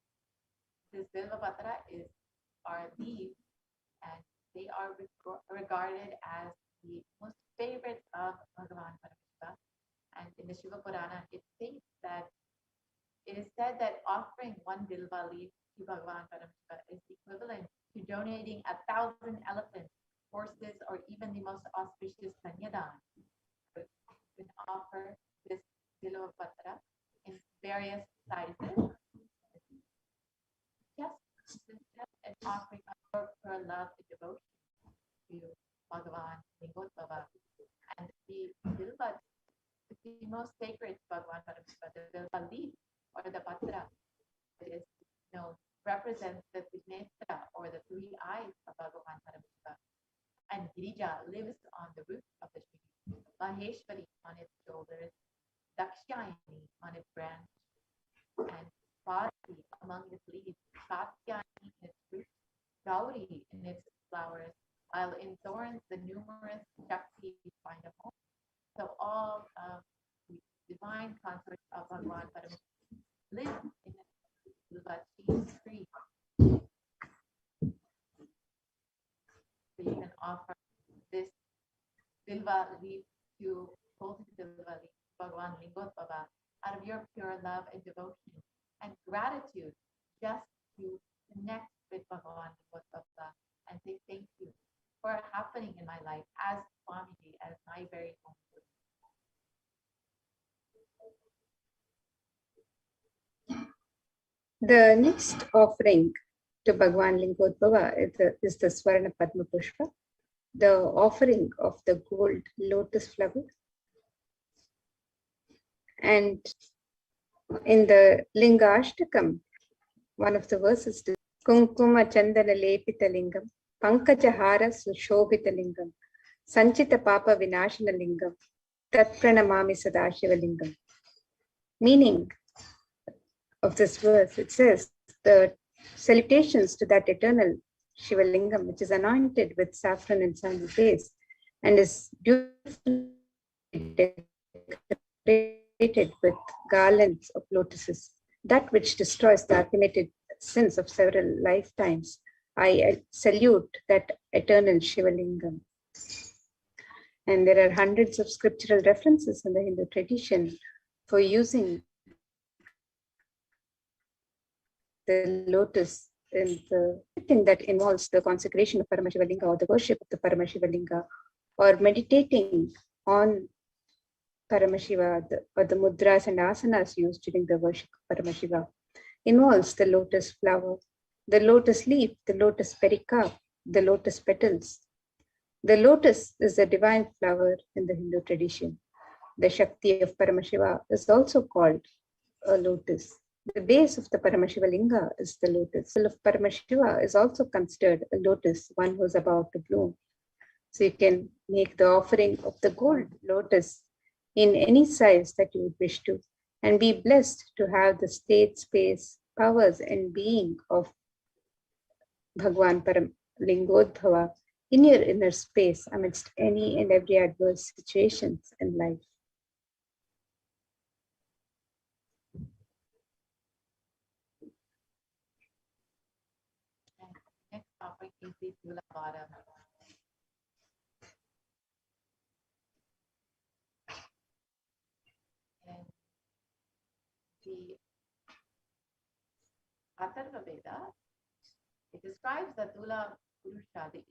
Speaker 3: this Bilva Patra are leaves, and they are regarded as the most favorite of Bhagavan Paramashiva. And in the Shiva Purana, it states that it is said that offering one Bilva leaf to Bhagavan Paramashiva is equivalent to donating 1,000 elephants, horses, or even the most auspicious Kanyadan. You can offer this Bilva Patra in various sizes. Just an offering of pure love and devotion to Bhagavan Lingodbhava. And the Bilva is the most sacred to Bhagavan Paramashiva, the Bilva leaf or the Patra. It is represents the Vignestra or the three eyes of Bhagavan Paramashiva. And Girija lives on the roof of the tree, Maheshwari on its shoulders, Dakshayani on its branch, and Parashakti among its leaves, Satyani in its roots, Gauri in its flowers, while in thorns the numerous Shaktis find a home. So all the divine consorts of Bhagavan Paramashiva live in the Bilva tree. So you can offer this Bilva leaf to Bilva leaf, Bhagavan Lingodbhava, out of your pure love and devotion and gratitude, just to connect with Bhagavan Lingodbhava and say thank you for happening in my life as Swamiji, as my very own.
Speaker 7: The next offering to Bhagavan Lingodbhava is the Swarna Padma Pushpa, the offering of the gold lotus flower. And in the Linga Ashtakam, one of the verses is Kunkuma Chandana Lepita Lingam, Pankaja Hara Sushobhita Lingam, Sanchita Papa Vinashana Lingam, Tat Pranamami Sadashiva Lingam. Meaning of this verse, it says the salutations to that eternal Shiva Lingam, which is anointed with saffron and sandal paste and is beautifully decorated with garlands of lotuses, that which destroys the accumulated since of several lifetimes, I salute that eternal Shivalingam. And there are hundreds of scriptural references in the Hindu tradition for using the lotus in the thing that involves the consecration of Paramashivalinga or the worship of the Paramashivalinga, or meditating on Paramashiva, or the mudras and asanas used during the worship of Paramashiva, involves the lotus flower, the lotus leaf, the lotus pericarp, the lotus petals. The lotus is a divine flower in the Hindu tradition. The Shakti of Paramashiva is also called a lotus. The base of the Paramashiva Linga is the lotus. The of Paramashiva is also considered a lotus, one who is about to bloom. So you can make the offering of the gold lotus in any size that you would wish to, and be blessed to have the state, space, powers, and being of Bhagwan Lingodbhava in your inner space amidst any and every adverse situations in life.
Speaker 3: Next topic is the Tula Bottom. And the Atharva Veda, it describes the Tula Purusha, the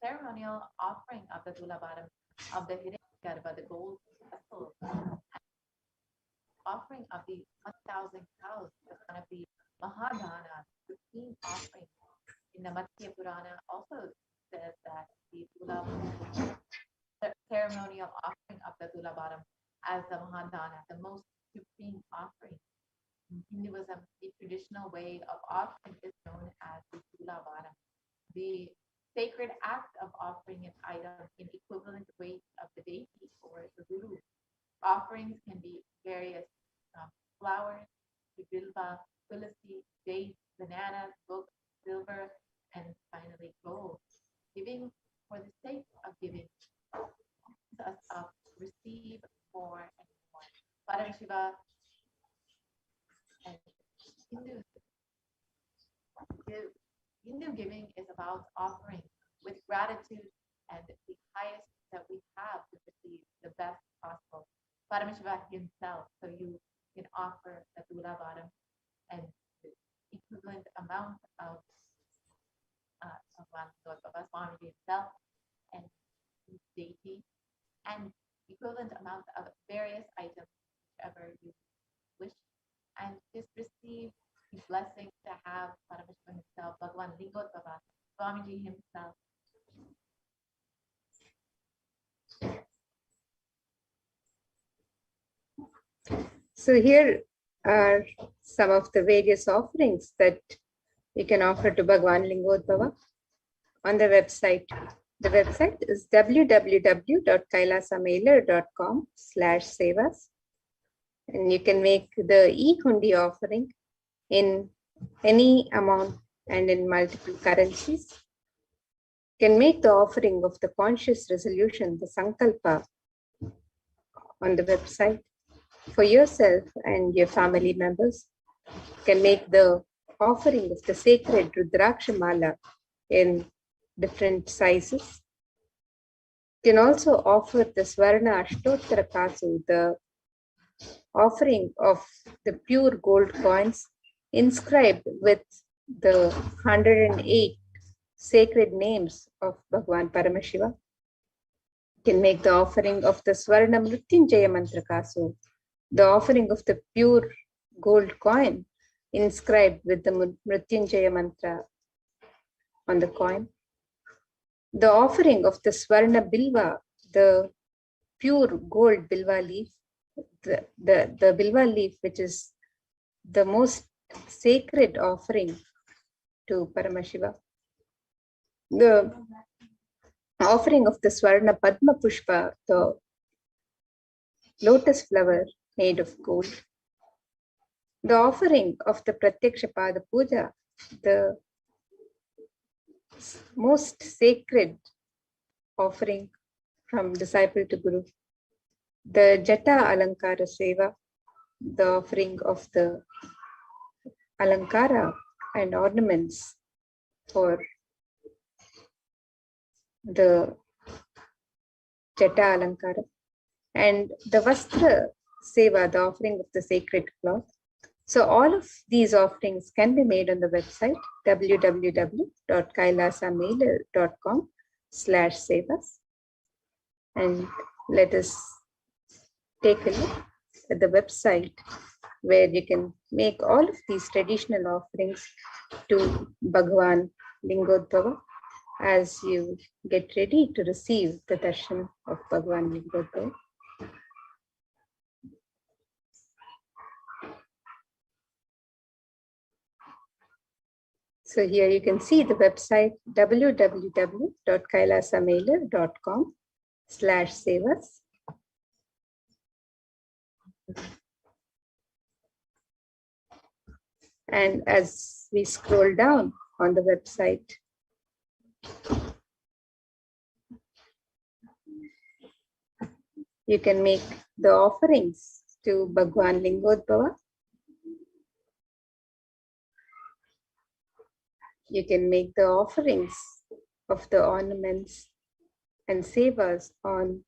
Speaker 3: ceremonial offering of the Tula Bottom of the Hiranyagarbha, the gold vessel, offering of the 1,000 cows as one of the Mahadana, the supreme offering. In the Matsya Purana also says that the Tula, the ceremonial offering of the Tula Bottom as the Mahadana, the most supreme offering. In Hinduism, the traditional way of offering is known as the Tula Bottom, the sacred act of offering an item in equivalent weight of the deity or the guru. Offerings can be various, from flowers to bilva, tulsi, dates, bananas, books, silver, and finally gold. Giving for the sake of giving, us of receive more and more. Paramashiva and Hindu giving is about offering with gratitude and the highest that we have to receive the best possible. Paramashiva himself, so you can offer the Tula Bottom and the equivalent amount of Baba Swamiji himself and his deity, and equivalent amount of various items, whichever you wish, and just receive the blessing to have Paramashiva himself, Bhagwan Lingodbhava, Swamiji himself.
Speaker 7: So here are some of the various offerings that you can offer to Bhagwan Lingodbhava on the website. The website is www.kailasamailer.com/sevas, and you can make the e-hundi offering in any amount and in multiple currencies. You can make the offering of the conscious resolution, the sankalpa, on the website for yourself and your family members. You can make the offering of the sacred Rudraksha Mala in different sizes. You can also offer the Swarna Ashtottara Kasu, the offering of the pure gold coins inscribed with the 108 sacred names of Bhagwan Paramashiva. You can make the offering of the Swarna Mrityunjaya Mantra Kasu, the offering of the pure gold coin inscribed with the Mrityunjaya Mantra on the coin. The offering of the Swarna Bilva, the pure gold Bilva leaf, the Bilva leaf, which is the most sacred offering to Paramashiva. The offering of the Swarna Padma Pushpa, the lotus flower made of gold. The offering of the Pratyaksha Pada Puja, the most sacred offering from disciple to guru. The Jata Alankara Seva, the offering of the Alankara and ornaments for the Jata Alankara, and the Vastra Seva, the offering of the sacred cloth. So all of these offerings can be made on the website www.kailasamailer.com/sevas. And let us take a look at the website where you can make all of these traditional offerings to Bhagavan Lingodbhava as you get ready to receive the darshan of Bhagavan Lingodbhava. So here you can see the website www.kailasamailer.com/sevas. And as we scroll down on the website, you can make the offerings to Bhagwan Lingodbhava. You can make the offerings of the ornaments and sevas on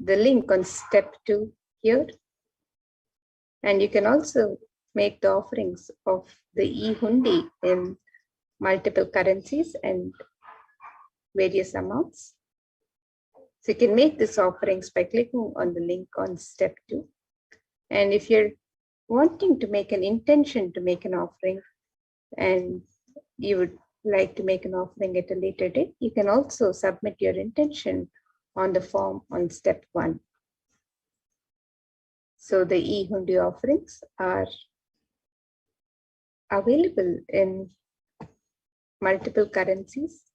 Speaker 7: the link on step 2 here. And you can also make the offerings of the e-hundi in multiple currencies and various amounts. So you can make these offerings by clicking on the link on step 2. And if you're wanting to make an intention to make an offering and you would like to make an offering at a later date, you can also submit your intention on the form on step 1. So the e-hundi offerings are available in multiple currencies: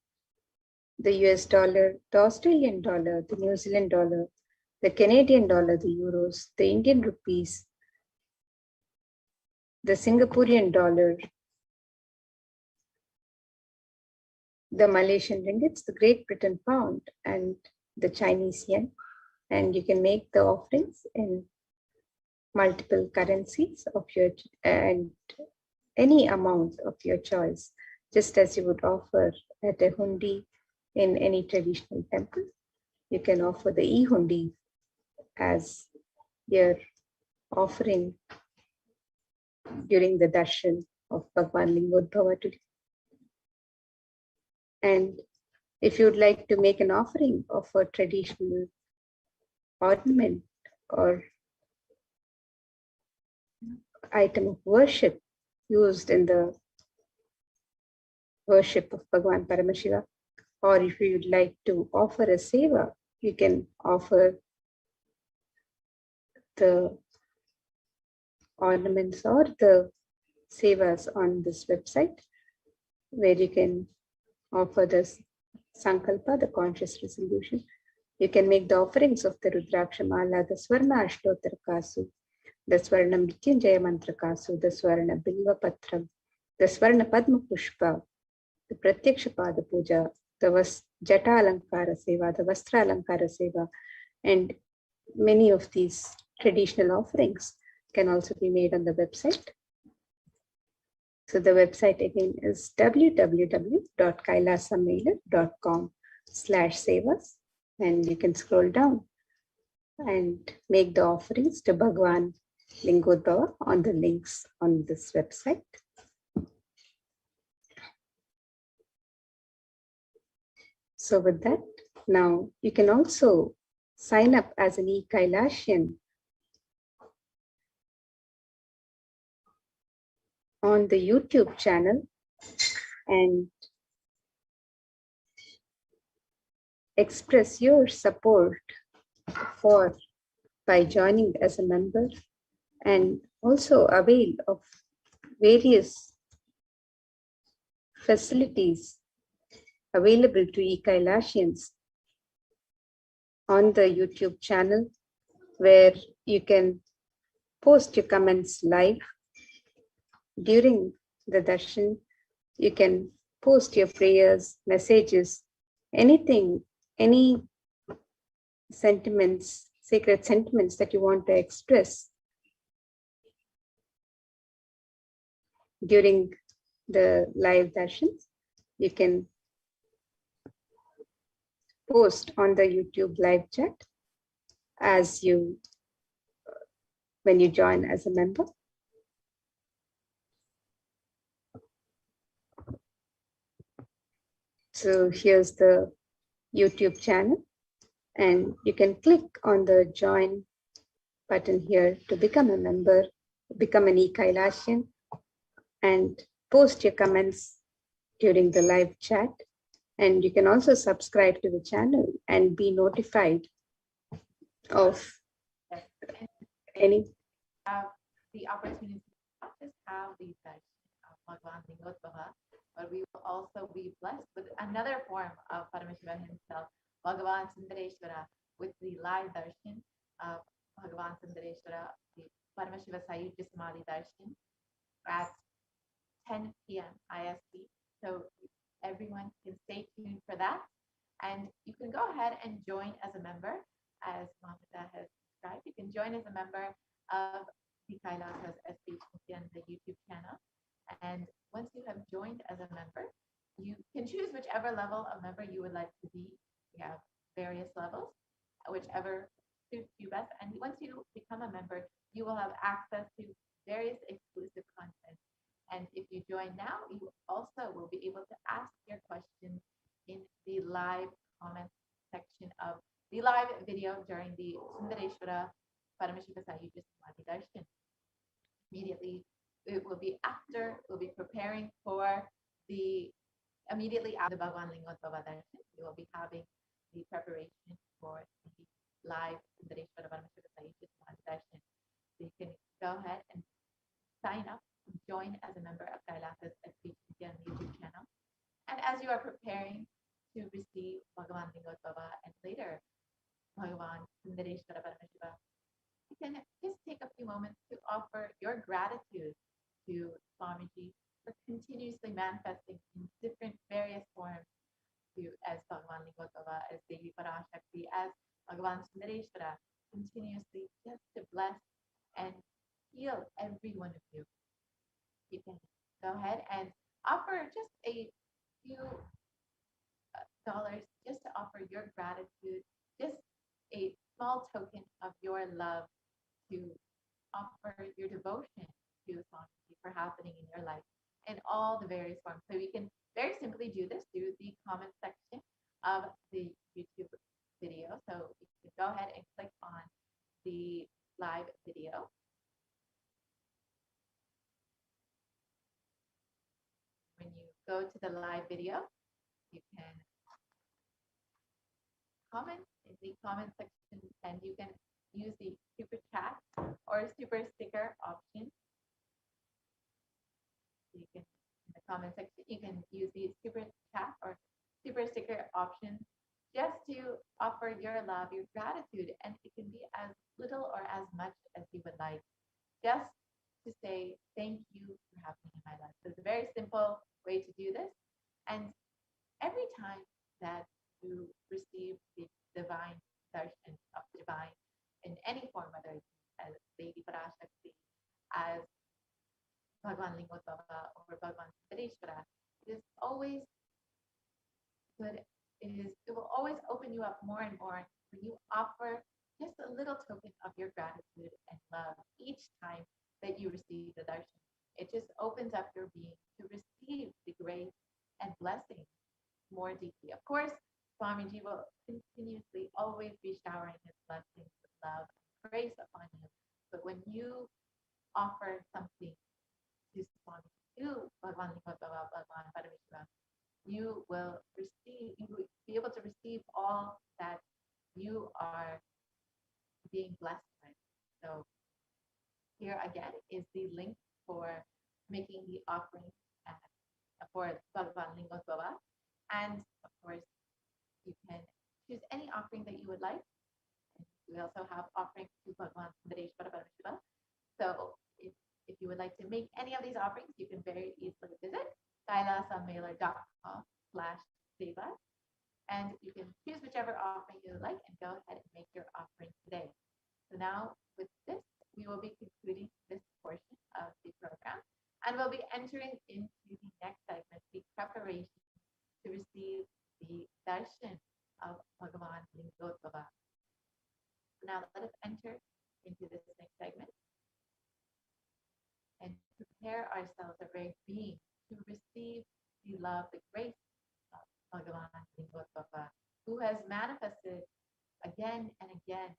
Speaker 7: the US dollar, the Australian dollar, the New Zealand dollar, the Canadian dollar, the euros, the Indian rupees, the Singaporean dollar, the Malaysian ringgits, the Great Britain pound, and the Chinese yen. And you can make the offerings in multiple currencies of your and any amount of your choice, just as you would offer at a hundi in any traditional temple. You can offer the e-hundi as your offering during the darshan of Bhagwan Lingodbhava today. And if you would like to make an offering of a traditional ornament or item of worship used in the worship of Bhagwan Paramashiva, or if you would like to offer a seva, you can offer the ornaments or the sevas on this website, where you can offer this sankalpa, the conscious resolution. You can make the offerings of the Rudraksha Mala, the Swarna Ashtottara Kasu, the Swarna Mrityunjaya Mantra Kasu, the Swarna Bilva Patram, the Swarna Padma Pushpa, the Pratyaksha Pada Puja, the Jata Alankara Seva, the Vastra Alankara Seva, and many of these traditional offerings can also be made on the website. So the website again is www.kailasamailer.com/sevas, and you can scroll down and make the offerings to Bhagwan Lingodbhava on the links on this website. So with that, now you can also sign up as an e-Kailashian on the YouTube channel and express your support by joining as a member, and also avail of various facilities available to e-Kailashians on the YouTube channel, where you can post your comments live during the darshan. You can post your prayers, messages, anything, any sentiments, sacred sentiments that you want to express during the live darshans, you can post on the YouTube live chat as you when you join as a member. So here's the YouTube channel, and you can click on the join button here to become a member, become an e-Kailashian, and post your comments during the live chat. And you can also subscribe to the channel and be notified of
Speaker 3: Yes. And
Speaker 7: any.
Speaker 3: have the opportunity to not just have the session of Bhagavan Lingotvara, but we will also be blessed with another form of Paramashiva himself, Bhagavan Sundareshwara, with the live darshan of Bhagavan Sundareshwara, the Paramashiva Sayujya Samadhi darshan at 10 p.m. IST. So everyone can stay tuned for that. And you can go ahead and join as a member, as Mamata has described. You can join as a member of the Kailasas HDH Nithyananda YouTube channel. And once you have joined as a member, you can choose whichever level of member you would like to be. We have various levels, whichever suits you best. And once you become a member, you will have access to various exclusive content. And if you join now, you also will be able to ask your questions in the live comment section of the live video during the Sundareshwara Paramashiva Sayujya Samadhi Darshan. Immediately, it will be after, we'll be preparing for the, immediately after the Bhagavan Lingotvara Darshan, we will be having the preparation for the live Sundareshwara Paramashiva Sayujya Samadhi Darshan. So you can go ahead and sign up, join as a member of Kailasas HDH Nithyananda YouTube channel. And as you are preparing to receive Bhagavan Lingotvara and later Bhagavan Sundareshwara Paramashiva, you can just take a few moments to offer your gratitude to Swamiji for continuously manifesting in different various forms to as Bhagavan Lingotvara, as Devi Parashakti, as Bhagavan Sundareshwara, continuously just to bless and heal every one of you. You can go ahead and offer just a few dollars just to offer your gratitude, just a small token of your love, to offer your devotion to Swamiji for happening in your life in all the various forms. So you can very simply do this through the comment section of the YouTube video. So you can go ahead and click on the live video. When you go to the live video, you can comment in the comment section, and you can use the super chat or super sticker option. You can, in the comment section, you can use the super chat or super sticker option just to offer your love, your gratitude, and it can be as little or as much as you would like, just to say thank you for happening in my life. So it's a very simple way to do this. And every time that you receive the divine darshan of divine in any form, whether it's as Devi Parashakti, as Bhagavan Lingotvara, or Bhagavan Sundareshwara, it is always good. It will always open you up more and more when you offer just a little token of your gratitude and love each time that you receive the darshan. It just opens up your being to receive the grace and blessings more deeply. Of course, Swamiji will continuously always be showering his blessings with love and grace upon you. But when you offer something to Swamiji, to Bhagavan Lingotvara, Bhagavan Paramashivoham, you will receive, you will be able to receive all that you are being blessed with. So here again is the link for making the offering for Bhagavan Lingotvara. And of course, you can choose any offering that you would like. And we also have offerings to Bhagavan Sundareshwara Paramashiva. So if you would like to make any of these offerings, you can very easily visit kailasamailer.com/seva, and you can choose whichever offering you would like and go ahead and make your offering today. So now with this, we will be concluding this portion of the program, and we'll be entering into the next segment, the preparation to receive the darshan of Bhagavan Lingottava. Now let us enter into this next segment and prepare ourselves, our very being, to receive the love, the grace of Bhagavan Lingottava, who has manifested again and again,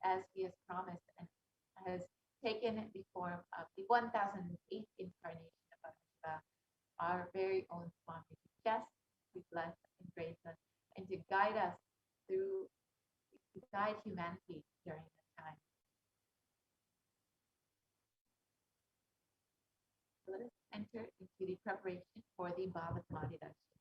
Speaker 3: as he has promised, and has taken the form of the 1008th incarnation of Parashakti, our very own Swami, just to bless and grace us and to guide us through, to guide humanity during this time. So let us enter into the preparation for the Bhava Samadhi Darshan.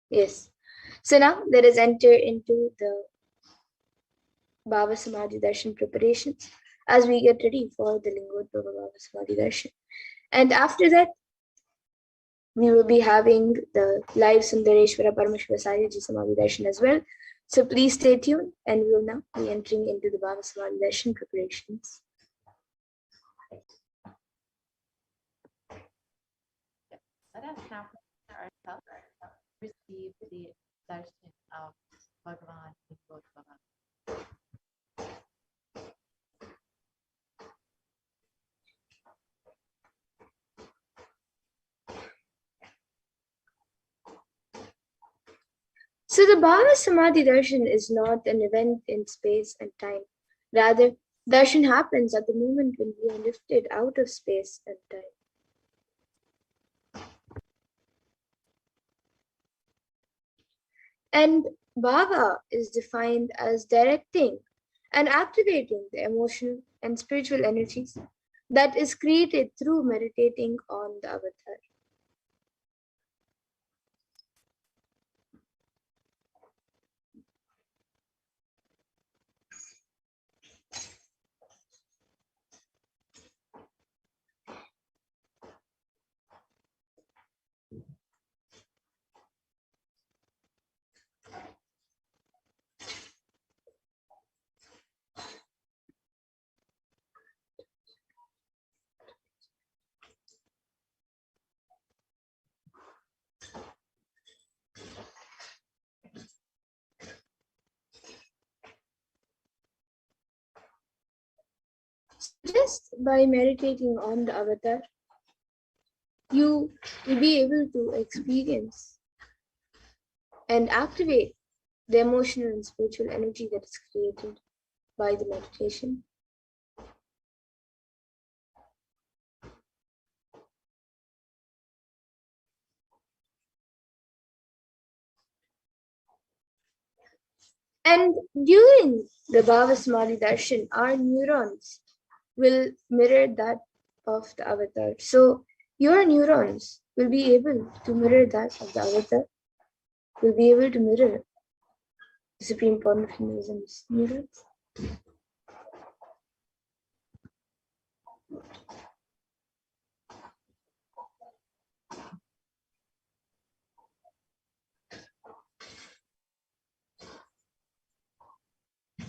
Speaker 6: Yes. So now let us enter into the Bhava Samadhi Darshan preparations. as we get ready for the Lingodbhava Bhava Samadhi Darshan. And after that, we will be having the live Sundareshwara Paramashiva Sayaji Samadhi Darshan as well. So please stay tuned, and we will now be entering into the Bhava Samadhi Darshan preparations.
Speaker 3: Let us now prepare ourselves to receive the darshan of Bhagavan Lingodbhava.
Speaker 6: So the Bhava Samadhi Darshan is not an event in space and time. Rather, darshan happens at the moment when we are lifted out of space and time. And bhava is defined as directing and activating the emotional and spiritual energies that is created through meditating on the avatar. Just by meditating on the avatar, you will be able to experience and activate the emotional and spiritual energy that is created by the meditation. And during the Bhava Samadhi Darshan, our neurons will mirror that of the avatar. So your neurons will be able to mirror that of the avatar, will be able to mirror the Supreme Pontificalism's neurons.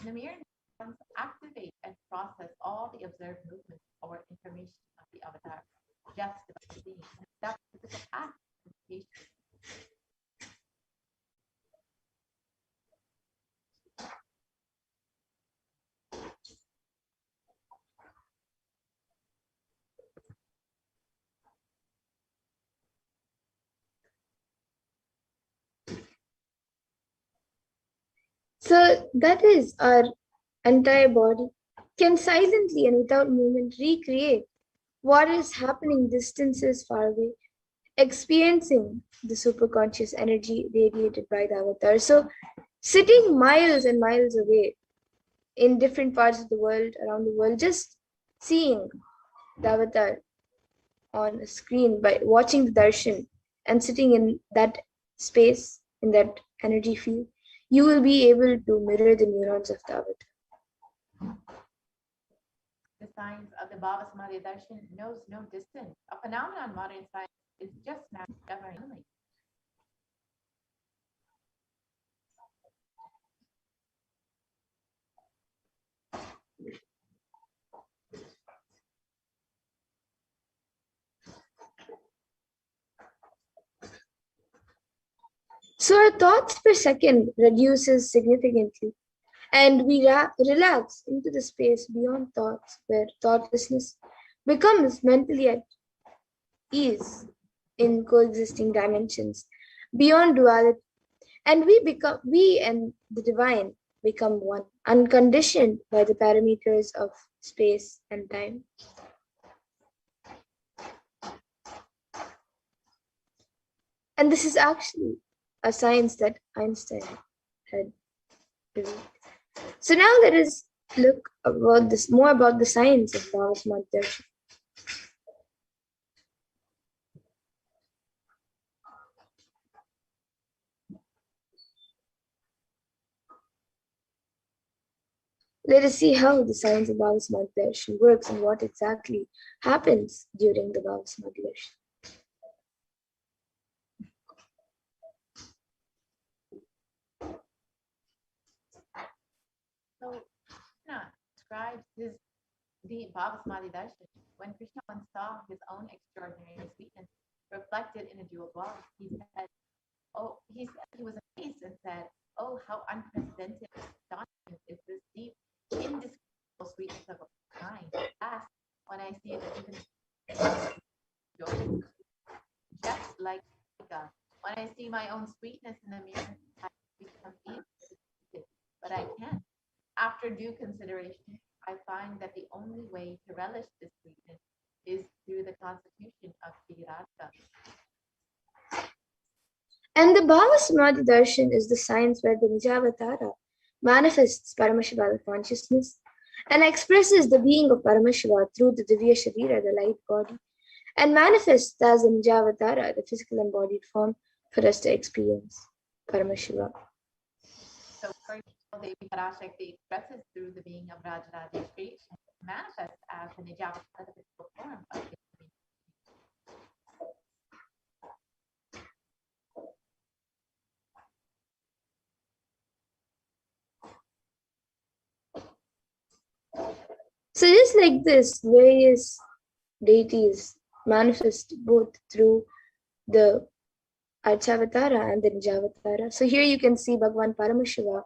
Speaker 3: The mere neurons activate and process all the observed movements or information of the avatar just by seeing. That's the capacity of meditation.
Speaker 6: So that is our entire body can silently and without movement recreate what is happening distances far away, experiencing the superconscious energy radiated by the avatar. So sitting miles and miles away in different parts of the world, around the world, just seeing the avatar on a screen by watching the darshan and sitting in that space, in that energy field, you will be able to mirror the neurons of the avatar.
Speaker 3: The science of the Bhava Samadhi Darshan knows no distance. A phenomenon modern science is just now discovering.
Speaker 6: So our thoughts per second reduces significantly, and we relax into the space beyond thoughts, where thoughtlessness becomes mentally at ease in coexisting dimensions beyond duality, and we and the divine become one, unconditioned by the parameters of space and time. And this is actually a science that Einstein had revealed. So now let us look about this more about the science of Bhava Samadhi Darshan. Let us see how the science of Bhava Samadhi Darshan works and what exactly happens during the Bhava Samadhi Darshan.
Speaker 3: So Krishna describes the Bhava Samadhi Darshan. When Krishna once saw his own extraordinary sweetness reflected in a jeweled wall, he said he was amazed and said, "Oh, how unprecedented and astonishing is this deep, indescribable sweetness of mind. Alas, when I see it, even joy, just like God. When I see my own sweetness in the mirror, I become easily, but I can't. After due consideration, I find that the only way to relish this sweetness is through the constitution of Virata."
Speaker 6: And the Bhava Samadhi Darshan is the science where the Nijavatara manifests Paramashiva consciousness and expresses the being of Paramashiva through the Divya Sharira, the light body, and manifests as a Nijavatara, the physical embodied form, for us to experience Paramashiva.
Speaker 3: So, for example, Devi Parashakti expresses through the being of Rajarajeshri and manifests as the Nijavatara, the physical form of the
Speaker 6: So just like this, various deities manifest both through the Archavatara and the Nijavatara. So here you can see Bhagavan Paramashiva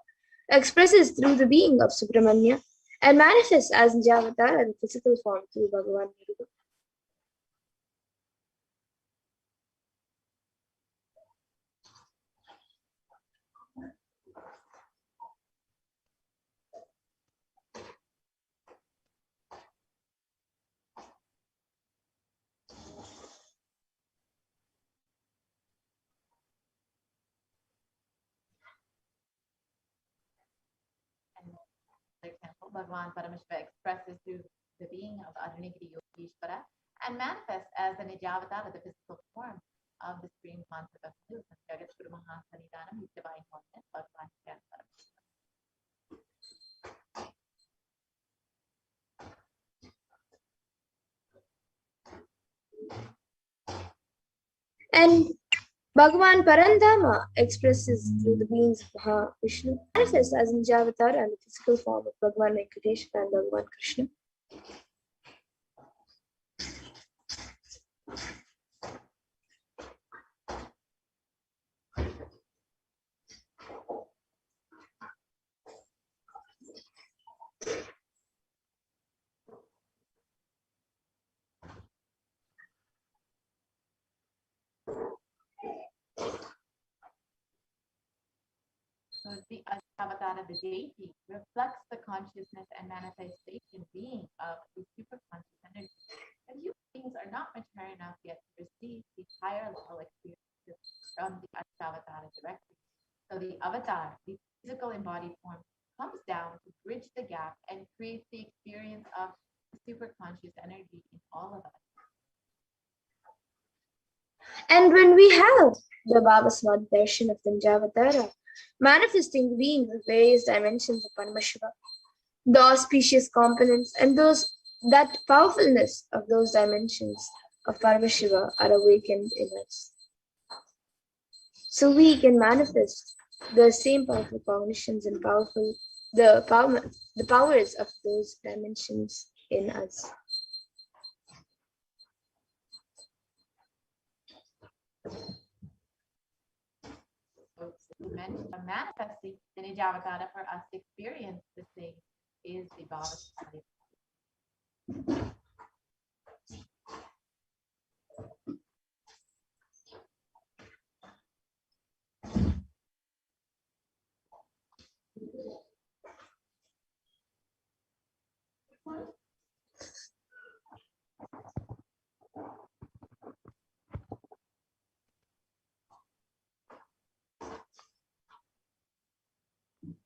Speaker 6: expresses through the being of Subramanya and manifests as Nijavatara in physical form through Bhagavan Nirupa.
Speaker 3: For example, Bhagavan Paramashiva expresses through the being of Adhanigiri Yogeshwara and manifests as the Nijavatara, the physical form of the supreme concept of truth and Jagat Guru Mahasanidanam, his divine holiness, Bhagavan Paramashiva.
Speaker 6: And Bhagavan Parandama expresses through the beings of Mahavishnu, manifests as Nijavatara and the physical form of Bhagavan Venkateshwara and Bhagavan Krishna.
Speaker 3: So the Avatar, the deity, reflects the consciousness and manifestation being of the superconscious energy. And human beings are not mature enough yet to receive the higher level experiences from the Avatar directly. So the avatar, the physical embodied form, comes down to bridge the gap and create the experience of the superconscious energy in all of us.
Speaker 6: And when we have the Bhava Samadhi Darshan of the Nijavatara, manifesting the beings of various dimensions of Paramashiva, the auspicious components and that powerfulness of those dimensions of Paramashiva are awakened in us. So we can manifest the same powerful cognitions and the powers of those dimensions in us.
Speaker 3: Manifesting the Nijavatara for us to experience the same is the Bhava Samadhi.